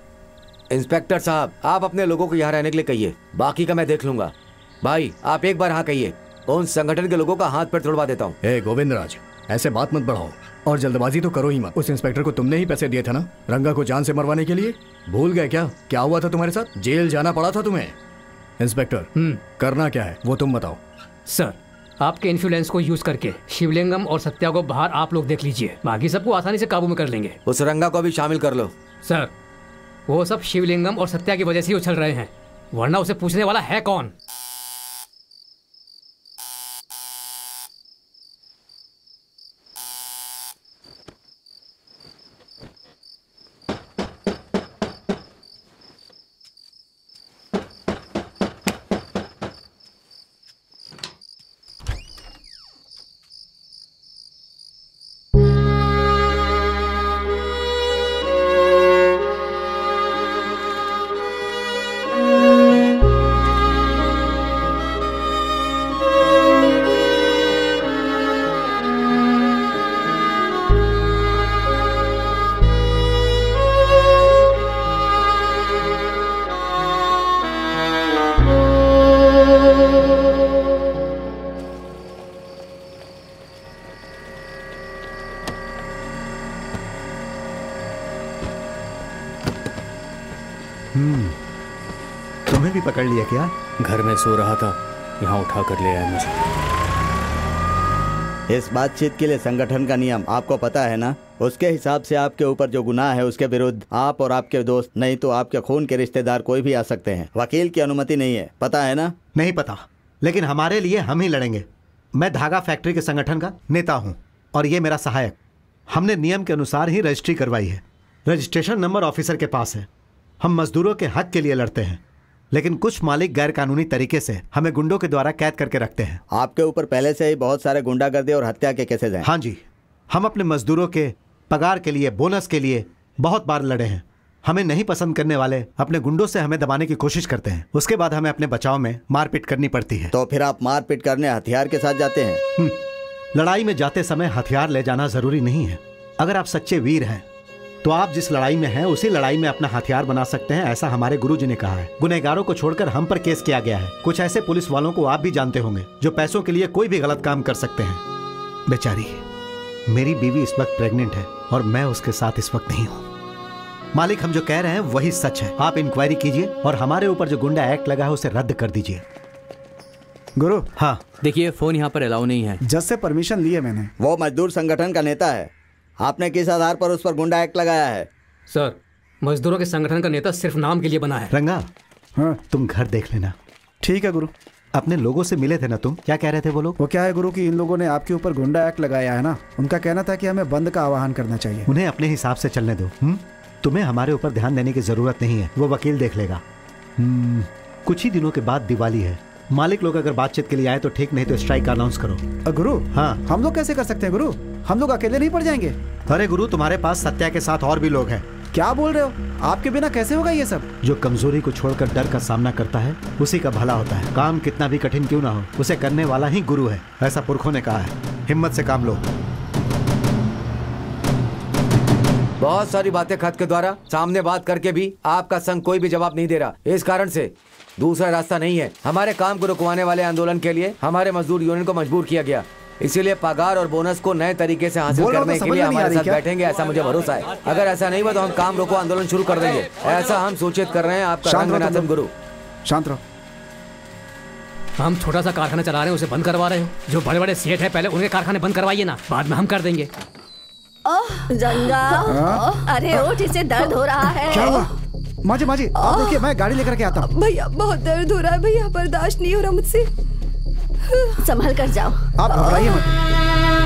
[SPEAKER 3] इंस्पेक्टर साहब, आप अपने लोगों को यहाँ रहने के लिए कहिए, बाकी का मैं देख लूंगा। भाई आप एक बार हाँ कहिए, उन संगठन के लोगों का हाथ पैर तोड़वा देता हूँ।
[SPEAKER 12] ए गोविंदराज, ऐसे बात मत बढ़ाओ और जल्दबाजी तो करो ही मत। उस इंस्पेक्टर को तुमने ही पैसे दिए थे ना, रंगा को जान से मरवाने के लिए। भूल गए क्या? क्या हुआ था तुम्हारे साथ? जेल जाना पड़ा था तुम्हें। इंस्पेक्टर, करना क्या है वो तुम बताओ।
[SPEAKER 2] सर, आपके इन्फ्लुएंस को यूज करके शिवलिंगम और सत्या को बाहर आप लोग देख लीजिए, बाकी सबको आसानी से काबू में कर लेंगे।
[SPEAKER 3] उस रंगा को भी शामिल कर लो।
[SPEAKER 2] सर, वो सब शिवलिंगम और सत्या की वजह से ही उछल रहे हैं, वरना उसे पूछने वाला है कौन?
[SPEAKER 1] तुम्हें भी पकड़ लिया क्या?
[SPEAKER 11] घर में सो रहा था, यहाँ उठा कर ले आया मुझे।
[SPEAKER 8] इस बातचीत के लिए संगठन का नियम आपको पता है ना? उसके हिसाब से आपके ऊपर जो गुनाह है उसके विरुद्ध आप और आपके दोस्त, नहीं तो आपके खून के रिश्तेदार कोई भी आ सकते हैं। वकील की अनुमति नहीं है, पता है ना?
[SPEAKER 1] नहीं पता, लेकिन हमारे लिए हम ही लड़ेंगे। मैं धागा फैक्ट्री के संगठन का नेता हूँ और ये मेरा सहायक। हमने नियम के अनुसार ही रजिस्ट्री करवाई है। रजिस्ट्रेशन नंबर ऑफिसर के पास है। हम मजदूरों के हक के लिए लड़ते हैं, लेकिन कुछ मालिक गैर कानूनी तरीके से हमें गुंडों के द्वारा कैद करके रखते हैं।
[SPEAKER 8] आपके ऊपर पहले से ही बहुत सारे गुंडागर्दी और हत्या के केसेस हैं।
[SPEAKER 1] हाँ जी, हम अपने मजदूरों के पगार के लिए, बोनस के लिए बहुत बार लड़े हैं। हमें नहीं पसंद करने वाले अपने गुंडों से हमें दबाने की कोशिश करते हैं, उसके बाद हमें अपने बचाव में मारपीट करनी पड़ती है।
[SPEAKER 8] तो फिर आप मारपीट करने हथियार के साथ जाते हैं?
[SPEAKER 1] लड़ाई में जाते समय हथियार ले जाना जरूरी नहीं है। अगर आप सच्चे वीर हैं तो आप जिस लड़ाई में हैं उसी लड़ाई में अपना हथियार बना सकते हैं, ऐसा हमारे गुरुजी ने कहा है। गुनहगारों को छोड़कर हम पर केस किया गया है। कुछ ऐसे पुलिस वालों को आप भी जानते होंगे जो पैसों के लिए कोई भी गलत काम कर सकते हैं। बेचारी, मेरी बीवी इस वक्त प्रेग्नेंट है और मैं उसके साथ इस वक्त नहीं हूँ। मालिक, हम जो कह रहे हैं वही सच है। आप इंक्वायरी कीजिए और हमारे ऊपर जो गुंडा एक्ट लगा है उसे रद्द कर दीजिए।
[SPEAKER 6] गुरु।
[SPEAKER 11] हाँ देखिए, फोन यहाँ पर अलाउ नहीं है।
[SPEAKER 6] जज से परमिशन ली है मैंने।
[SPEAKER 8] वो मजदूर संगठन का नेता है, आपने किस आधार पर उस पर गुंडा एक्ट लगाया है?
[SPEAKER 2] सर, मजदूरों के संगठन का नेता सिर्फ नाम के लिए बना है।
[SPEAKER 1] रंगा,
[SPEAKER 6] हाँ
[SPEAKER 1] तुम घर देख लेना।
[SPEAKER 6] ठीक है गुरु।
[SPEAKER 1] अपने लोगों से मिले थे ना तुम? क्या कह रहे थे वो लोग?
[SPEAKER 6] वो क्या है गुरु कि इन लोगों ने आपके ऊपर गुंडा एक्ट लगाया है ना। उनका कहना था कि हमें बंद का आह्वान करना चाहिए।
[SPEAKER 1] उन्हें अपने हिसाब से चलने दो। तुम्हें हमारे ऊपर ध्यान देने की जरूरत नहीं है, वो वकील देख लेगा। कुछ ही दिनों के बाद दिवाली है। मालिक लोग अगर बातचीत के लिए आए तो ठीक, नहीं तो स्ट्राइक अनाउंस करो।
[SPEAKER 6] गुरु,
[SPEAKER 1] हाँ
[SPEAKER 6] हम लोग कैसे कर सकते हैं गुरु? हम लोग अकेले नहीं पड़ जाएंगे।
[SPEAKER 1] अरे गुरु, तुम्हारे पास सत्या के साथ और भी लोग हैं।
[SPEAKER 6] क्या बोल रहे हो? आपके बिना कैसे होगा ये सब?
[SPEAKER 1] जो कमजोरी को छोड़कर डर का सामना करता है उसी का भला होता है। काम कितना भी कठिन क्यों ना हो, उसे करने वाला ही गुरु है, ऐसा पुरखों ने कहा है। हिम्मत से काम लो।
[SPEAKER 3] बहुत सारी बातें खत के द्वारा सामने बात करके भी आपका संघ कोई भी जवाब नहीं दे रहा। इस कारण से दूसरा रास्ता नहीं है। हमारे काम को रुकवाने वाले आंदोलन के लिए हमारे मजदूर यूनियन को मजबूर किया गया। इसीलिए पगार और बोनस को नए तरीके से हासिल करने के लिए हमारे साथ बैठेंगे, ऐसा मुझे भरोसा है। अगर ऐसा नहीं हुआ तो हम काम रोको आंदोलन शुरू कर देंगे, ऐसा हम सूचित कर रहे हैं। आपका रंगनाथन गुरु।
[SPEAKER 6] शांत रहो।
[SPEAKER 2] हम छोटा सा कारखाना चला रहे हैं, उसे बंद करवा रहे हो। जो बड़े बड़े सेठ है पहले उनके कारखाने बंद करवाइए ना, बाद में हम कर देंगे।
[SPEAKER 7] रंगा, अरे उठ, इसे दर्द हो रहा है।
[SPEAKER 6] क्या हुआ? माजी माजी, आप देखिए, मैं गाड़ी लेकर के आता हूँ।
[SPEAKER 5] भैया बहुत दर्द हो रहा है भैया, बर्दाश्त नहीं हो रहा मुझसे।
[SPEAKER 7] संभल कर जाओ।
[SPEAKER 6] आप घबराइए मत।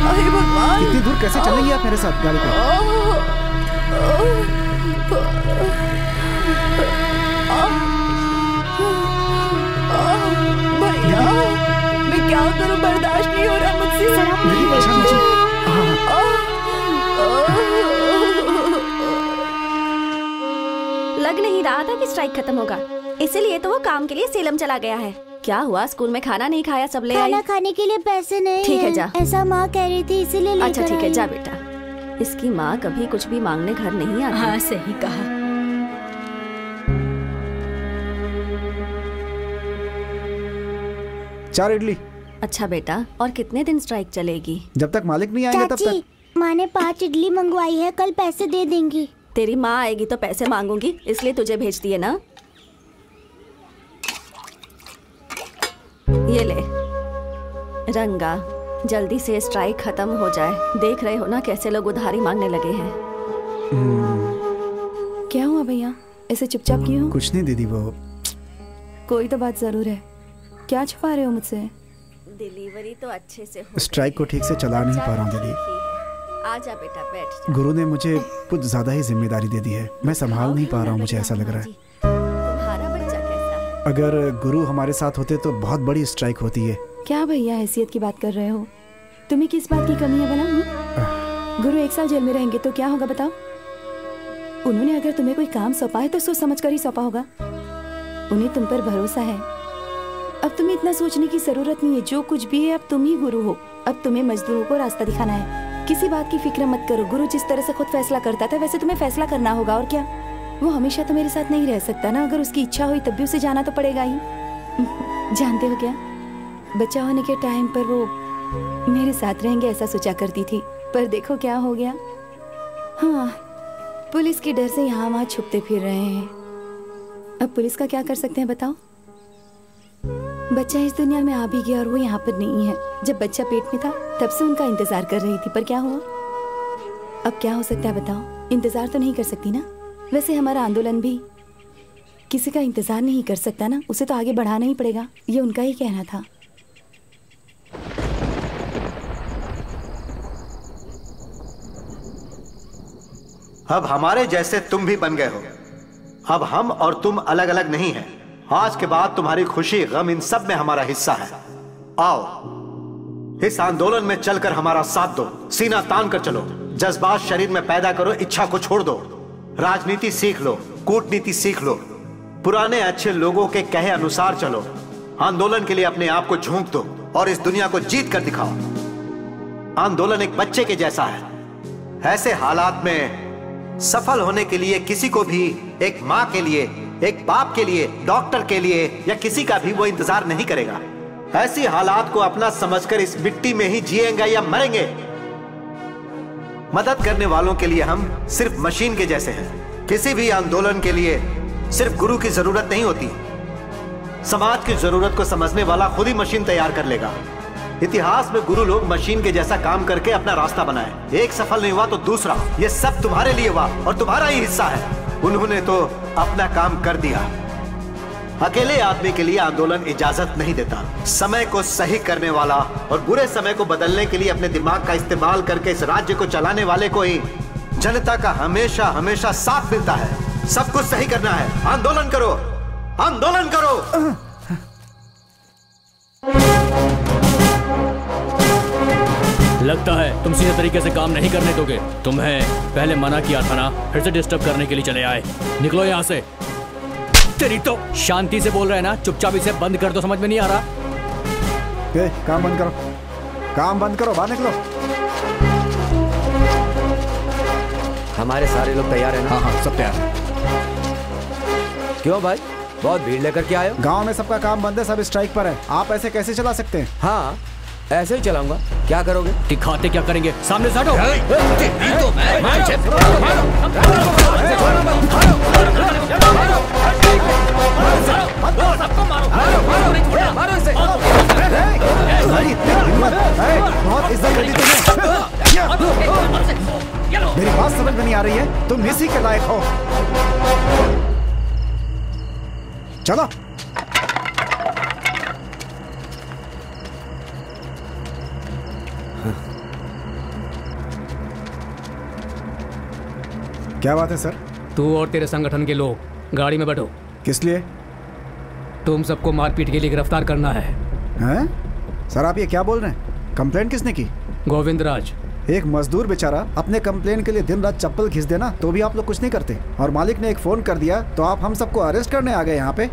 [SPEAKER 5] अरे भगवान,
[SPEAKER 6] इतनी दूर कैसे चलेंगी आप मेरे साथ गाड़ी पर?
[SPEAKER 5] भैया मैं क्या करूं, बर्दाश्त नहीं हो रहा मुझसे।
[SPEAKER 7] लग नहीं रहा था कि स्ट्राइक खत्म होगा, इसीलिए तो वो काम के लिए सेलम चला गया है। क्या हुआ, स्कूल में खाना नहीं खाया? सब ले आई?
[SPEAKER 10] खाना खाने के लिए पैसे नहीं।
[SPEAKER 7] ठीक है जा।
[SPEAKER 10] ऐसा माँ कह रही थी इसीलिए लेकर
[SPEAKER 7] अच्छा ठीक है
[SPEAKER 10] आई।
[SPEAKER 7] जा बेटा। इसकी माँ कभी कुछ भी मांगने घर नहीं आती।
[SPEAKER 5] हाँ सही कहा।
[SPEAKER 6] 4 इडली।
[SPEAKER 7] अच्छा बेटा, और कितने दिन स्ट्राइक चलेगी?
[SPEAKER 6] जब तक मालिक नहीं आएंगे तब तक।
[SPEAKER 10] माँ ने 5 इडली मंगवाई है, कल पैसे दे देंगी।
[SPEAKER 7] तेरी माँ आएगी तो पैसे मांगूंगी, इसलिए तुझे भेजती है ना। ये ले रंगा, जल्दी से स्ट्राइक खत्म हो जाए। देख रहे हो ना कैसे लोग उधारी मांगने लगे हैं।
[SPEAKER 5] क्या हुआ भैया, ऐसे चुपचाप क्यों हो?
[SPEAKER 6] कुछ नहीं दीदी, वो
[SPEAKER 5] कोई तो बात जरूर है। क्या छुपा रहे हो मुझसे?
[SPEAKER 7] डिलीवरी तो अच्छे से हो।
[SPEAKER 6] स्ट्राइक को ठीक से चला नहीं पा रहा हूँ दीदी।
[SPEAKER 7] आजा बेटा, बैठ जा।
[SPEAKER 6] गुरु ने मुझे कुछ ज्यादा ही जिम्मेदारी दे दी है, मैं संभाल नहीं पा रहा हूँ, मुझे ऐसा लग रहा है।
[SPEAKER 7] तुम्हारा बच्चा कैसा है?
[SPEAKER 6] अगर गुरु हमारे साथ होते तो बहुत बड़ी स्ट्राइक होती है।
[SPEAKER 5] क्या भैया हैसियत की बात कर रहे हो? तुम्हें किस बात की कमी है भला? गुरु 1 साल जेल में रहेंगे तो क्या होगा बताओ? उन्होंने अगर तुम्हें कोई काम सौंपा है तो सोच समझ कर ही सौंपा होगा। उन्हें तुम पर भरोसा है। अब तुम्हें इतना सोचने की जरूरत नहीं है। जो कुछ भी है अब तुम ही गुरु हो। अब तुम्हें मजदूरों को रास्ता दिखाना है। किसी बात की फिक्र मत करो। गुरु जिस तरह से खुद फैसला करता था वैसे तुम्हें फैसला करना होगा। और क्या, वो हमेशा तो मेरे साथ नहीं रह सकता ना। अगर उसकी इच्छा हुई तब भी उसे जाना तो पड़ेगा ही। जानते हो क्या, बच्चा होने के टाइम पर वो मेरे साथ रहेंगे ऐसा सोचा करती थी, पर देखो क्या हो गया। हाँ, पुलिस के डर से यहाँ वहाँ छुपते फिर रहे हैं। अब पुलिस का क्या कर सकते हैं बताओ? बच्चा इस दुनिया में आ भी गया और वो यहाँ पर नहीं है। जब बच्चा पेट में था तब से उनका इंतजार कर रही थी, पर क्या हुआ? अब क्या हो सकता है बताओ? इंतजार तो नहीं कर सकती ना। वैसे हमारा आंदोलन भी किसी का इंतजार नहीं कर सकता ना, उसे तो आगे बढ़ाना ही पड़ेगा। ये उनका ही कहना था।
[SPEAKER 1] अब हमारे जैसे तुम भी बन गए हो। अब हम और तुम अलग अलग नहीं हैं। आज के बाद तुम्हारी खुशी गम इन सब में हमारा हिस्सा है। आओ इस आंदोलन में चलकर हमारा साथ दो। सीना तान कर चलो, जज्बात शरीर में पैदा करो, इच्छा को छोड़ दो। राजनीति सीख लो, कूटनीति सीख लो, पुराने अच्छे लोगों के कहे अनुसार चलो। आंदोलन के लिए अपने आप को झोंक दो और इस दुनिया को जीत कर दिखाओ। आंदोलन एक बच्चे के जैसा है। ऐसे हालात में सफल होने के लिए किसी को भी एक माँ के लिए, एक बाप के लिए, डॉक्टर के लिए या किसी का भी वो इंतजार नहीं करेगा। ऐसी हालात को अपना समझकर इस मिट्टी में ही जिएंगे या मरेंगे। मदद करने वालों के लिए हम सिर्फ मशीन के जैसे हैं। किसी भी आंदोलन के लिए सिर्फ गुरु की जरूरत नहीं होती। समाज की जरूरत को समझने वाला खुद ही मशीन तैयार कर लेगा। इतिहास में गुरु लोग मशीन के जैसा काम करके अपना रास्ता बनाए। एक सफल नहीं हुआ तो दूसरा। ये सब तुम्हारे लिए हुआ और तुम्हारा ही हिस्सा है। उन्होंने तो अपना काम कर दिया। अकेले आदमी के लिए आंदोलन इजाजत नहीं देता। समय को सही करने वाला और बुरे समय को बदलने के लिए अपने दिमाग का इस्तेमाल करके इस राज्य को चलाने वाले को ही जनता का हमेशा हमेशा साथ मिलता है। सब कुछ सही करना है। आंदोलन करो, आंदोलन करो।
[SPEAKER 11] लगता है तुम सीधे तरीके से काम नहीं करने दोगे। तुम्हें पहले मना किया था ना, फिर से डिस्टर्ब करने के लिए चले आए। निकलो यहाँ से। तेरी तो शांति से बोल रहे हैं ना, चुपचाप इसे बंद कर दो। समझ में नहीं आ रहा?
[SPEAKER 6] काम बंद करो, काम बंद करो, बाहर निकलो।
[SPEAKER 3] हमारे सारे लोग तैयार हैं ना?
[SPEAKER 12] हाँ हाँ, सब तैयार हैं।
[SPEAKER 3] क्यों भाई, बहुत भीड़ लेकर के आए हो?
[SPEAKER 6] गांव में सबका काम बंद है, सब स्ट्राइक पर है। आप ऐसे कैसे चला सकते हैं?
[SPEAKER 3] हाँ ऐसे ही चलाऊंगा। क्या करोगे?
[SPEAKER 11] दिखाते क्या करेंगे? सामने से हटो।
[SPEAKER 6] बहुत इज्जत कर दी तुमने। मेरी बात समझ में नहीं आ रही है? तुम इसी के लायक हो। चलो। क्या बात है सर?
[SPEAKER 2] तू और तेरे संगठन के लोग गाड़ी में बैठो।
[SPEAKER 6] किस लिए?
[SPEAKER 2] तुम सबको मारपीट के लिए गिरफ्तार करना है।
[SPEAKER 6] हैं? सर आप ये क्या बोल रहे हैं? कंप्लेंट किसने की?
[SPEAKER 2] गोविंद राज।
[SPEAKER 6] एक मजदूर बेचारा अपने कंप्लेन के लिए दिन रात चप्पल घिस देना तो भी आप लोग कुछ नहीं करते, और मालिक ने एक फोन कर दिया तो आप हम सबको अरेस्ट करने आ गए यहाँ पे।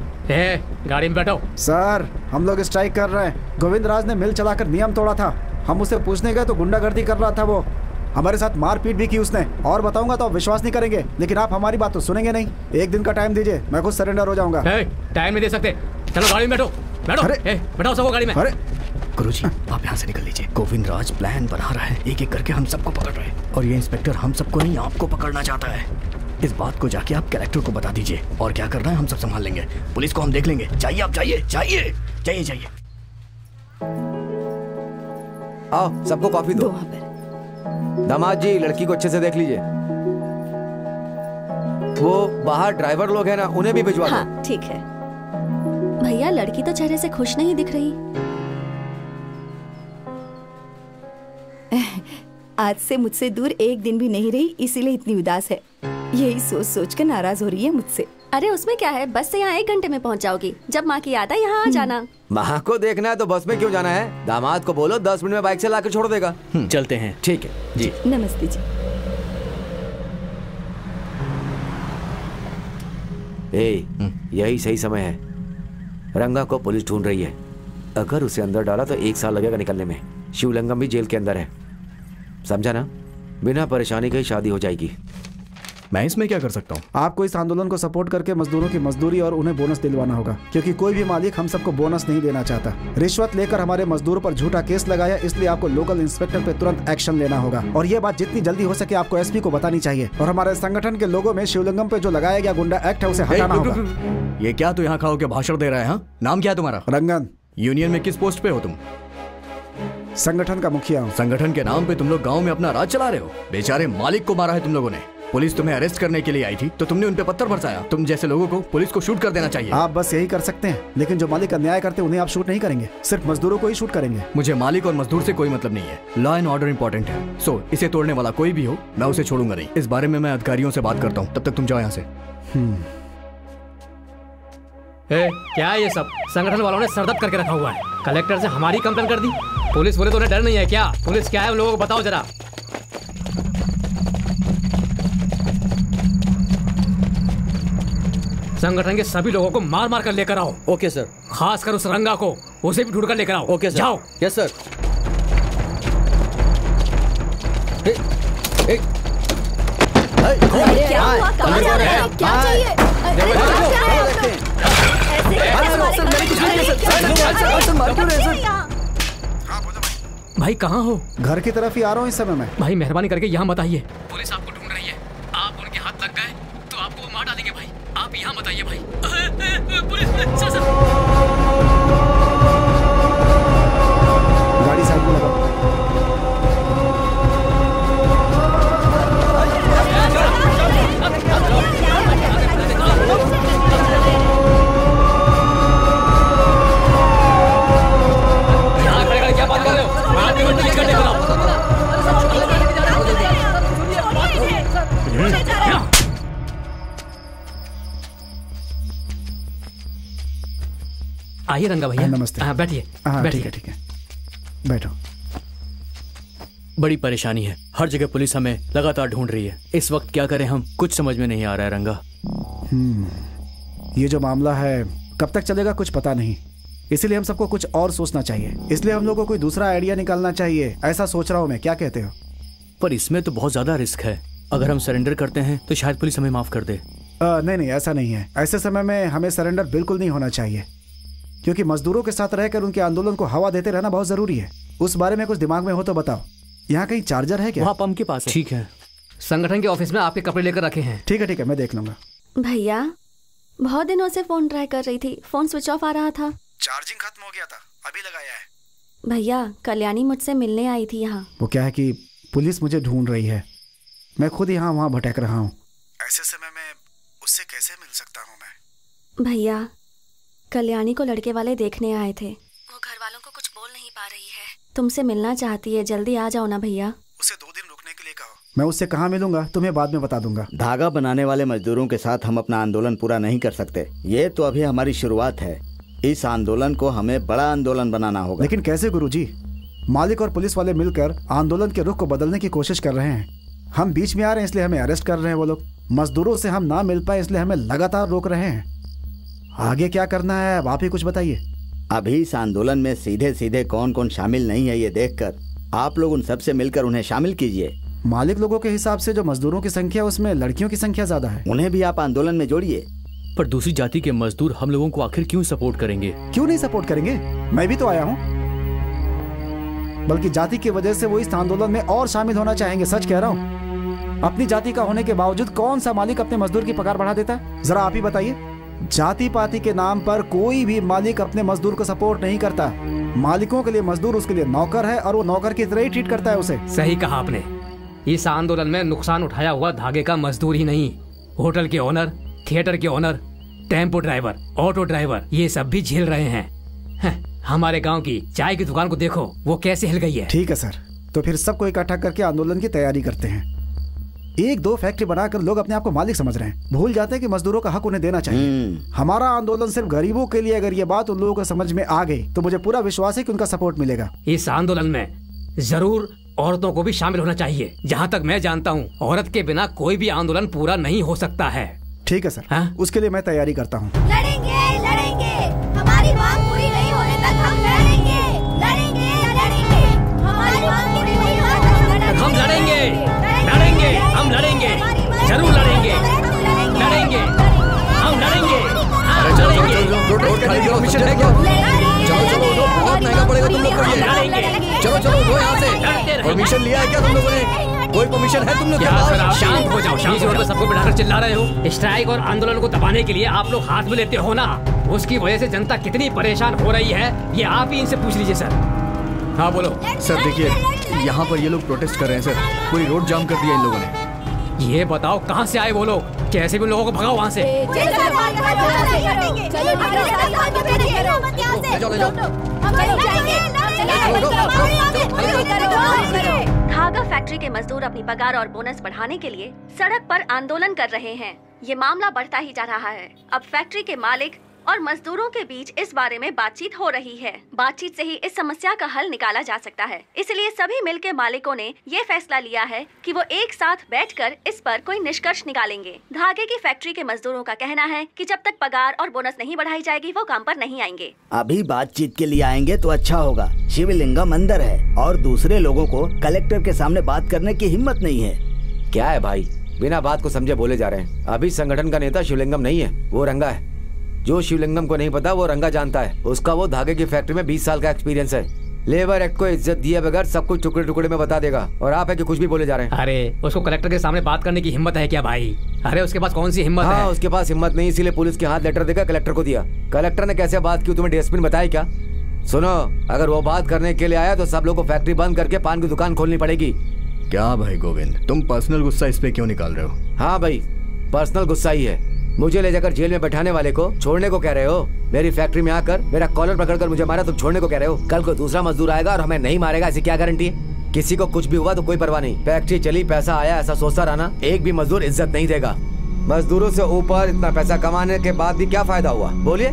[SPEAKER 2] गाड़ी में बैठो।
[SPEAKER 6] सर हम लोग स्ट्राइक कर रहे हैं। गोविंद राज ने मिल चलाकर नियम तोड़ा था। हम उसे पूछने गए तो गुंडागर्दी कर रहा था। वो हमारे साथ मारपीट भी की उसने। और बताऊंगा तो आप विश्वास नहीं करेंगे, लेकिन आप हमारी बात तो सुनेंगे नहीं। एक दिन का टाइम दीजिए, मैं खुद सरेंडर हो जाऊंगा।
[SPEAKER 2] टाइम नहीं दे सकते। चलो गाड़ी में बैठो, बैठो। बैठो सबको गाड़ी में।
[SPEAKER 12] अरे गुरुजी आप यहाँ से निकल लीजिए। गोविंद राज प्लान बना रहा है, एक एक करके हम सबको पकड़ रहे हैं, और ये इंस्पेक्टर हम सबको नहीं आपको पकड़ना चाहता है। इस बात को जाके आप कलेक्टर को बता दीजिए, और क्या करना है हम सब संभाल लेंगे। पुलिस को हम देख लेंगे। जाइए आप, जाइए जाइए जाइए जाइए।
[SPEAKER 3] आओ सबको कॉफी दो। दामाद जी लड़की को अच्छे से देख लीजिए। वो बाहर ड्राइवर लोग हैं ना, उन्हें भी भिजवा दो।
[SPEAKER 7] हाँ ठीक है। भैया लड़की तो चेहरे से खुश नहीं दिख रही।
[SPEAKER 5] आज से मुझसे दूर एक दिन भी नहीं रही, इसीलिए इतनी उदास है। यही सोच सोच कर नाराज हो रही है मुझसे।
[SPEAKER 7] अरे उसमें क्या है, बस से यहाँ 1 घंटे में पहुँच जाओगी। जब माँ की याद है यहाँ आ जाना।
[SPEAKER 3] माँ को देखना है तो बस में क्यों जाना है? दामाद को बोलो 10 मिनट में बाइक से लाकर छोड़ देगा।
[SPEAKER 11] चलते हैं।
[SPEAKER 3] ठीक है
[SPEAKER 11] जी।
[SPEAKER 5] नमस्ते जी।
[SPEAKER 3] यही सही समय है। रंगा को पुलिस ढूंढ रही है। अगर उसे अंदर डाला तो 1 साल लगेगा निकलने में। शिवलिंगम भी जेल के अंदर है, समझा ना? बिना परेशानी के ही शादी हो जाएगी।
[SPEAKER 12] मैं इसमें क्या कर सकता हूँ?
[SPEAKER 6] आपको इस आंदोलन को सपोर्ट करके मजदूरों की मजदूरी और उन्हें बोनस दिलवाना होगा, क्योंकि कोई भी मालिक हम सबको बोनस नहीं देना चाहता। रिश्वत लेकर हमारे मजदूरों पर झूठा केस लगाया, इसलिए आपको लोकल इंस्पेक्टर पे तुरंत एक्शन लेना होगा, और ये बात जितनी जल्दी हो सके आपको एसपी को बतानी चाहिए। और हमारे संगठन के लोगों में शिवलिंगम पे जो लगाया गया गुंडा एक्ट है उसे हटाना होगा।
[SPEAKER 12] ये क्या तू यहाँ खड़ा होकर भाषण दे रहा है? नाम क्या है तुम्हारा?
[SPEAKER 6] रंगन।
[SPEAKER 12] यूनियन में किस पोस्ट पे हो तुम?
[SPEAKER 6] संगठन का मुखिया हूँ।
[SPEAKER 12] संगठन के नाम पे तुम लोग गांव में अपना राज चला रहे हो। बेचारे मालिक को मारा है तुम लोगों ने। पुलिस तुम्हें अरेस्ट करने के लिए आई थी तो तुमने उन पे पत्थर बरसाया। तुम जैसे लोगों को पुलिस को शूट कर देना चाहिए।
[SPEAKER 6] आप बस यही कर सकते हैं, लेकिन जो मालिक अन्याय करते हैं उन्हें आप शूट नहीं करेंगे, सिर्फ मजदूरों को ही शूट करेंगे।
[SPEAKER 12] मुझे मालिक और मजदूर से कोई मतलब नहीं है। लॉ एंड ऑर्डर इंपॉर्टेंट है। सो इसे तोड़ने वाला कोई भी हो, मैं उसे छोड़ूंगा नहीं। इस बारे में मैं अधिकारियों से बात करता हूँ, तब तक तुम जाओ यहाँ से।
[SPEAKER 2] क्या है ये सब? संगठन वालों ने सरदर्द करके रखा हुआ है। कलेक्टर से हमारी कंप्लेन कर दी। पुलिस बोले तो उन्हें डर नहीं है क्या? पुलिस क्या है उन लोगों को बताओ जरा। संगठन के सभी लोगों को मार मार कर लेकर आओ।
[SPEAKER 11] Okay sir.
[SPEAKER 2] खासकर उस रंगा को, उसे भी ढूंढ कर लेकर आओ।
[SPEAKER 11] Okay sir.
[SPEAKER 2] जाओ।
[SPEAKER 11] Yes sir.
[SPEAKER 5] क्या हुआ? कहाँ जा रहे हैं? क्या चाहिए?
[SPEAKER 2] भाई कहाँ हो?
[SPEAKER 6] घर की तरफ ही आ रहा हूँ इस समय में।
[SPEAKER 2] भाई मेहरबानी करके यहाँ मत आइए, पुलिस आपको ढूंढ रही है। आप उनके हाथ लग गए तो आपको वो मार डालेंगे भाई। आप यहाँ मत आइए भाई। पुलिस
[SPEAKER 6] गाड़ी साइड में लगाओ।
[SPEAKER 2] क्या बात कर रहे हो? आइए रंगा भैया।
[SPEAKER 6] नमस्ते।
[SPEAKER 2] बैठिए।
[SPEAKER 6] ठीक है ठीक है, बैठो।
[SPEAKER 11] बड़ी परेशानी है, हर जगह पुलिस हमें लगातार ढूंढ रही है। इस वक्त क्या करें हम, कुछ समझ में नहीं आ रहा है रंगा।
[SPEAKER 6] ये जो मामला है कब तक चलेगा कुछ पता नहीं, इसीलिए हम सबको कुछ और सोचना चाहिए। इसलिए हम लोग को कोई दूसरा आइडिया निकालना चाहिए, ऐसा सोच रहा हूँ मैं। क्या कहते हो?
[SPEAKER 11] पर इसमें तो बहुत ज्यादा रिस्क है। अगर हम सरेंडर करते हैं तो शायद पुलिस हमें माफ कर दे।
[SPEAKER 6] नहीं, ऐसा नहीं है। ऐसे समय में हमें सरेंडर बिल्कुल नहीं होना चाहिए, क्योंकि मजदूरों के साथ रहकर उनके आंदोलन को हवा देते रहना बहुत जरूरी है। उस बारे में कुछ दिमाग में हो तो बताओ। यहाँ कहीं चार्जर है क्या?
[SPEAKER 11] वहाँ पंप के पास है। ठीक है,
[SPEAKER 2] संगठन के ऑफिस में आपके कपड़े लेकर रखे हैं।
[SPEAKER 6] ठीक है, मैं देख लूंगा।
[SPEAKER 7] भैया बहुत दिनों से फोन ट्राई कर रही थी, फोन स्विच ऑफ आ रहा था।
[SPEAKER 6] चार्जिंग खत्म हो गया था, अभी लगाया है।
[SPEAKER 7] भैया कल्याणी मुझसे मिलने आई थी यहाँ।
[SPEAKER 6] वो क्या है कि पुलिस मुझे ढूंढ रही है, मैं खुद यहाँ वहाँ भटक रहा हूँ। ऐसे समय में उससे कैसे मिल सकता हूँ मैं?
[SPEAKER 7] भैया कल्याणी को लड़के वाले देखने आए थे, वो घर वालों को कुछ बोल नहीं पा रही है, तुमसे मिलना चाहती है। जल्दी आ जाओ ना भैया।
[SPEAKER 6] उसे 2 दिन रुकने के लिए कहो। मैं उससे कहाँ मिलूंगा तुम्हें बाद में बता दूंगा।
[SPEAKER 8] धागा बनाने वाले मजदूरों के साथ हम अपना आंदोलन पूरा नहीं कर सकते। ये तो अभी हमारी शुरुआत है। इस आंदोलन को हमें बड़ा आंदोलन बनाना होगा।
[SPEAKER 6] लेकिन कैसे गुरुजी? मालिक और पुलिस वाले मिलकर आंदोलन के रुख को बदलने की कोशिश कर रहे हैं। हम बीच में आ रहे हैं इसलिए हमें अरेस्ट कर रहे हैं वो लोग। मजदूरों से हम ना मिल पाए इसलिए हमें लगातार रोक रहे हैं। आगे क्या करना है अब आप ही कुछ बताइए।
[SPEAKER 8] अभी इस आंदोलन में सीधे सीधे कौन कौन शामिल नहीं है ये देखकर आप लोग उन सबसे मिलकर उन्हें शामिल कीजिए।
[SPEAKER 6] मालिक लोगों के हिसाब से जो मजदूरों की संख्या उसमें लड़कियों की संख्या ज्यादा है,
[SPEAKER 8] उन्हें भी आप आंदोलन में जोड़िए।
[SPEAKER 11] पर दूसरी जाति के मजदूर हम लोगों को आखिर क्यों सपोर्ट करेंगे?
[SPEAKER 6] क्यों नहीं सपोर्ट करेंगे? मैं भी तो आया हूँ, बल्कि जाति की वजह से वो इस आंदोलन में और शामिल होना चाहेंगे। सच कह रहा हूँ। अपनी जाति का होने के बावजूद कौन सा मालिक अपने मजदूर की पगार बढ़ा देता है? जरा आप ही बताइए। जाति पाति के नाम पर कोई भी मालिक अपने मजदूर को सपोर्ट नहीं करता। मालिकों के लिए मजदूर उसके लिए नौकर है और वो नौकर की तरह ही ट्रीट करता है उसे।
[SPEAKER 2] सही कहा आपने। इस आंदोलन में नुकसान उठाया हुआ धागे का मजदूर ही नहीं, होटल के ओनर, थिएटर के owner, tempo driver, auto driver, ये सब भी झेल रहे हैं। हमारे गांव की चाय की दुकान को देखो, वो कैसे हिल गई है।
[SPEAKER 6] ठीक है सर, तो फिर सबको इकट्ठा करके आंदोलन की तैयारी करते हैं। 1-2 फैक्ट्री बनाकर लोग अपने आप को मालिक समझ रहे हैं, भूल जाते हैं कि मजदूरों का हक उन्हें देना चाहिए। हमारा आंदोलन सिर्फ गरीबों के लिए। अगर ये बात उन लोगों को समझ में आ गई तो मुझे पूरा विश्वास है कि उनका सपोर्ट मिलेगा।
[SPEAKER 2] इस आंदोलन में जरूर औरतों को भी शामिल होना चाहिए। जहाँ तक मैं जानता हूँ, औरत के बिना कोई भी आंदोलन पूरा नहीं हो सकता है।
[SPEAKER 6] ठीक है सर। हाँ? उसके लिए मैं तैयारी करता हूँ।
[SPEAKER 10] लड़ेंगे लड़ेंगे, हमारी मांग पूरी नहीं होने तक हम लड़ेंगे लड़ेंगे लड़ेंगे, हमारी मांग पूरी नहीं होने तक
[SPEAKER 2] हम लड़ेंगे लड़ेंगे, हम लड़ेंगे, जरूर लड़ेंगे, लड़ेंगे, हम लड़ेंगे।
[SPEAKER 3] परमिशन है क्या? चलो चलो उठो, बहुत महंगा पड़ेगा तुम लोग को ये। चलो चलो उठो यहाँ से। परमिशन लिया है क्या तुम लोगों ने? कोई परमिशन है तुम लोग के पास?
[SPEAKER 2] शांत हो जाओ, शांत हो। सबको बिठाकर चिल्ला रहे हो। स्ट्राइक और आंदोलन को दबाने के लिए आप लोग हाथ में लेते हो ना, उसकी वजह से जनता कितनी परेशान हो रही है ये आप ही इनसे पूछ लीजिए सर। हाँ बोलो
[SPEAKER 12] सर। देखिए यहाँ पर ये लोग प्रोटेस्ट कर रहे हैं सर, पूरी रोड जाम कर दिया इन लोगों ने।
[SPEAKER 2] ये बताओ कहाँ से आए वो लोग? कैसे भी लोगों को भगाओ वहाँ से।
[SPEAKER 7] धागा फैक्ट्री के मजदूर अपनी पगार और बोनस बढ़ाने के लिए सड़क पर आंदोलन कर रहे हैं। ये मामला बढ़ता ही जा रहा है। अब फैक्ट्री के मालिक और मजदूरों के बीच इस बारे में बातचीत हो रही है। बातचीत से ही इस समस्या का हल निकाला जा सकता है। इसलिए सभी मिलकर मालिकों ने ये फैसला लिया है कि वो एक साथ बैठकर इस पर कोई निष्कर्ष निकालेंगे। धागे की फैक्ट्री के मजदूरों का कहना है कि जब तक पगार और बोनस नहीं बढ़ाई जाएगी वो काम पर नहीं आएंगे।
[SPEAKER 8] अभी बातचीत के लिए आएंगे तो अच्छा होगा। शिवलिंगम अंदर है और दूसरे लोगों को कलेक्टर के सामने बात करने की हिम्मत नहीं है।
[SPEAKER 3] क्या है भाई, बिना बात को समझे बोले जा रहे हैं। अभी संगठन का नेता शिवलिंगम नहीं है, वो रंगा है। जो शिवलिंगम को नहीं पता वो रंगा जानता है। उसका वो धागे की फैक्ट्री में 20 साल का एक्सपीरियंस है। लेबर एक्ट को इज्जत दिए बगैर सब कुछ टुकड़े टुकड़े में बता देगा, और आप है कि कुछ भी बोले जा रहे हैं।
[SPEAKER 2] अरे उसको कलेक्टर के सामने बात करने की हिम्मत है क्या भाई? अरे उसके पास कौन सी हिम्मत है?
[SPEAKER 3] उसके पास हिम्मत नहीं, इसीलिए पुलिस के हाथ लेटर देकर कलेक्टर को दिया। कलेक्टर ने कैसे बात की तुम्हें डस्टबिन बताया क्या? सुनो, अगर वो बात करने के लिए आया तो सब लोग को फैक्ट्री बंद करके पान की दुकान खोलनी पड़ेगी।
[SPEAKER 12] क्या भाई गोविंद, तुम पर्सनल गुस्सा इस पे क्यों निकाल रहे हो?
[SPEAKER 3] हाँ भाई, पर्सनल गुस्सा ही है। मुझे ले जाकर जेल में बैठाने वाले को छोड़ने को कह रहे हो? मेरी फैक्ट्री में आकर मेरा कॉलर पकड़कर मुझे मारा, तुम छोड़ने को कह रहे हो? कल को दूसरा मजदूर आएगा और हमें नहीं मारेगा, ऐसी क्या गारंटी है? किसी को कुछ भी हुआ तो कोई परवाह नहीं, फैक्ट्री चली, पैसा आया, ऐसा सोचता रहना। एक भी मजदूर इज्जत नहीं देगा। मजदूरों से ऊपर इतना पैसा कमाने के बाद भी क्या फायदा हुआ? बोलिए।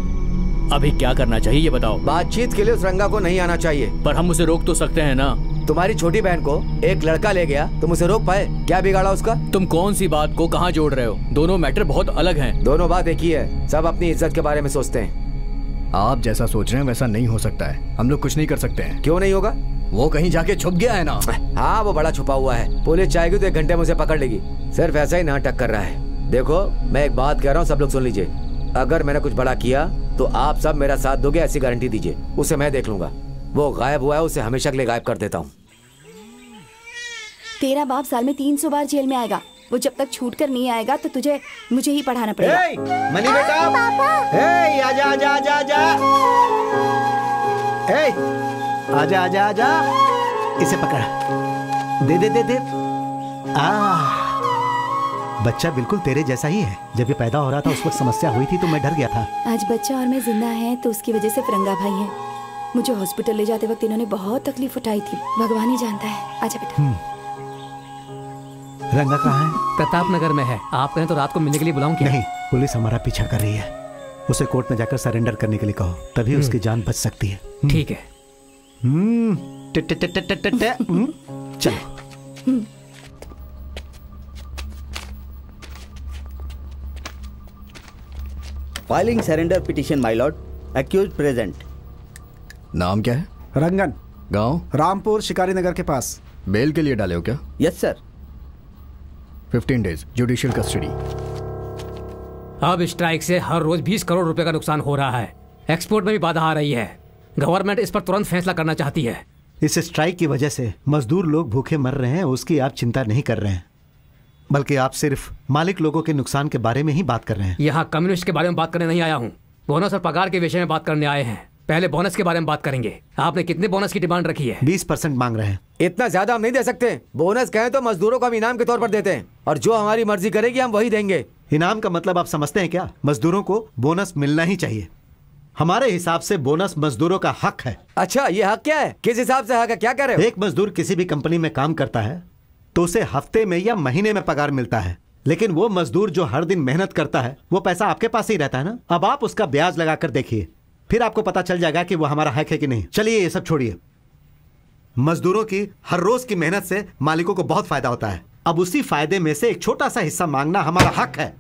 [SPEAKER 11] अभी क्या करना चाहिए ये बताओ।
[SPEAKER 3] बातचीत के लिए उस रंगा को नहीं आना चाहिए।
[SPEAKER 11] पर हम उसे रोक तो सकते हैं ना।
[SPEAKER 3] तुम्हारी छोटी बहन को एक लड़का ले गया, तुम उसे रोक पाए? क्या बिगाड़ा उसका?
[SPEAKER 11] तुम कौन सी बात को कहाँ जोड़ रहे हो? दोनों मैटर बहुत अलग हैं।
[SPEAKER 3] दोनों बात एक ही है, सब अपनी इज्जत के बारे में सोचते हैं।
[SPEAKER 12] आप जैसा सोच रहे हैं वैसा नहीं हो सकता है। हम लोग कुछ नहीं कर सकते हैं।
[SPEAKER 3] क्यों नहीं होगा?
[SPEAKER 12] वो कहीं जाके छुप गया है ना।
[SPEAKER 3] हाँ, वो बड़ा छुपा हुआ है। पुलिस चाहेगी तो 1 घंटे में उसे पकड़ लेगी। सिर्फ ऐसा ही नाटक कर रहा है। देखो, मैं एक बात कह रहा हूँ, सब लोग सुन लीजिए। अगर मैंने कुछ बड़ा किया तो आप सब मेरा साथ दोगे, ऐसी गारंटी दीजिए। उसे मैं देख लूंगा। वो गायब हुआ है, उसे हमेशा के लिए गायब कर देता हूँ।
[SPEAKER 5] तेरा बाप साल में 300 बार जेल में आएगा। वो जब तक छूट कर नहीं आएगा तो मुझे ही पढ़ाना पड़ेगा।
[SPEAKER 1] मनी बेटा, आजा आजा आजा आजा, आजा आजा आजा, इसे पकड़, दे दे दे दे। बच्चा बिल्कुल तेरे जैसा ही है। जब ये पैदा हो रहा था उस वक्त समस्या हुई थी तो मैं डर गया था।
[SPEAKER 5] आज बच्चा और मैं जिंदा है तो उसकी वजह से फिरंगा भाई है। मुझे हॉस्पिटल ले जाते वक्त इन्होंने बहुत तकलीफ उठाई थी। भगवान ही जानता है। आजा बेटा।
[SPEAKER 1] रंगा कहाँ है?
[SPEAKER 2] प्रताप नगर में है। आप कहें तो रात को मिलने के लिए बुलाऊं क्या?
[SPEAKER 1] नहीं, पुलिस हमारा पीछा कर रही है। उसे कोर्ट में जाकर सरेंडर करने के लिए कहो, तभी उसकी जान बच सकती है।
[SPEAKER 2] ठीक है।
[SPEAKER 1] चलो।
[SPEAKER 8] Filing surrender petition my lord. Accused present.
[SPEAKER 12] नाम क्या है?
[SPEAKER 6] रंगन।
[SPEAKER 12] गांव?
[SPEAKER 6] रामपुर, शिकारी नगर के पास।
[SPEAKER 12] बेल के लिए डाले हो क्या?
[SPEAKER 8] Yes sir.
[SPEAKER 12] 15 days judicial custody.
[SPEAKER 2] अब स्ट्राइक से हर रोज 20 करोड़ रुपए का नुकसान हो रहा है। एक्सपोर्ट में भी बाधा आ रही है। गवर्नमेंट इस पर तुरंत फैसला करना चाहती है।
[SPEAKER 1] इस स्ट्राइक की वजह से मजदूर लोग भूखे मर रहे हैं, उसकी आप चिंता नहीं कर रहे हैं, बल्कि आप सिर्फ मालिक लोगों के नुकसान के बारे में ही बात कर रहे हैं।
[SPEAKER 2] यहाँ कम्युनिस्ट के बारे में बात करने नहीं आया हूँ, बोनस और पगार के विषय में बात करने आए हैं। पहले बोनस के बारे में बात करेंगे। आपने कितने बोनस की डिमांड रखी है?
[SPEAKER 1] 20% मांग रहे हैं।
[SPEAKER 3] इतना ज्यादा हम नहीं दे सकते। बोनस कहें तो मजदूरों को हम इनाम के तौर पर देते हैं, और जो हमारी मर्जी करेगी हम वही देंगे।
[SPEAKER 1] इनाम का मतलब आप समझते हैं क्या? मजदूरों को बोनस मिलना ही चाहिए। हमारे हिसाब से बोनस मजदूरों का हक है।
[SPEAKER 3] अच्छा, ये हक क्या है? किस हिसाब से हक है? क्या कह रहे हो?
[SPEAKER 1] एक मजदूर किसी भी कंपनी में काम करता है तो उसे हफ्ते में या महीने में पगार मिलता है, लेकिन वो मजदूर जो हर दिन मेहनत करता है वो पैसा आपके पास ही रहता है ना। अब आप उसका ब्याज लगाकर देखिए, फिर आपको पता चल जाएगा कि वो हमारा हक है कि नहीं। चलिए ये सब छोड़िए। मजदूरों की हर रोज की मेहनत से मालिकों को बहुत फायदा होता है। अब उसी फायदे में से एक छोटा सा हिस्सा मांगना हमारा हक है।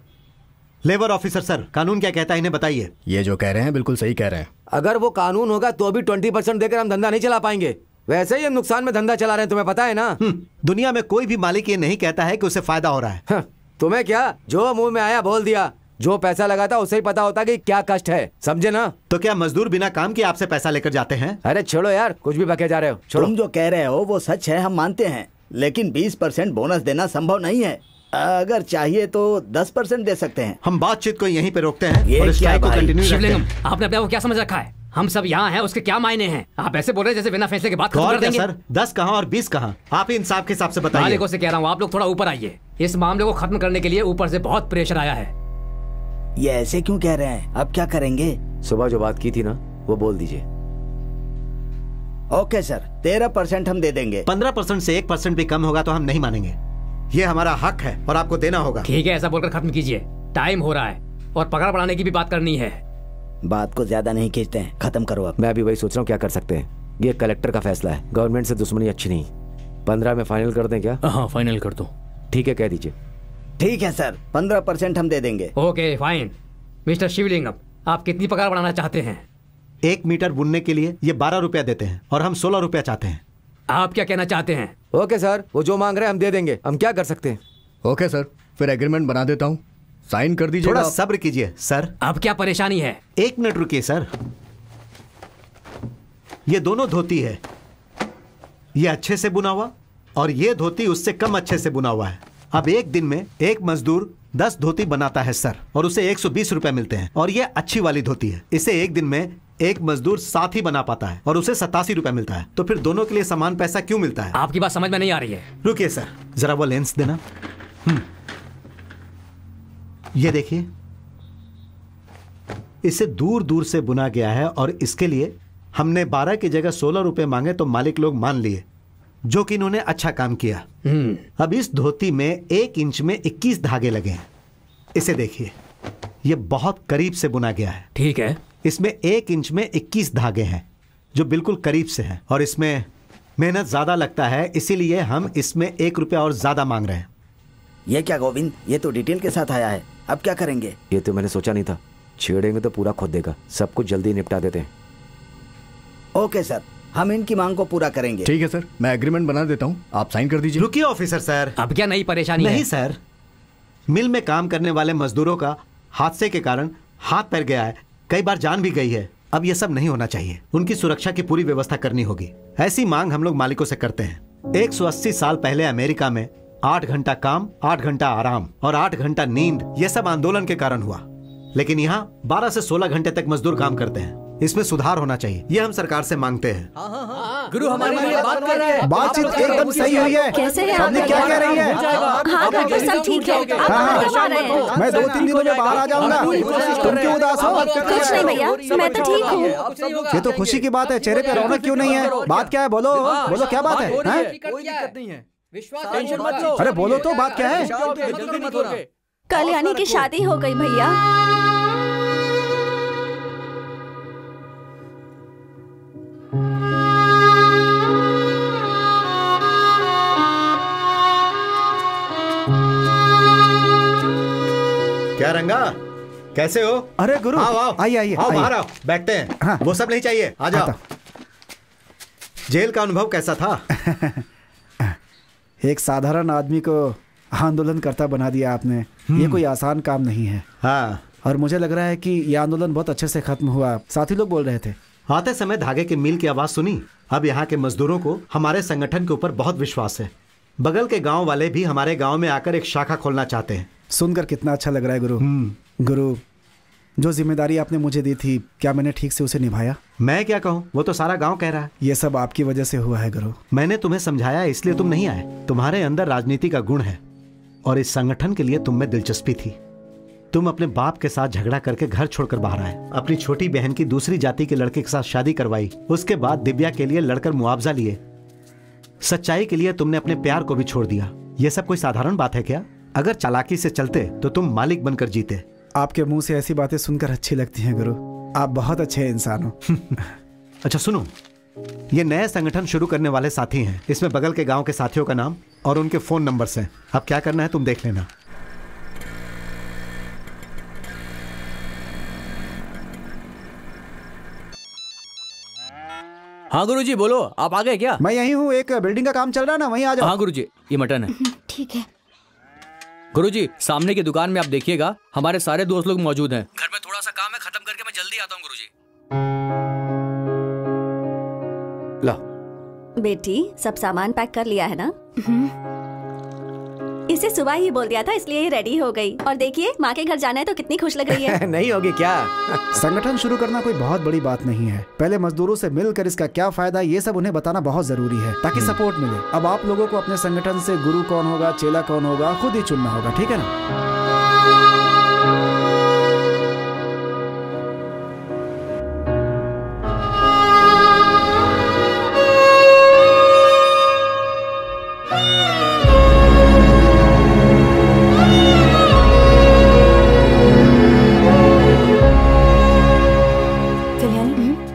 [SPEAKER 1] लेबर ऑफिसर सर, कानून क्या कहता है इन्हें बताइए।
[SPEAKER 12] ये जो कह रहे हैं बिल्कुल सही कह रहे हैं।
[SPEAKER 3] अगर वो कानून होगा तो भी 20% देकर हम धंधा नहीं चला पाएंगे। वैसे ही हम नुकसान में धंधा चला रहे हैं, तुम्हें पता है ना।
[SPEAKER 1] दुनिया में कोई भी मालिक ये नहीं कहता है कि उसे फायदा हो रहा है।
[SPEAKER 3] तुम्हें क्या, जो मुंह में आया बोल दिया। जो पैसा लगाता उसे ही पता होता कि क्या कष्ट है, समझे ना।
[SPEAKER 1] तो क्या मजदूर बिना काम के आपसे पैसा लेकर जाते हैं?
[SPEAKER 3] अरे छोड़ो यार, कुछ भी बके जा रहे हो। छोड़ो।
[SPEAKER 8] तुम जो कह रहे हो वो सच है, हम मानते हैं, लेकिन 20% बोनस देना संभव नहीं है। अगर चाहिए तो 10% दे सकते हैं।
[SPEAKER 1] हम बातचीत को यहीं पे रोकते हैं
[SPEAKER 8] ये
[SPEAKER 1] और स्ट्राइक को कंटिन्यू रखते हैं।
[SPEAKER 2] आपने अपने को क्या समझ रखा है? हम सब यहाँ हैं, उसके क्या मायने हैं? आप ऐसे बोल रहे हैं जैसे बिना फैसले के बात खत्म कर देंगे।
[SPEAKER 1] सर 10 कहाँ और 20 कहाँ? आप ही इंसाफ के हिसाब से बताइए।
[SPEAKER 2] मालिकों से कह रहा हूँ, आप लोग थोड़ा ऊपर आइए। इस मामले को खत्म करने के लिए ऊपर से बहुत प्रेशर आया है।
[SPEAKER 8] ये ऐसे क्यों कह रहे हैं? अब क्या करेंगे?
[SPEAKER 3] सुबह जो बात की थी ना, वो बोल दीजिए।
[SPEAKER 8] ओके सर, 13% हम दे देंगे।
[SPEAKER 1] 15% से 1% भी कम होगा तो हम नहीं मानेंगे। ये हमारा हक है और आपको देना होगा।
[SPEAKER 2] ठीक है, ऐसा बोलकर खत्म कीजिए, टाइम हो रहा है और पगार बढ़ाने की भी बात करनी है।
[SPEAKER 8] बात को ज्यादा नहीं खींचते हैं, खत्म करो अब।
[SPEAKER 3] मैं अभी वही सोच रहा हूँ क्या कर सकते हैं। ये कलेक्टर का फैसला है, गवर्नमेंट से दुश्मनी अच्छी नहीं। 15 में फाइनल कर दें क्या?
[SPEAKER 11] हाँ फाइनल कर दो।
[SPEAKER 3] ठीक है, कह दीजिए।
[SPEAKER 8] ठीक है सर, 15% हम दे देंगे।
[SPEAKER 2] Okay fine. मिस्टर शिवलिंगम, आप कितनी पगार बढ़ाना चाहते हैं?
[SPEAKER 1] 1 मीटर बुनने के लिए ये 12 रुपया देते हैं और हम 16 रुपया चाहते हैं।
[SPEAKER 2] आप क्या कहना चाहते हैं?
[SPEAKER 3] ओके सर, वो जो मांग रहे हैं हम दे देंगे। हम क्या कर सकते हैं?
[SPEAKER 12] ओके सर, फिर एग्रीमेंट बना देता हूँ, साइन कर दीजिए।
[SPEAKER 1] थोड़ा सब्र कीजिए सर।
[SPEAKER 2] अब क्या परेशानी है?
[SPEAKER 1] 1 मिनट रुकिए सर। ये दोनों धोती है, ये अच्छे से बुना हुआ और ये धोती उससे कम अच्छे से बुना हुआ है। अब एक दिन में एक मजदूर 10 धोती बनाता है सर, और उसे 120 रुपए मिलते हैं। और ये अच्छी वाली धोती है, इसे एक दिन में एक मजदूर 7 ही बना पाता है और उसे 87 रुपए मिलता है। तो फिर दोनों के लिए समान पैसा क्यों मिलता है?
[SPEAKER 2] आपकी बात समझ में नहीं आ रही है।
[SPEAKER 1] रुकिए सर, जरा वो लेंस देना। ये देखिए, इसे दूर दूर से बुना गया है और इसके लिए हमने 12 की जगह 16 रुपए मांगे तो मालिक लोग मान लिए, जो कि इन्होंने अच्छा काम किया। अब इस धोती में 1 इंच में 21 धागे लगे हैं। इसे देखिए, ये बहुत करीब से बुना गया है।
[SPEAKER 2] ठीक है,
[SPEAKER 1] इसमें 1 इंच में 21 धागे हैं जो बिल्कुल करीब से हैं, और इसमें मेहनत ज्यादा लगता है, इसीलिए हम इसमें 1 रुपया और ज्यादा मांग रहे हैं।
[SPEAKER 8] ये क्या गोविंद, ये तो डिटेल के साथ आया है, अब क्या करेंगे?
[SPEAKER 3] ये तो मैंने सोचा नहीं था, छेड़ेंगे तो पूरा खोद देगा। सब कुछ जल्दी निपटा देते हैं।
[SPEAKER 8] ओके सर, हम इनकी मांग को पूरा करेंगे।
[SPEAKER 12] ठीक है सर, मैं एग्रीमेंट बना देता हूँ, आप साइन कर दीजिए।
[SPEAKER 1] रुकिए ऑफिसर सर,
[SPEAKER 2] अब क्या नई परेशानी है?
[SPEAKER 1] नहीं सर, मिल में काम करने वाले मजदूरों का हादसे के कारण हाथ पैर गया है, कई बार जान भी गई है। अब ये सब नहीं होना चाहिए, उनकी सुरक्षा की पूरी व्यवस्था करनी होगी। ऐसी मांग हम लोग मालिकों से करते हैं। 180 साल पहले अमेरिका में 8 घंटा काम, 8 घंटा आराम और 8 घंटा नींद, ये सब आंदोलन के कारण हुआ। लेकिन यहाँ 12 से 16 घंटे तक मजदूर काम करते हैं। इसमें सुधार होना चाहिए, ये हम सरकार से मांगते हैं।
[SPEAKER 3] गुरु हमारे लिए बात कर रहे हैं।
[SPEAKER 6] बातचीत एकदम सही हुई है।
[SPEAKER 5] कैसे है?
[SPEAKER 6] सबने क्या कह रही है?
[SPEAKER 5] हाँ डॉक्टर सब ठीक है।
[SPEAKER 6] मैं 2-3 दिनों में बाहर आ जाऊंगा। तुम क्यों उदास हो?
[SPEAKER 5] कुछ नहीं भैया, मैं तो ठीक हूँ।
[SPEAKER 6] ये तो खुशी की बात है, चेहरे पे रौनक क्यों नहीं है? बात क्या है? बोलो बोलो, क्या बात है?
[SPEAKER 3] कोई दिक्कत नहीं है, टेंशन मत लो।
[SPEAKER 6] अरे बोलो तो, बात क्या है?
[SPEAKER 3] जल्दी मत होना।
[SPEAKER 7] कल्याणी की शादी हो गई भैया।
[SPEAKER 1] क्या रंगा, कैसे हो?
[SPEAKER 6] अरे गुरु,
[SPEAKER 1] आओ आओ,
[SPEAKER 6] आइए आइए,
[SPEAKER 1] आओ बाहर आओ, बैठते हैं।
[SPEAKER 6] हाँ।
[SPEAKER 1] वो सब नहीं चाहिए, आ जाओ। जेल का अनुभव कैसा था?
[SPEAKER 6] एक साधारण आदमी को आंदोलन करता बना दिया आपने। ये कोई आसान काम नहीं है।
[SPEAKER 1] हाँ,
[SPEAKER 6] और मुझे लग रहा है कि ये आंदोलन बहुत अच्छे से खत्म हुआ। साथी लोग बोल रहे थे।
[SPEAKER 1] आते समय धागे के मील की आवाज सुनी। अब यहाँ के मजदूरों को हमारे संगठन के ऊपर बहुत विश्वास है। बगल के गांव वाले भी हमारे गांव में आकर एक शाखा खोलना चाहते हैं।
[SPEAKER 6] सुनकर कितना अच्छा लग रहा है गुरु। गुरु, जो जिम्मेदारी आपने मुझे दी थी, क्या मैंने ठीक से उसे निभाया?
[SPEAKER 1] मैं क्या कहूँ, वो तो सारा गांव कह रहा है।
[SPEAKER 6] ये सब आपकी वजह से हुआ है गुरु।
[SPEAKER 1] मैंने तुम्हें समझाया, इसलिए तुम नहीं आए। तुम्हारे अंदर राजनीति का गुण है और इस संगठन के लिए तुम में दिलचस्पी थी। तुम अपने बाप के साथ झगड़ा करके घर छोड़कर बाहर आए, अपनी छोटी बहन की दूसरी जाति के लड़के के साथ शादी करवाई, उसके बाद दिव्या के लिए लड़कर मुआवजा लिए। सच्चाई के लिए तुमने अपने प्यार को भी छोड़ दिया। यह सब कोई साधारण बात है क्या? अगर चालाकी से चलते तो तुम मालिक बनकर जीते।
[SPEAKER 6] आपके मुंह से ऐसी बातें सुनकर अच्छी लगती हैं गुरु। आप बहुत अच्छे इंसान हो।
[SPEAKER 1] अच्छा सुनो, ये नए संगठन शुरू करने वाले साथी हैं। इसमें बगल के गांव के साथियों का नाम और उनके फोन नंबर्स हैं। अब क्या करना है तुम देख लेना।
[SPEAKER 11] हाँ गुरुजी बोलो, आप आ गए क्या?
[SPEAKER 6] मैं यही हूँ, एक बिल्डिंग का काम चल रहा है ना, वहीं आ जाओ।
[SPEAKER 11] हाँ गुरुजी, ये मटन है।
[SPEAKER 4] ठीक है
[SPEAKER 11] गुरुजी, सामने की दुकान में आप देखिएगा, हमारे सारे दोस्त लोग मौजूद हैं। घर में थोड़ा सा काम है, खत्म करके मैं जल्दी आता हूँ गुरुजी।
[SPEAKER 3] ला
[SPEAKER 7] बेटी, सब सामान पैक कर लिया है ना? इसे सुबह ही बोल दिया था, इसलिए ये रेडी हो गई। और देखिए, माँ के घर जाना है तो कितनी खुश लग रही है।
[SPEAKER 3] नहीं होगी क्या?
[SPEAKER 6] संगठन शुरू करना कोई बहुत बड़ी बात नहीं है। पहले मजदूरों से मिलकर इसका क्या फायदा, ये सब उन्हें बताना बहुत जरूरी है, ताकि सपोर्ट मिले। अब आप लोगों को अपने संगठन से गुरु कौन होगा, चेला कौन होगा, खुद ही चुनना होगा, ठीक है ना?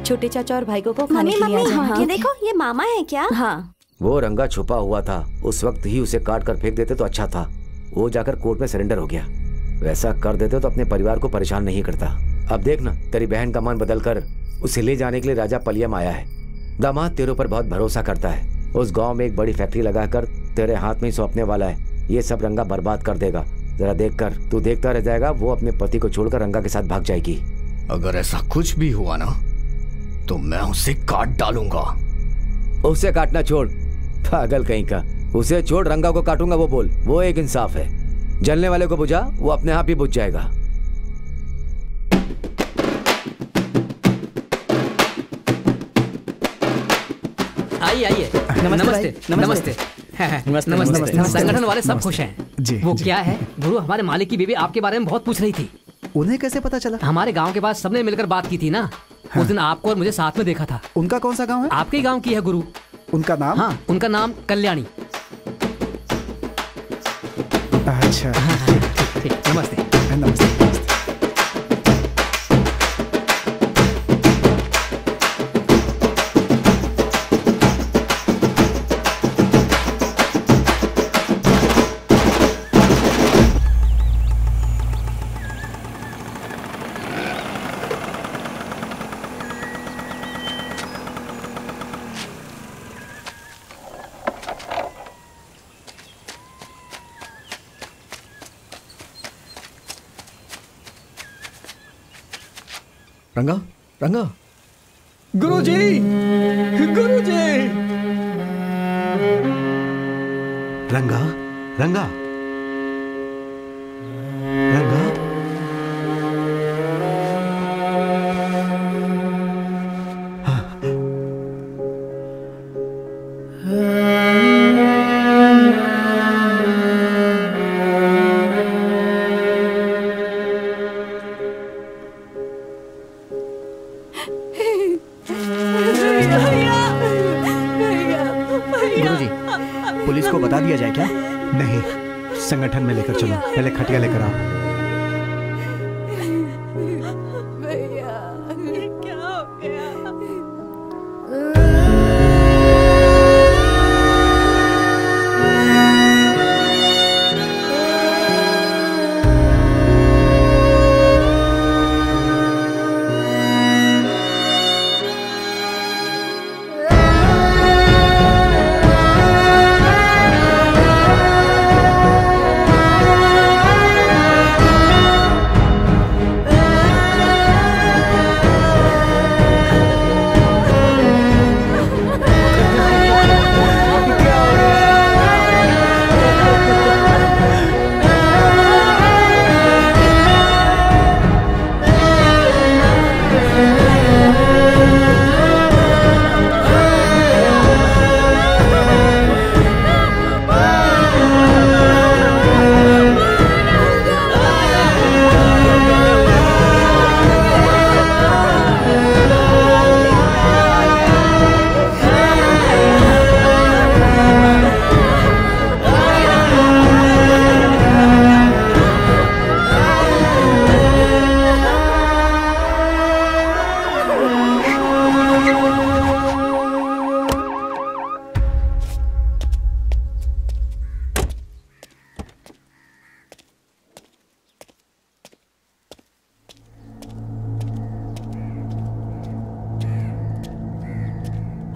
[SPEAKER 5] छोटे चाचा और भाई को खाने के लिए
[SPEAKER 7] हाँ, ये देखो, ये मामा है क्या? हाँ।
[SPEAKER 3] वो रंगा छुपा हुआ था, उस वक्त ही उसे काट कर फेंक देते तो अच्छा था। वो जाकर कोर्ट में सरेंडर हो गया। वैसा कर देते तो अपने परिवार को परेशान नहीं करता। अब देख ना, तेरी बहन का मन बदल कर उसे ले जाने के लिए राजा पलियम आया है। दामाद तेरे ऊपर बहुत भरोसा करता है। उस गाँव में एक बड़ी फैक्ट्री लगाकर तेरे हाथ में ही सौंपने वाला है। ये सब रंगा बर्बाद कर देगा। जरा देखकर, तू देखता रह जाएगा, वो अपने पति को छोड़कर रंगा के साथ भाग जाएगी।
[SPEAKER 12] अगर ऐसा कुछ भी हुआ ना तो मैं उसे काट डालूंगा।
[SPEAKER 3] उसे काटना छोड़, पागल कहीं का। उसे छोड़, रंगा को काटूंगा वो बोल। वो एक इंसाफ है। जलने वाले को बुझा, वो अपने आप ही बुझ जाएगा।
[SPEAKER 2] आइए आइए। नमस्ते नमस्ते नमस्ते। संगठन वाले सब खुश हैं
[SPEAKER 6] जी।
[SPEAKER 2] वो क्या है गुरु, हमारे मालिक की बीवी आपके बारे में बहुत पूछ रही थी।
[SPEAKER 6] उन्हें कैसे पता चला?
[SPEAKER 2] हमारे गांव के पास सबने मिलकर बात की थी ना। हाँ। उस दिन आपको और मुझे साथ में देखा था।
[SPEAKER 6] उनका कौन सा गांव है?
[SPEAKER 2] आपके गांव की है गुरु।
[SPEAKER 6] उनका नाम?
[SPEAKER 2] हाँ, उनका नाम कल्याणी।
[SPEAKER 6] अच्छा
[SPEAKER 2] ठीक। नमस्ते
[SPEAKER 6] नमस्ते।
[SPEAKER 12] रंगा, रंगा।
[SPEAKER 9] गुरुजी, गुरुजी।
[SPEAKER 1] रंगा, रंगा, रंगा।
[SPEAKER 12] पुलिस को बता दिया जाए क्या?
[SPEAKER 1] नहीं, संगठन में लेकर चलो। पहले खटिया लेकर आओ।
[SPEAKER 5] भैया, ये क्या हो गया?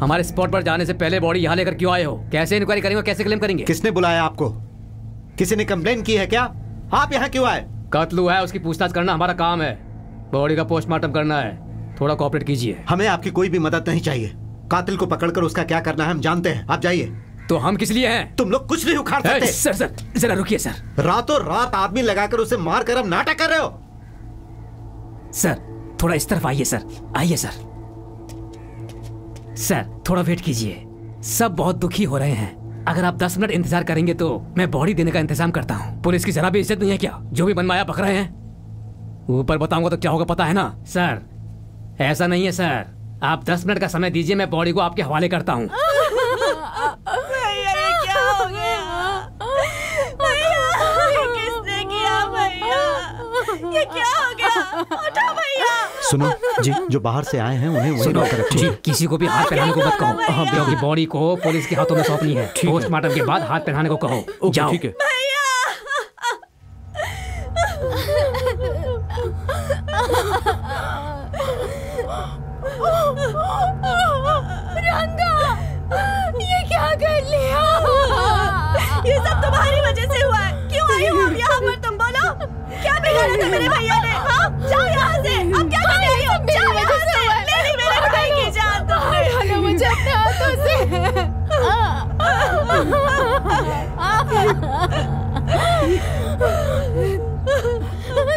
[SPEAKER 2] हमारे स्पॉट पर जाने से पहले बॉडी यहाँ लेकर क्यों आए हो? कैसे इंक्वायरी करेंगे, कैसे क्लेम करेंगे?
[SPEAKER 1] किसने बुलाया आपको? किसी ने कंप्लेन की है क्या? आप यहाँ क्यों आए?
[SPEAKER 2] कत्ल हुआ है, उसकी पूछताछ करना हमारा काम है। बॉडी का पोस्टमार्टम करना है, थोड़ा कोऑपरेट कीजिए।
[SPEAKER 1] हमें आपकी कोई भी मदद नहीं चाहिए। कातिल को पकड़कर उसका क्या करना है हम जानते हैं। आप जाइए।
[SPEAKER 2] तो हम किस लिए हैं?
[SPEAKER 1] तुम लोग कुछ नहीं उखाड़ सकते।
[SPEAKER 2] सर सर जरा रुकिए सर।
[SPEAKER 1] रातों रात आदमी लगाकर उसे मार कर अब नाटक कर रहे हो।
[SPEAKER 2] सर थोड़ा इस तरफ आइए सर, आइए सर। सर थोड़ा वेट कीजिए, सब बहुत दुखी हो रहे हैं। अगर आप 10 मिनट इंतजार करेंगे तो मैं बॉडी देने का इंतजाम करता हूँ। पुलिस की जरा भी इज्जत नहीं है क्या? जो भी बनमाया बक रहे हैं। ऊपर बताऊंगा तो क्या होगा पता है ना? सर ऐसा नहीं है सर, आप 10 मिनट का समय दीजिए, मैं बॉडी को आपके हवाले करता हूँ।
[SPEAKER 10] भैया ये क्या हो गया? भैया ये किसने किया? भैया ये क्या हो गया? उठो भैया।
[SPEAKER 1] सुनो जी, जो बाहर से आए हैं उन्हें वहीं रोक कर
[SPEAKER 2] जी, किसी को भी हाथ पहनाने को मत कहो, क्योंकि बॉडी को पुलिस के हाथों में सौंपनी है। पोस्टमार्टम के बाद हाथ पहनाने को कहो। जाओ।
[SPEAKER 12] ठीक है।
[SPEAKER 10] रंगा ये क्या कर लिया? ये सब तुम्हारी वजह से हुआ है। क्यों आई हो अब यहाँ पर तुम? निकाला था मेरे भैया ने। हाँ, जाओ यहाँ से। अब क्या करने आई हो? जाओ यहाँ से। ले ली मेरे भाई की जान तुमने।
[SPEAKER 5] हटाना मुझे अपने हाथों से।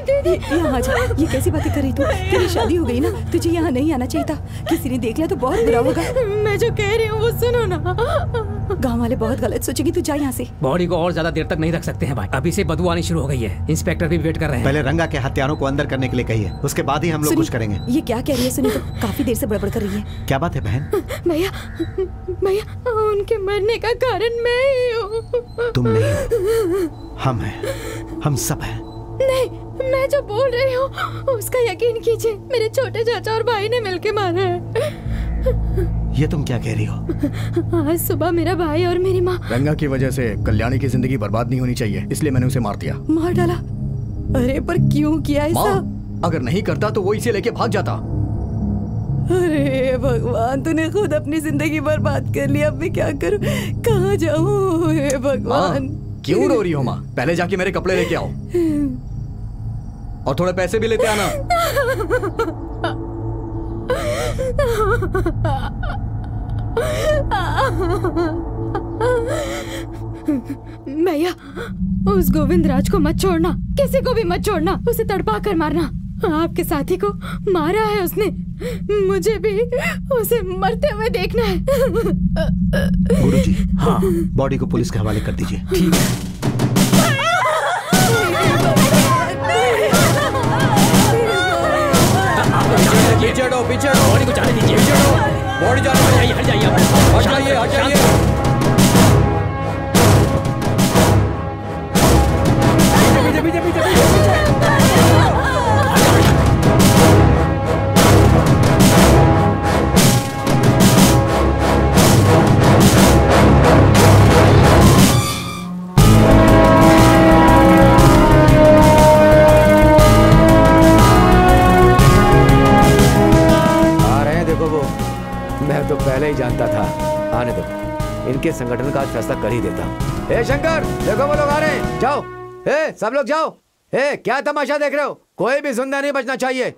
[SPEAKER 5] दीदी यहाँ आ जा। ये कैसी बातें कर रही तू? तेरी शादी हो गई ना, तुझे यहाँ नहीं आना चाहिए था। किसी ने देख लिया तो बहुत बुरा होगा। मैं जो कह रही हूँ वो सुनो ना। गांव वाले बहुत गलत सोचेंगे, तू जा यहाँ से।
[SPEAKER 2] बॉडी को और ज्यादा देर तक नहीं रख सकते हैं भाई, अभी से बदबू आनी शुरू हो गई है। इंस्पेक्टर भी वेट कर रहे हैं।
[SPEAKER 1] पहले रंगा के हत्यारों को अंदर करने के लिए कहिए, उसके बाद ही हम लोग कुछ करेंगे।
[SPEAKER 5] ये क्या कह रही है सुनी? तो काफी देर से बड़बड़ कर रही है।
[SPEAKER 1] क्या बात है बहन?
[SPEAKER 5] भैया भैया, उनके मरने का कारण मैं ही हूँ।
[SPEAKER 1] तुम नहीं हो, हम हैं, हम सब हैं।
[SPEAKER 5] नहीं, मैं जो बोल रही हूँ उसका यकीन कीजिए। मेरे छोटे चाचा और भाई ने मिलके मारा है।
[SPEAKER 1] ये तुम क्या कह रही हो?
[SPEAKER 5] आज सुबह मेरा भाई और मेरी माँ।
[SPEAKER 12] रंगा की वजह से कल्याणी की जिंदगी बर्बाद नहीं होनी चाहिए, इसलिए मैंने उसे मार दिया।
[SPEAKER 5] मार डाला? अरे पर क्यों किया ऐसा?
[SPEAKER 12] अगर नहीं करता तो वो इसे लेके भाग जाता।
[SPEAKER 5] अरे भगवान, तूने खुद अपनी जिंदगी बर्बाद कर ली। अब मैं क्या करूं? कहाँ जाऊं? हे भगवान।
[SPEAKER 12] क्यों रो रही हो माँ? पहले जाके मेरे कपड़े लेके आओ और थोड़े पैसे भी लेते आना।
[SPEAKER 5] भैया, उस गोविंद राज को मत छोड़ना, किसी को भी मत छोड़ना। उसे तड़पा कर मारना। आपके साथी को मारा है उसने, मुझे भी उसे मरते हुए देखना है।
[SPEAKER 1] गुरुजी, हाँ, बॉडी को पुलिस के हवाले कर दीजिए।
[SPEAKER 2] ठीक है।
[SPEAKER 3] पीछे हटो, पीछे हटो।
[SPEAKER 2] बॉडी को जाने दीजिए।
[SPEAKER 3] पीछे हटो। बॉडी जाने दीजिए।
[SPEAKER 2] हट जाइए,
[SPEAKER 3] हट जाइए, हट जाइए। पीछे पीछे पीछे पीछे। मैं तो पहले ही जानता था। आने दो, इनके संगठन का आज फैसला कर ही देता हूँ। ए शंकर, देखो वो लोग आ रहे हैं, जाओ। ए सब लोग जाओ। ए क्या तमाशा देख रहे हो? कोई भी जिंदा नहीं बचना चाहिए।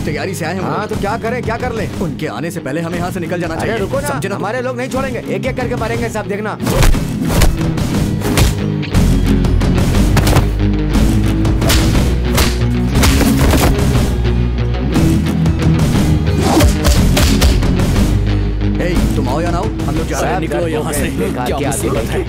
[SPEAKER 12] तैयारी से आए हैं।
[SPEAKER 3] हाँ तो क्या करें, क्या कर लें?
[SPEAKER 12] उनके आने से पहले हमें यहाँ से निकल जाना चाहिए।
[SPEAKER 3] अरे रुको ना, हमारे लोग नहीं छोड़ेंगे, एक एक करके मारेंगे सब, देखना।
[SPEAKER 12] तुम आओ या ना आओ, हम लोग जा रहे हैं।
[SPEAKER 11] निकलो यहाँ से, क्या जरूरत है?